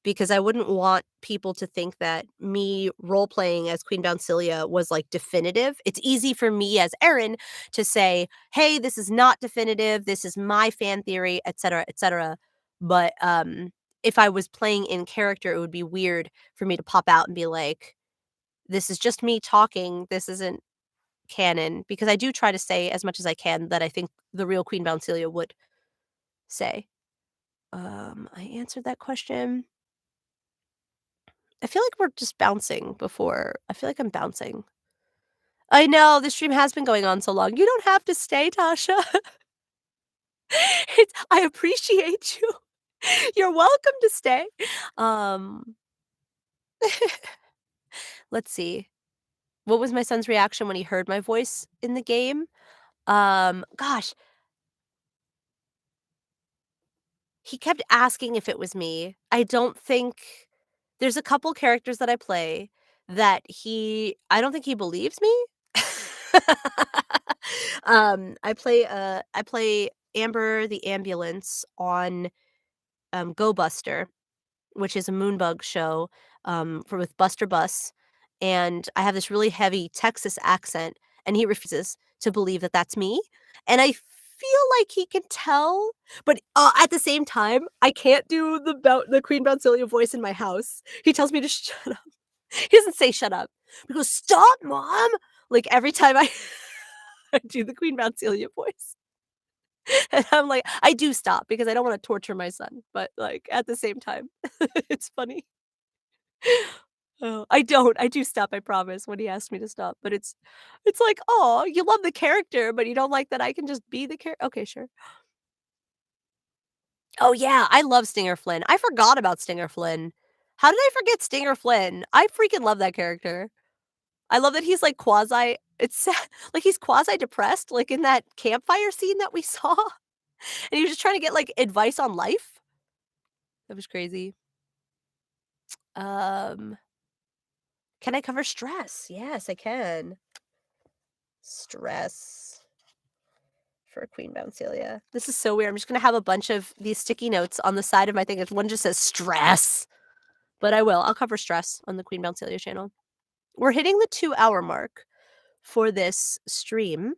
Because I wouldn't want people to think that me role playing as Queen Bouncelia was, like, definitive. It's easy for me as Erin to say, "Hey, this is not definitive. This is my fan theory," etcetera, etcetera. But, if I was playing in character, it would be weird for me to pop out and be like, "This is just me talking. This isn't canon," because I do try to say as much as I can that I think the real Queen Bouncelia would say. I answered that question. I feel like we're just bouncing before I feel like I'm bouncing. I know, the stream has been going on so long. You don't have to stay, Tasha. I appreciate you. You're welcome to stay. Um, let's see. What was my son's reaction when he heard my voice in the game? Gosh, he kept asking if it was me. There's a couple characters that I play that I don't think he believes me. I play Amber the ambulance on, Go Buster, which is a Moonbug show, for with Buster Bus, and I have this really heavy Texas accent, and he refuses to believe that that's me, and I feel like he can tell, but, at the same time, I can't do the Queen Bouncelia voice in my house. He tells me to shut up. He doesn't say shut up. He goes, "Stop, mom!" Like, every time I I do the Queen Bouncelia voice. And I'm like, I do stop because I don't wanna torture my son, but, like, at the same time, it's funny. Oh, I don't. I do stop, I promise, when he asks me to stop, but it's like, "Oh, you love the character, but you don't like that I can just be the character. Okay, sure." Oh, yeah, I love Stinger Flynn. I forgot about Stinger Flynn. How did I forget Stinger Flynn? I freaking love that character. I love that he's, like, quasi it's sad like, he's quasi depressed, like, in that campfire scene that we saw, and he was just trying to get, like, advice on life. That was crazy. Um, can I cover stress? Yes, I can. Stress for Queen Bouncelia. This is so weird. I'm just gonna have a bunch of these sticky notes on the side of my thing, and one just says "stress," but I will. I'll cover stress on the Queen Bouncelia channel. We're hitting the 2-hour mark for this stream.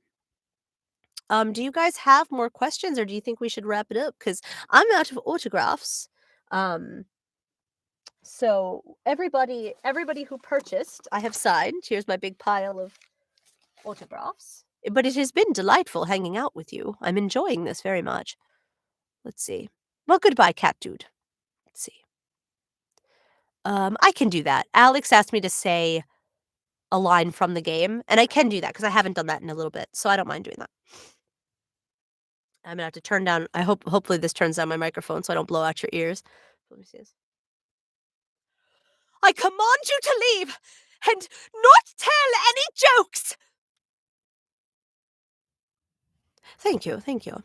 Do you guys have more questions, or do you think we should wrap it up? Because 'Cause I'm out of autographs. Um, so everybody who purchased, I have signed. Here's my big pile of autographs. But it has been delightful hanging out with you. I'm enjoying this very much. Let's see. Well, goodbye, cat dude. Let's see. I can do that. Alex asked me to say a line from the game, and I can do that because I haven't done that in a little bit, so I don't mind doing that. I'm gonna have to turn down. Hopefully this turns down my microphone so I don't blow out your ears. Let me see this. I command you to leave and not tell any jokes! Thank you, thank you.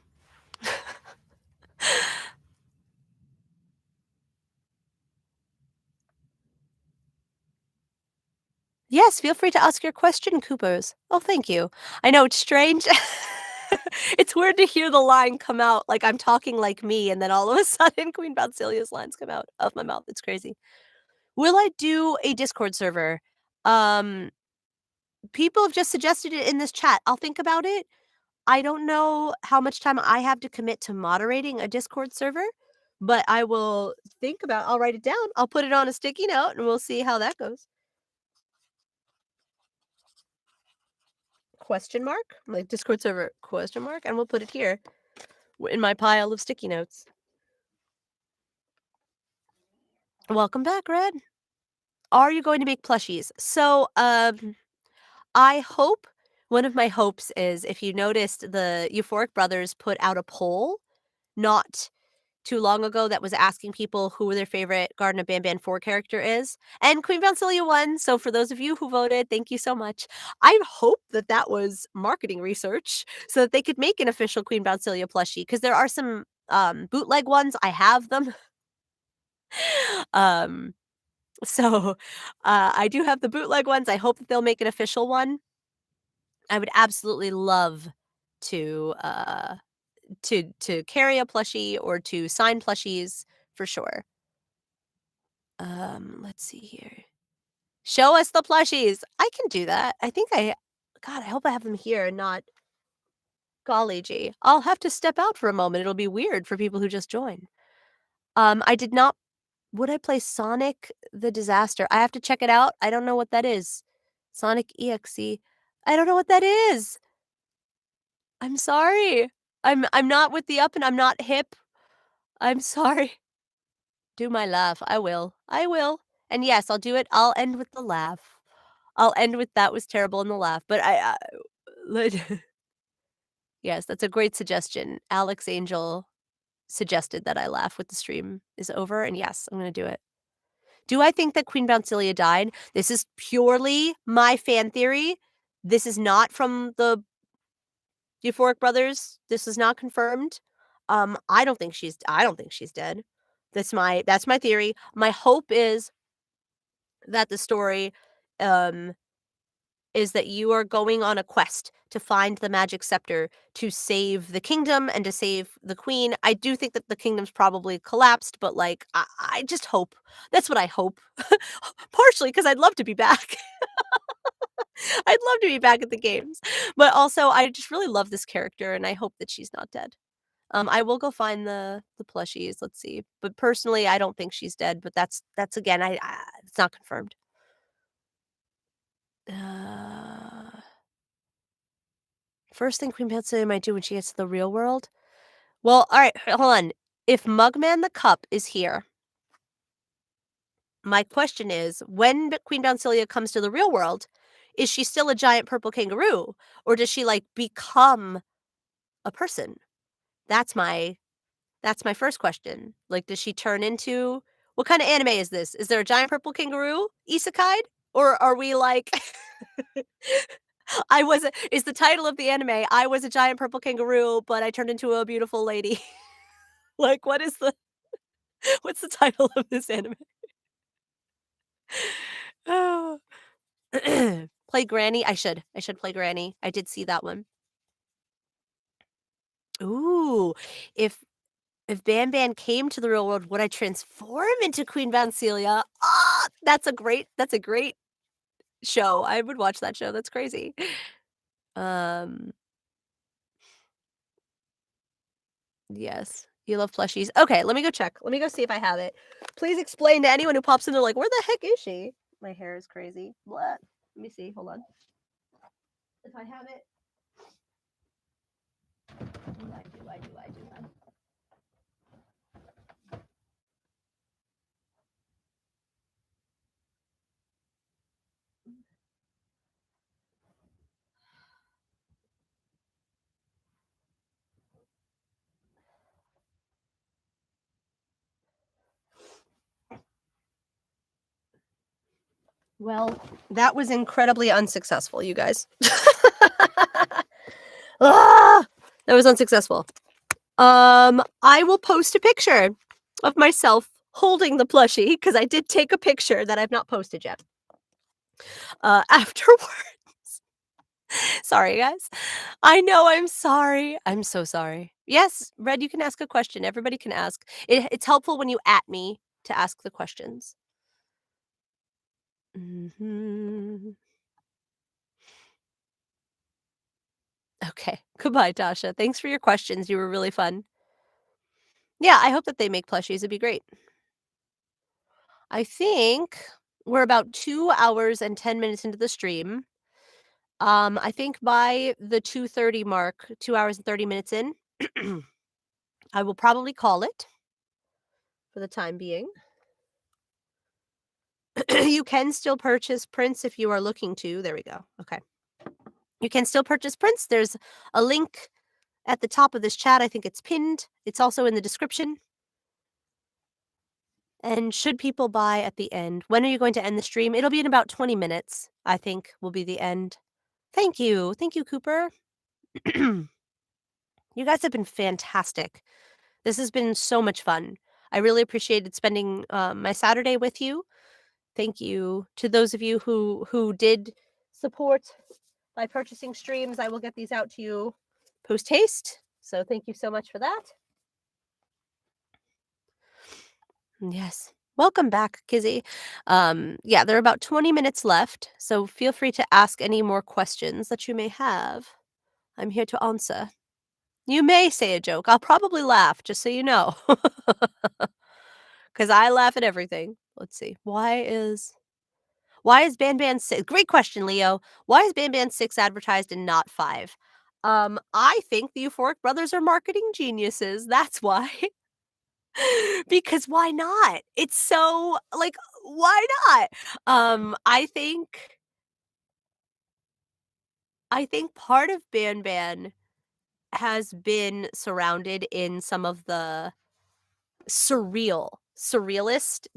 Yes, feel free to ask your question, Coopers. Oh, thank you. I know it's strange. It's weird to hear the line come out like I'm talking like me, and then all of a sudden Queen Bouncelia's lines come out of my mouth. It's crazy. Will I do a Discord server? Um, People have just suggested it in this chat. I'll think about it. I don't know how much time I have to commit to moderating a Discord server, but I will think about I'll write it down. I'll put it on a sticky note and we'll see how that goes. Question mark? Like Discord server question mark? And we'll put it here in my pile of sticky notes. Welcome back, Red. Are you going to make plushies? So, I hope one of my hopes is if you noticed the Euphoric Brothers put out a poll not too long ago that was asking people who their favorite Garden of BanBan 4 character is, and Queen Bouncelia won, so for those of you who voted, thank you so much. I hope that that was marketing research so that they could make an official Queen Bouncelia plushie, because there are some, bootleg ones, I have them. Um, so, I do have the bootleg ones, I hope that they'll make an official one. I would absolutely love to, to carry a plushie or to sign plushies for sure. Let's see here. Show us the plushies. I can do that. God, I hope I have them here and not golly gee. I'll have to step out for a moment. It'll be weird for people who just joined. I did not would I play Sonic the Disaster? I have to check it out. I don't know what that is. Sonic EXE. I don't know what that is. I'm sorry. I'm not with the up and I'm not hip. I'm sorry. Do my laugh. I will. I will. And yes, I'll do it. I'll end with the laugh. I'll end with "That was terrible" and the laugh, but lit yes, that's a great suggestion. Alex Angel suggested that I laugh with the stream is over, and yes, I'm gonna do it. Do I think that Queen Bouncelia died? This is purely my fan theory. This is not from the Euphoric Brothers. This is not confirmed. I don't think she's dead. That's my theory. My hope is that the story, um is that you are going on a quest to find the magic scepter to save the kingdom and to save the queen. I do think that the kingdom's probably collapsed, but, like, I just hope. That's what I hope. Partially because 'cause I'd love to be back. I'd love to be back at the games, but also I just really love this character, and I hope that she's not dead. I will go find the plushies, let's see, but personally, I don't think she's dead, but that's again, it's not confirmed. Uh First thing Queen Betsy might do when she gets to the real world? Well, alright, hold on. If Mugman the Cup is here, my question is, when Queen Bouncilia comes to the real world, is she still a giant purple kangaroo? Or does she, like, become a person? That's my that's my first question. Like, does she turn into what kinda anime is this? Is there a giant purple kangaroo isekai'd? Or are we, like is the title of the anime, "I was a giant purple kangaroo, but I turned into a beautiful lady." Like, what's the title of this anime? Oh. Play Granny? I should play Granny. I did see that one. Ooh, if if BanBan came to the real world, would I transform into Queen Vancelia? Ah, that's a great show. I would watch that show, that's crazy. Um, yes. You love plushies. Okay, let me go check. Let me go see if I have it. Please explain to anyone who pops in, they're like, "Where the heck is she?" My hair is crazy. What? Let me see, hold on. If I have it. I do have. Well, that was incredibly unsuccessful, you guys. Ah! That was unsuccessful. I will post a picture of myself holding the plushie because I did take a picture that I've not posted yet. Afterward. Sorry, guys. I know, I'm sorry. I'm so sorry. Yes, Red, you can ask a question. Everybody can ask. It's helpful when you at me to ask the questions. Mhm. Okay. Goodbye, Tasha. Thanks for your questions. You were really fun. Yeah, I hope that they make plushies. It'd be great. I think we're about 2 hours and 10 minutes into the stream. I think by the 2:30 mark, 2 hours and 30 minutes in, I will probably call it for the time being. You can still purchase prints if you are looking to. There we go. Okay. You can still purchase prints. There's a link at the top of this chat. I think it's pinned. It's also in the description. And should people buy at the end? When are you going to end the stream? It'll be in about 20 minutes, I think, will be the end. Thank you. Thank you, Cooper. You guys have been fantastic. This has been so much fun. I really appreciated spending my Saturday with you. Thank you to those of you who did support by purchasing streams. I will get these out to you post haste. So thank you so much for that. Yes. Welcome back, Kizzy. Yeah, there are about 20 minutes left, so feel free to ask any more questions that you may have. I'm here to answer. You may say a joke. I'll probably laugh, just so you know. Because I laugh at everything. Let's see. Why is BanBan 6? Great question, Leo. Why is BanBan 6 advertised and not 5? I think the Euphoric Brothers are marketing geniuses. That's why. Because why not? It's so like, why not? I think part of BanBan has been surrounded in some of the surrealist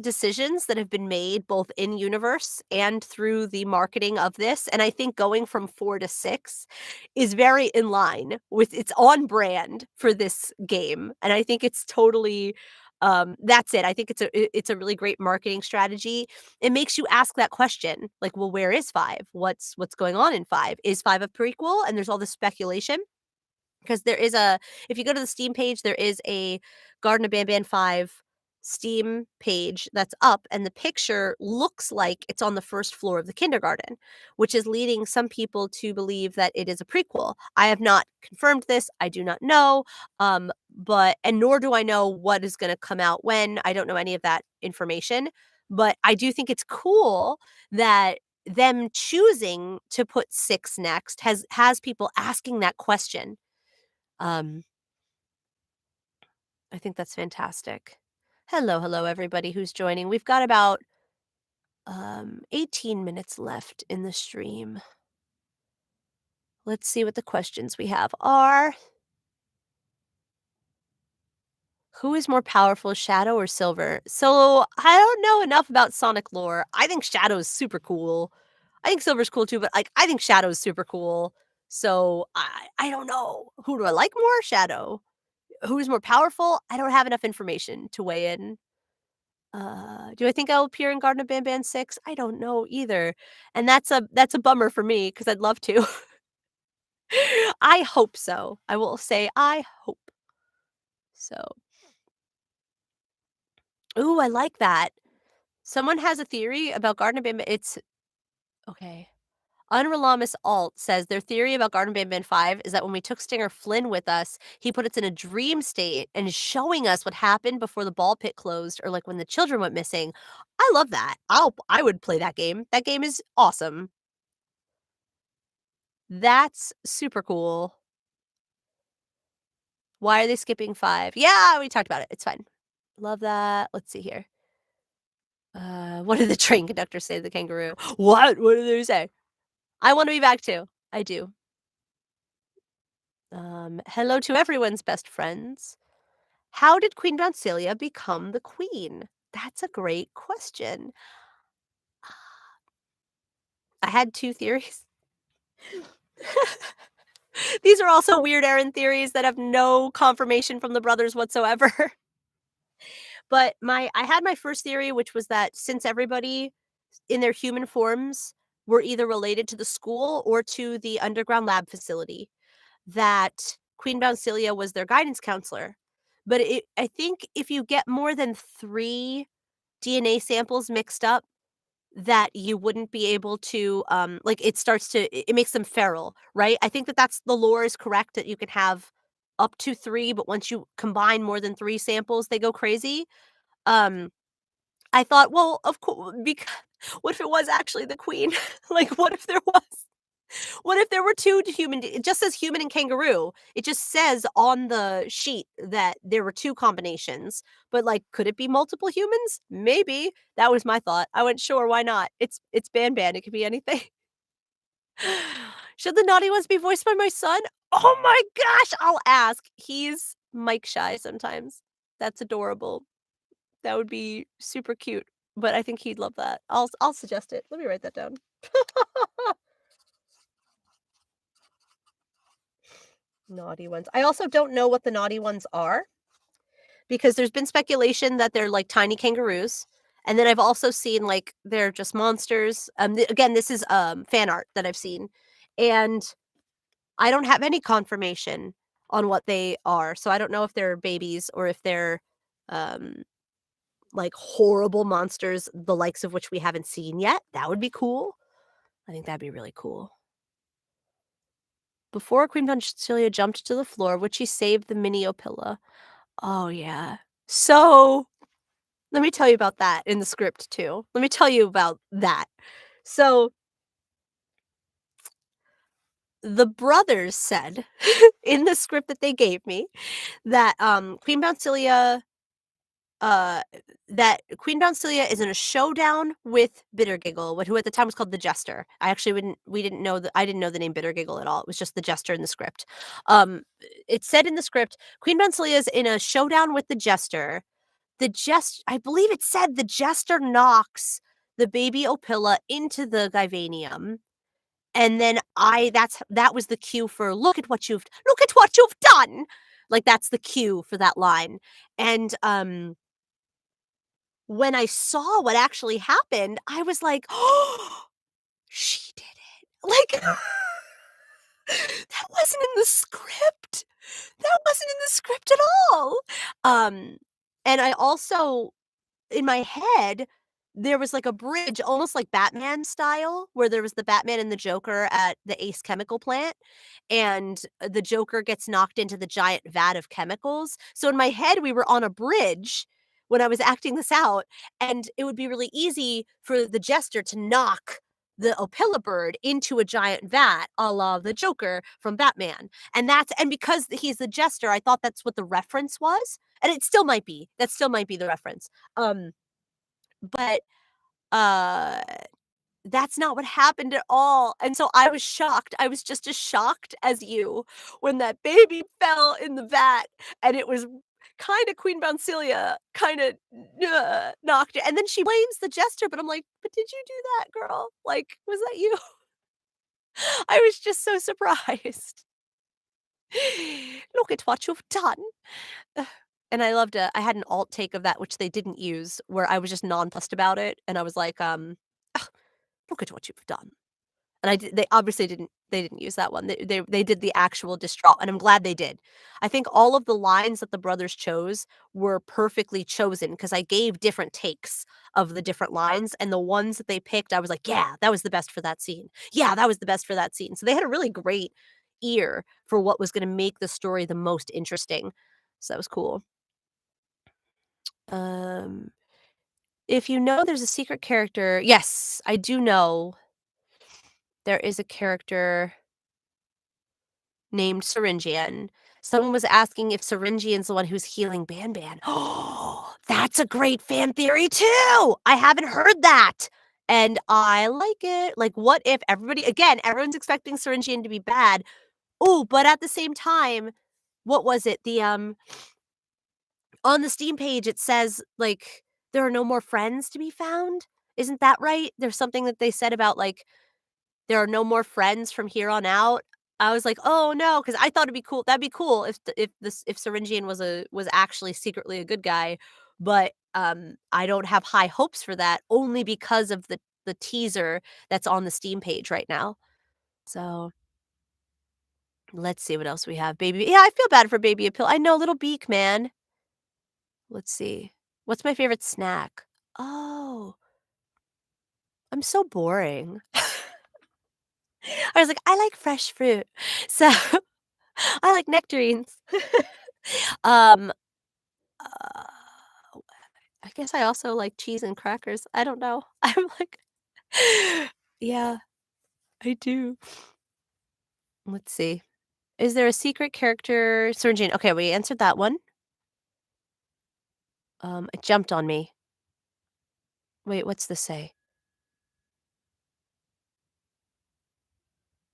decisions that have been made both in universe and through the marketing of this, and I think going from 4 to 6 is very in line with it's on brand for this game, and I think it's totally that's it. I think it's a really great marketing strategy. It makes you ask that question, like, "Well, where is 5? What's going on in 5? Is 5 a prequel?" And there's all this speculation. Because there is a if you go to the Steam page, there is a Garden of BanBan 5 Steam page that's up, and the picture looks like it's on the first floor of the kindergarten, which is leading some people to believe that it is a prequel. I have not confirmed this, I do not know, but and nor do I know what is gonna come out when, I don't know any of that information, but I do think it's cool that them choosing to put 6 next has people asking that question. um, I think that's fantastic. Hello, hello, everybody who's joining. We've got about 18 minutes left in the stream. Let's see what the questions we have are. Who is more powerful, Shadow or Silver? So I don't know enough about Sonic lore. I think Shadow's super cool. I think Silver's cool too, but like I think Shadow's super cool. So I don't know. Who do I like more? Shadow. Who's more powerful? I don't have enough information to weigh in. Do I think I'll appear in Garden of BanBan 6? I don't know either, and that's a bummer for me because 'cause I'd love to. I hope so. I will say I hope so. Ooh, I like that. Someone has a theory about Garden of BanBan. It's okay. Unrelamus Alt says their theory about Garden Banban 5 is that when we took Stinger Flynn with us, he put us in a dream state and is showing us what happened before the ball pit closed or like when the children went missing. I love that. I would play that game. That game is awesome. That's super cool. Why are they skipping 5? Yeah, we talked about it. It's fine. Love that. Let's see here. What did the train conductor say to the kangaroo? What? What did they say? I want to be back too. I do. Hello to everyone's best friends. How did Queen Bouncelia become the queen? That's a great question. I had 2 theories. These are also weird Erin theories that have no confirmation from the brothers whatsoever. But my I had my first theory, which was that since everybody in their human forms were either related to the school or to the underground lab facility, that Queen Bouncelia was their guidance counselor. But I think if you get more than 3 DNA samples mixed up, that you wouldn't be able to, like, it starts to it makes them feral, right? I think that that's the lore is correct that you can have up to 3, but once you combine more than 3 samples, they go crazy. Um, I thought, well, of course, because what if it was actually the queen? Like, what if there were 2 human it just says human and kangaroo. It just says on the sheet that there were 2 combinations, but, like, could it be multiple humans? Maybe. That was my thought. I went, "Sure, why not? It's BanBan, it could be anything." Should the naughty ones be voiced by my son? Oh my gosh, I'll ask. He's mic shy sometimes. That's adorable. That would be super cute, but I think he'd love that. I'll suggest it. Let me write that down. Naughty ones. I also don't know what the naughty ones are because there's been speculation that they're like tiny kangaroos. And then I've also seen like they're just monsters. Again, this is fan art that I've seen. And I don't have any confirmation on what they are. So I don't know if they're babies or if they're um like horrible monsters, the likes of which we haven't seen yet. That would be cool. I think that'd be really cool. Before Queen Conchilia jumped to the floor, would she save the mini Opila? Oh, yeah. So, let me tell you about that in the script too. Let me tell you about that. So, the brothers said in the script that they gave me that, uh, Queen Bouncelia is in a showdown with Bittergiggle, who at the time was called the Jester. I actually wouldn't we didn't know that I didn't know the name Bittergiggle at all. It was just the Jester in the script. It said in the script, Queen Bouncelia is in a showdown with the Jester. I believe it said the Jester knocks the baby Opila into the Givanium. And then that was the cue for look at what you've done. Like that's the cue for that line. And when I saw what actually happened, I was like, "Oh, she did it." Like, that wasn't in the script. That wasn't in the script at all. Um, and I also in my head, there was, like, a bridge, almost like Batman style, where there was the Batman and the Joker at the Ace Chemical plant, and the Joker gets knocked into the giant vat of chemicals. So in my head, we were on a bridge when I was acting this out, and it would be really easy for the Jester to knock the Opila bird into a giant vat, a la the Joker from Batman. And because he's the Jester, I thought that's what the reference was, and it still might be. That still might be the reference. But, uh, that's not what happened at all, and so I was shocked. I was just as shocked as you when that baby fell in the vat, and it was kinda Queen Bouncelia kinda knocked it, and then she blames the Jester, but I'm like, "But did you do that, girl? Like, was that you?" I was just so surprised. "Look at what you've done." Ugh, and I had an alt take of that, which they didn't use, where I was just nonplussed about it, and I was like, "Ugh, look at what you've done." And they obviously didn't use that one. They did the actual distraught, and I'm glad they did. I think all of the lines that the brothers chose were perfectly chosen because I gave different takes of the different lines, and the ones that they picked, I was like, "Yeah, that was the best for that scene. Yeah, that was the best for that scene." So they had a really great ear for what was gonna make the story the most interesting. So that was cool. Um, if you know there's a secret character, yes, I do know there is a character named Syringian. Someone was asking if Syringian's the one who's healing BanBan. Oh, that's a great fan theory too! I haven't heard that, and I like it. Like, what if everyone's expecting Syringian to be bad. Oh, but at the same time, what was it? On the Steam page, it says, like, there are no more friends to be found? Isn't that right? There's something that they said about, like, there are no more friends from here on out. I was like, "Oh, no," because I thought it'd be cool that'd be cool if Syringian was actually secretly a good guy, but, I don't have high hopes for that only because of the teaser that's on the Steam page right now. So, let's see what else we have. Baby yeah, I feel bad for Baby Apil I know, little beak, man. Let's see. What's my favorite snack? Oh, I'm so boring. I was like, "I like fresh fruit." So, I like nectarines. Um, uh, I guess I also like cheese and crackers. I don't know. I'm like yeah, I do. Let's see. Is there a secret character Sergeant okay, we answered that one. It jumped on me. Wait, what's this say?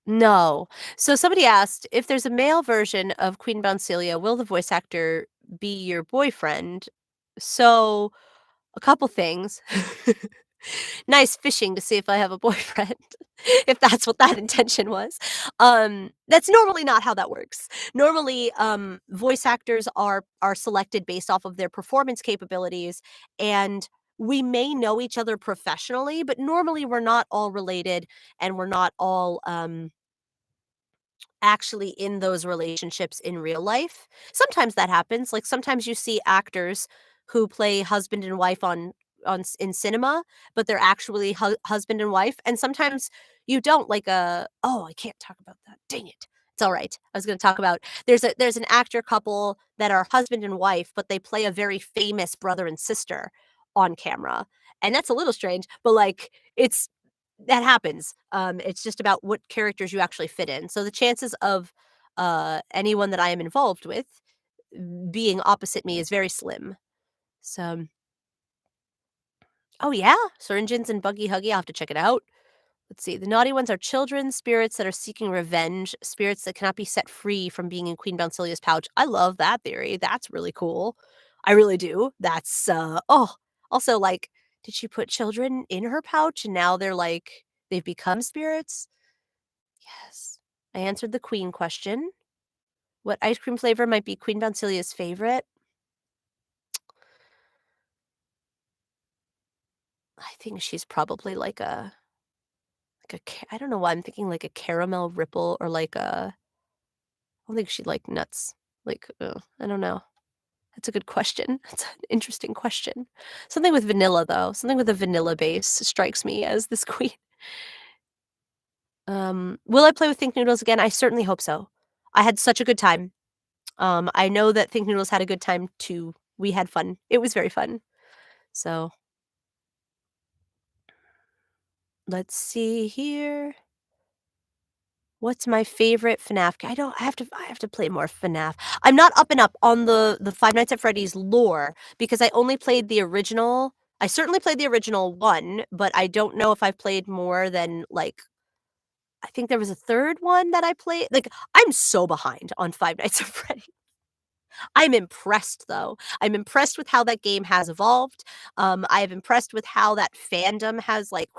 No. So somebody asked, "If there's a male version of Queen Bouncelia, will the voice actor be your boyfriend?" So, a couple things. Nice fishing to see if I have a boyfriend, if that's what that intention was. That's normally not how that works. Normally, voice actors are selected based off of their performance capabilities, and we may know each other professionally, but normally we're not all related and we're not all, actually in those relationships in real life. Sometimes that happens, like, sometimes you see actors who play husband and wife in cinema, but they're actually husband and wife, and sometimes you don't, like, oh, I can't talk about that, dang it. It's alright. I was gonna talk about there's an actor couple that are husband and wife, but they play a very famous brother and sister on camera, and that's a little strange, but, like, it's that happens. It's just about what characters you actually fit in. So the chances of anyone that I am involved with being opposite me is very slim. So, oh yeah, Syringeons and Buggy Huggy. I'll have to check it out. Let's see. The naughty ones are children, spirits that are seeking revenge, spirits that cannot be set free from being in Queen Bouncelia's pouch. I love that theory. That's really cool. I really do. That's oh, also like, did she put children in her pouch and now they're like they've become spirits? Yes. I answered the queen question. What ice cream flavor might be Queen Bouncelia's favorite? I think she's probably I don't know why I'm thinking like a caramel ripple or like a I don't think she'd like nuts. Like, I don't know. That's a good question. That's an interesting question. Something with vanilla though. Something with a vanilla base strikes me as this queen. Will I play with Think Noodles again? I certainly hope so. I had such a good time. I know that Think Noodles had a good time too. We had fun. It was very fun. So, let's see here. What's my favorite FNAF I don't I have to play more FNAF. I'm not up and up on the Five Nights at Freddy's lore because I only played the original. I certainly played the original one, but I don't know if I've played more than, like I think there was a 3rd one that I played like, I'm so behind on Five Nights at Freddy's. I'm impressed, though. I'm impressed with how that game has evolved. I am impressed with how that fandom has, like,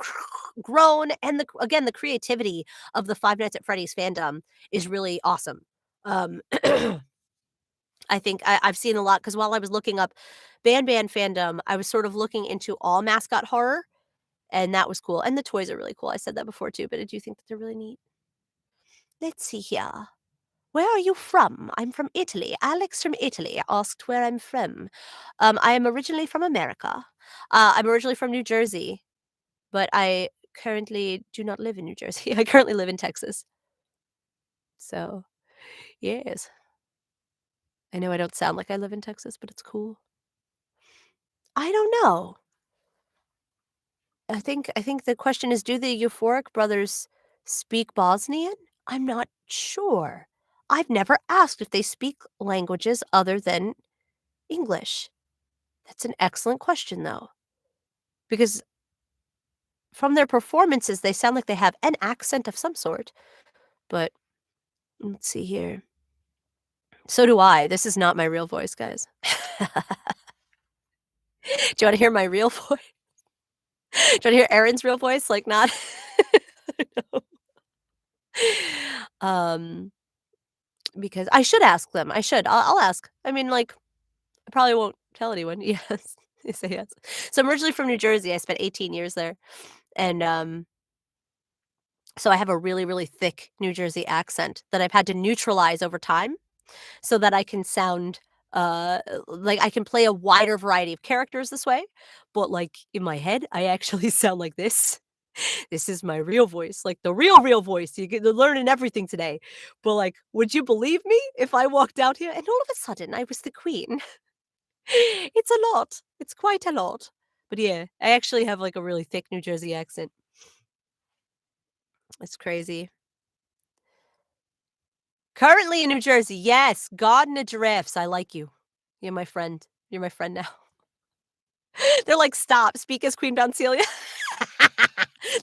grown, and again, the creativity of the Five Nights at Freddy's fandom is really awesome. Um, I think I've seen a lot because while I was looking up BanBan fandom, I was sort of looking into all mascot horror, and that was cool, and the toys are really cool. I said that before too, but I do think that they're really neat. Let's see here. "Where are you from?" "I'm from Italy." Alex from Italy asked where I'm from. I am originally from America. I'm originally from New Jersey, but I currently do not live in New Jersey. I currently live in Texas. So, yes. I know I don't sound like I live in Texas, but it's cool. I don't know. I think the question is, do the Euphoric brothers speak Bosnian? I'm not sure. I've never asked if they speak languages other than English. That's an excellent question, though, because from their performances, they sound like they have an accent of some sort. But let's see here. So do I. This is not my real voice, guys. Do you want to hear my real voice? Do you want to hear Erin's real voice? Like, not. No. Um, because I should ask them, I should. I'll ask. I mean, like, I probably won't tell anyone. Yes. They say yes. So I'm originally from New Jersey, I spent 18 years there, and, so I have a really, really thick New Jersey accent that I've had to neutralize over time so that I can sound, like, I can play a wider variety of characters this way, but, like, in my head, I actually sound like this. This is my real voice, like, the real, real voice. You get to learning everything today. But, like, would you believe me if I walked out here and all of a sudden I was the queen? It's a lot. It's quite a lot. But, yeah, I actually have, like, a really thick New Jersey accent. It's crazy. Currently in New Jersey, yes, Garden of Giraffes, I like you. You're my friend. You're my friend now. They're like, "Stop, speak as Queen Bouncelia."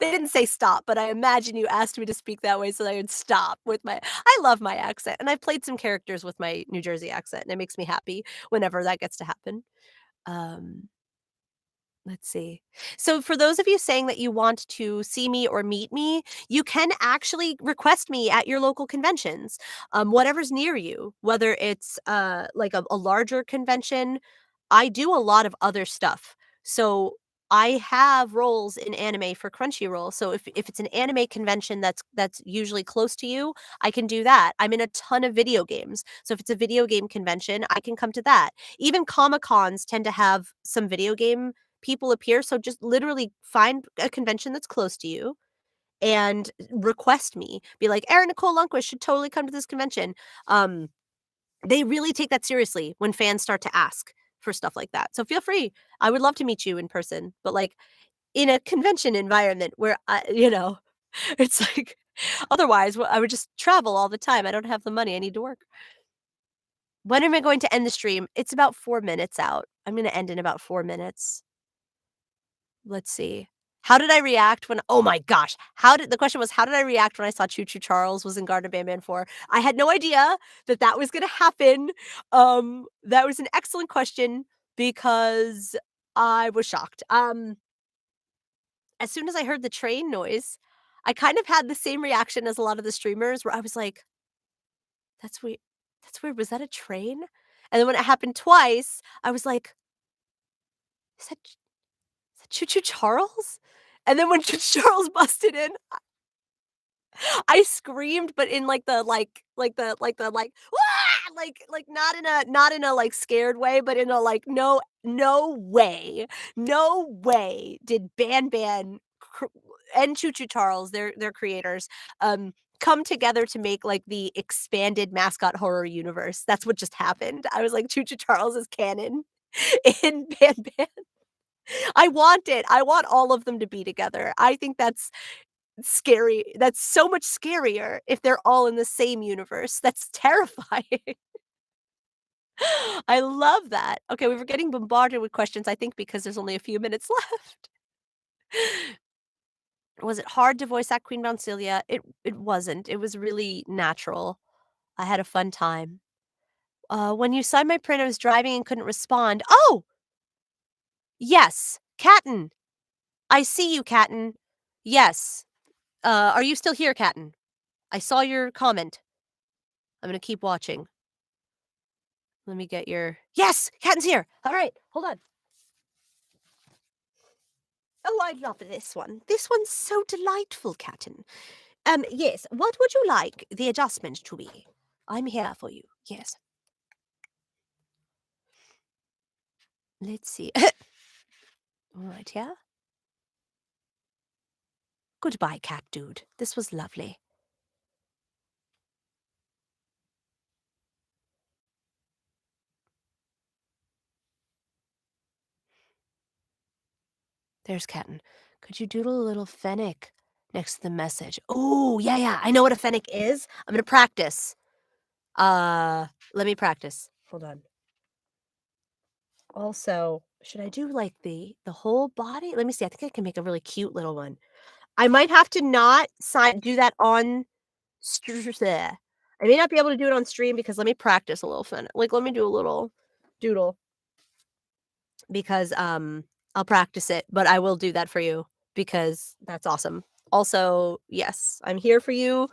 They didn't say stop, but I imagine you asked me to speak that way so that I would stop with my I love my accent, and I've played some characters with my New Jersey accent, and it makes me happy whenever that gets to happen. Um Let's see. So, for those of you saying that you want to see me or meet me, you can actually request me at your local conventions, whatever's near you, whether it's like a larger convention. I do a lot of other stuff. So, I have roles in anime for Crunchyroll. So if it's an anime convention that's usually close to you, I can do that. I'm in a ton of video games. So if it's a video game convention, I can come to that. Even Comic Cons tend to have some video game people appear, so just literally find a convention that's close to you and request me. Be like, "Erin Nicole Lundquist should totally come to this convention." Um, they really take that seriously when fans start to ask for stuff like that. So feel free. I would love to meet you in person, but, like, in a convention environment where it's like otherwise, I would just travel all the time. I don't have the money. I need to work. When am I going to end the stream? It's about 4 minutes out. I'm gonna end in about 4 minutes. Let's see. How did I react when oh my gosh, how did the question was, how did I react when I saw Choo Choo Charles was in Garden of BanBan 4? I had no idea that that was gonna happen. That was an excellent question because I was shocked. As soon as I heard the train noise, I kind of had the same reaction as a lot of the streamers where I was like, "That's weird. That's weird. Was that a train?" And then when it happened twice, I was like, "Is that is that Choo Choo Charles?" And then when Choo Choo Charles busted in, I screamed, but in like, "Wah!" Like, not in a, like, scared way, but in a, like, no way did BanBan cr and Choo Choo Charles, their creators, come together to make, like, the expanded mascot horror universe. That's what just happened. I was like, Choo Choo Charles is canon in BanBan. I want it. I want all of them to be together. I think that's scary. That's so much scarier if they're all in the same universe. That's terrifying. I love that. Okay, we were getting bombarded with questions, I think because there's only a few minutes left. Was it hard to voice act Queen Bouncelia? It wasn't. It was really natural. I had a fun time. When you signed my print, I was driving and couldn't respond. Oh! Yes, Catton. I see you, Catton. Yes. Are you still here, Catton? I saw your comment. I'm gonna keep watching. Let me get your yes! Catton's here! Alright, hold on. Oh, I love this one. This one's so delightful, Catton. Yes, what would you like the adjustment to be? I'm here for you. Yes. Let's see. Alright, yeah. Goodbye, cat dude. This was lovely. There's Catton. Could you doodle a little fennec next to the message? Oh, yeah, yeah. I know what a fennec is. I'm gonna practice. Let me practice. Hold on. Also, should I do, like, the whole body? Let me see, I think I can make a really cute little one. I might have to not do that on bleh. I may not be able to do it on stream because let me practice a little like, let me do a little doodle because, I'll practice it, but I will do that for you because that's awesome. Also, yes, I'm here for you.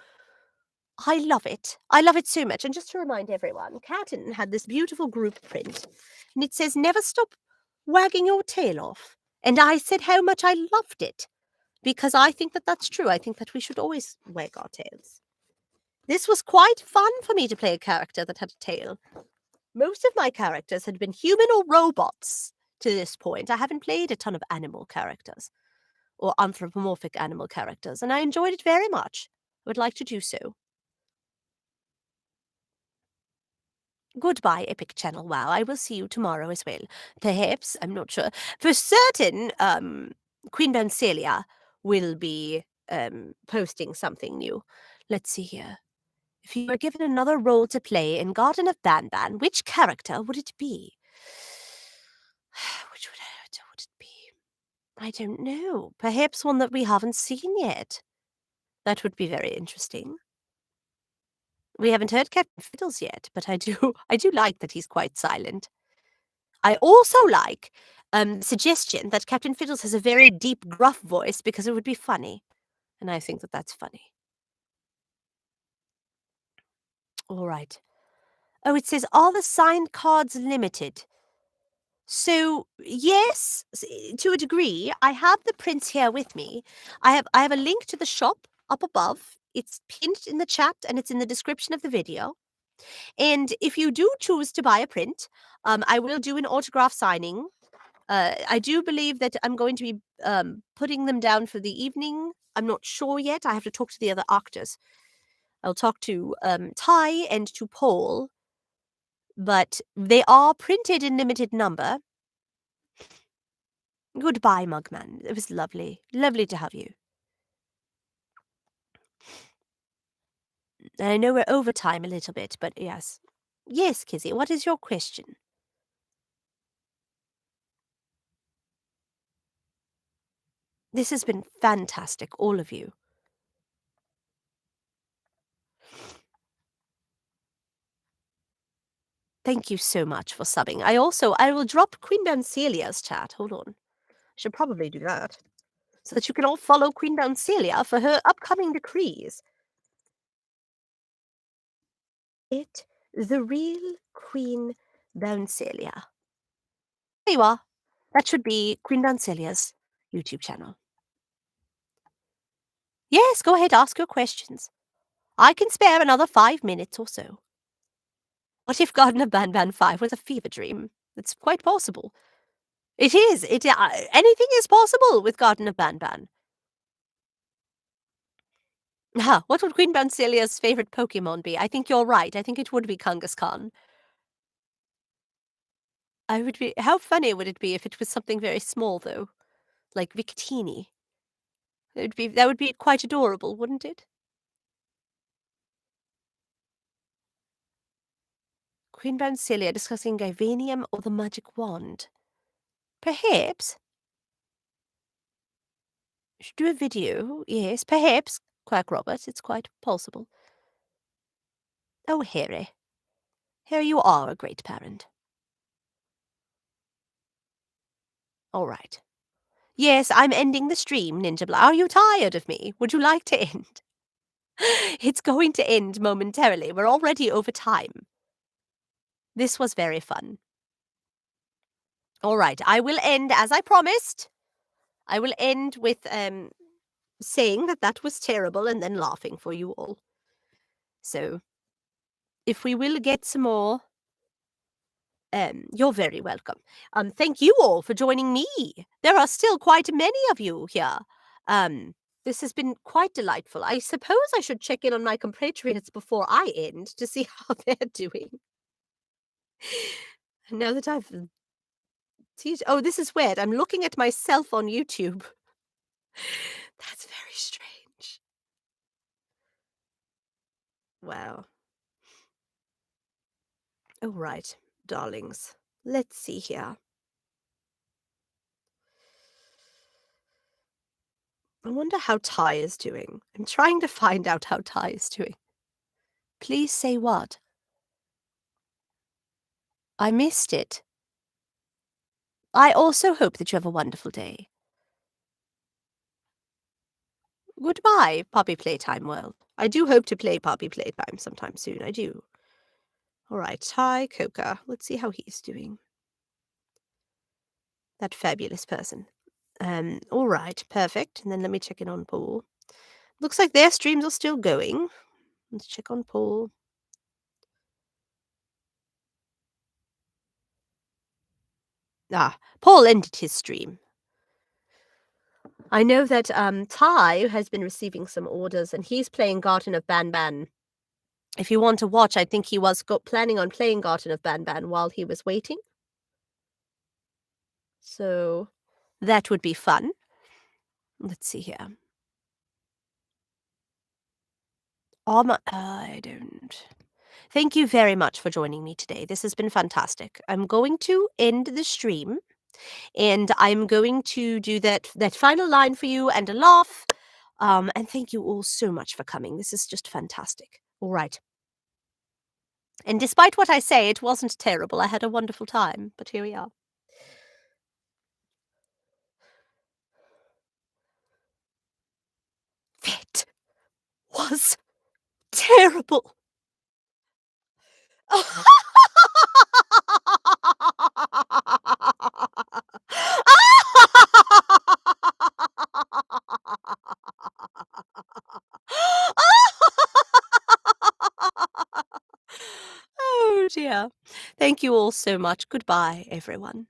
I love it. I love it so much. And just to remind everyone, Caton had this beautiful group print, and it says, "Never stop wagging your tail off." And I said how much I loved it because I think that that's true. I think that we should always wag our tails. This was quite fun for me to play a character that had a tail. Most of my characters had been human or robots to this point. I haven't played a ton of animal characters or anthropomorphic animal characters, and I enjoyed it very much. I would like to do so. Goodbye, Epic Channel. Wow, I will see you tomorrow as well. Perhaps, I'm not sure. For certain, Queen Bouncelia will be posting something new. Let's see here. If you were given another role to play in Garden of BanBan, which character would it be? Which would it be? I don't know. Perhaps one that we haven't seen yet. That would be very interesting. We haven't heard Captain Fiddles yet, but I do like that he's quite silent. I also like suggestion that Captain Fiddles has a very deep, gruff voice because it would be funny, and I think that that's funny. All right. Oh, it says all the signed cards limited. So yes, to a degree, I have the prints here with me. I have a link to the shop up above. It's pinned in the chat and it's in the description of the video. And if you do choose to buy a print, I will do an autograph signing. I do believe that I'm going to be putting them down for the evening. I'm not sure yet. I have to talk to the other actors. I'll talk to Ty and to Paul, but they are printed in limited number. Goodbye, Mugman. It was lovely. Lovely to have you. And I know we're over time a little bit, but yes. Yes, Kizzy, what is your question? This has been fantastic, all of you. Thank you so much for subbing. I will drop Queen Bancelia's chat. Hold on. I should probably do that. So that you can all follow Queen Bouncelia for her upcoming decrees. The real Queen Bouncelia. There you are. That should be Queen Bouncelia's YouTube channel. Yes, go ahead, ask your questions. I can spare another 5 minutes or so. What if Garden of BanBan 5 was a fever dream? It's quite possible. It is. Anything is possible with Garden of BanBan. What would Queen Bouncelia's favorite Pokemon be? I think you're right. I think it would be Kangaskhan. I would be. How funny would it be if it was something very small, though, like Victini? That would be quite adorable, wouldn't it? Queen Bouncilia discussing Givanium or the magic wand. Perhaps. Should do a video. Yes, perhaps. Quack Robert. It's quite possible. Oh, Harry. Harry, you are a great parent. All right. Yes, I'm ending the stream, Ninja Are you tired of me? Would you like to end? It's going to end momentarily. We're already over time. This was very fun. All right, I will end as I promised. I will end with saying that that was terrible and then laughing for you all. So, if we will get some more, you're very welcome. Thank you all for joining me. There are still quite many of you here. This has been quite delightful. I suppose I should check in on my compatriots before I end to see how they're doing. Now that I've oh, this is weird. I'm looking at myself on YouTube. That's very strange. Wow. All right, darlings. Let's see here. I wonder how Ty is doing. I'm trying to find out how Ty is doing. Please say what? I missed it. I also hope that you have a wonderful day. Goodbye, Puppy Playtime World. I do hope to play Puppy Playtime sometime soon. I do. All right. Hi, Coca. Let's see how he's doing. That fabulous person. All right. Perfect. And then let me check in on Paul. Looks like their streams are still going. Let's check on Paul. Paul ended his stream. I know that Ty has been receiving some orders and he's playing Garten of BanBan. If you want to watch, I think he was planning on playing Garten of BanBan while he was waiting. So that would be fun. Let's see here. I don't. Thank you very much for joining me today. This has been fantastic. I'm going to end the stream and I'm going to do that final line for you and a laugh. And thank you all so much for coming. This is just fantastic. All right. And despite what I say, it wasn't terrible. I had a wonderful time, but here we are. That was terrible. Oh dear. Thank you all so much. Goodbye, everyone.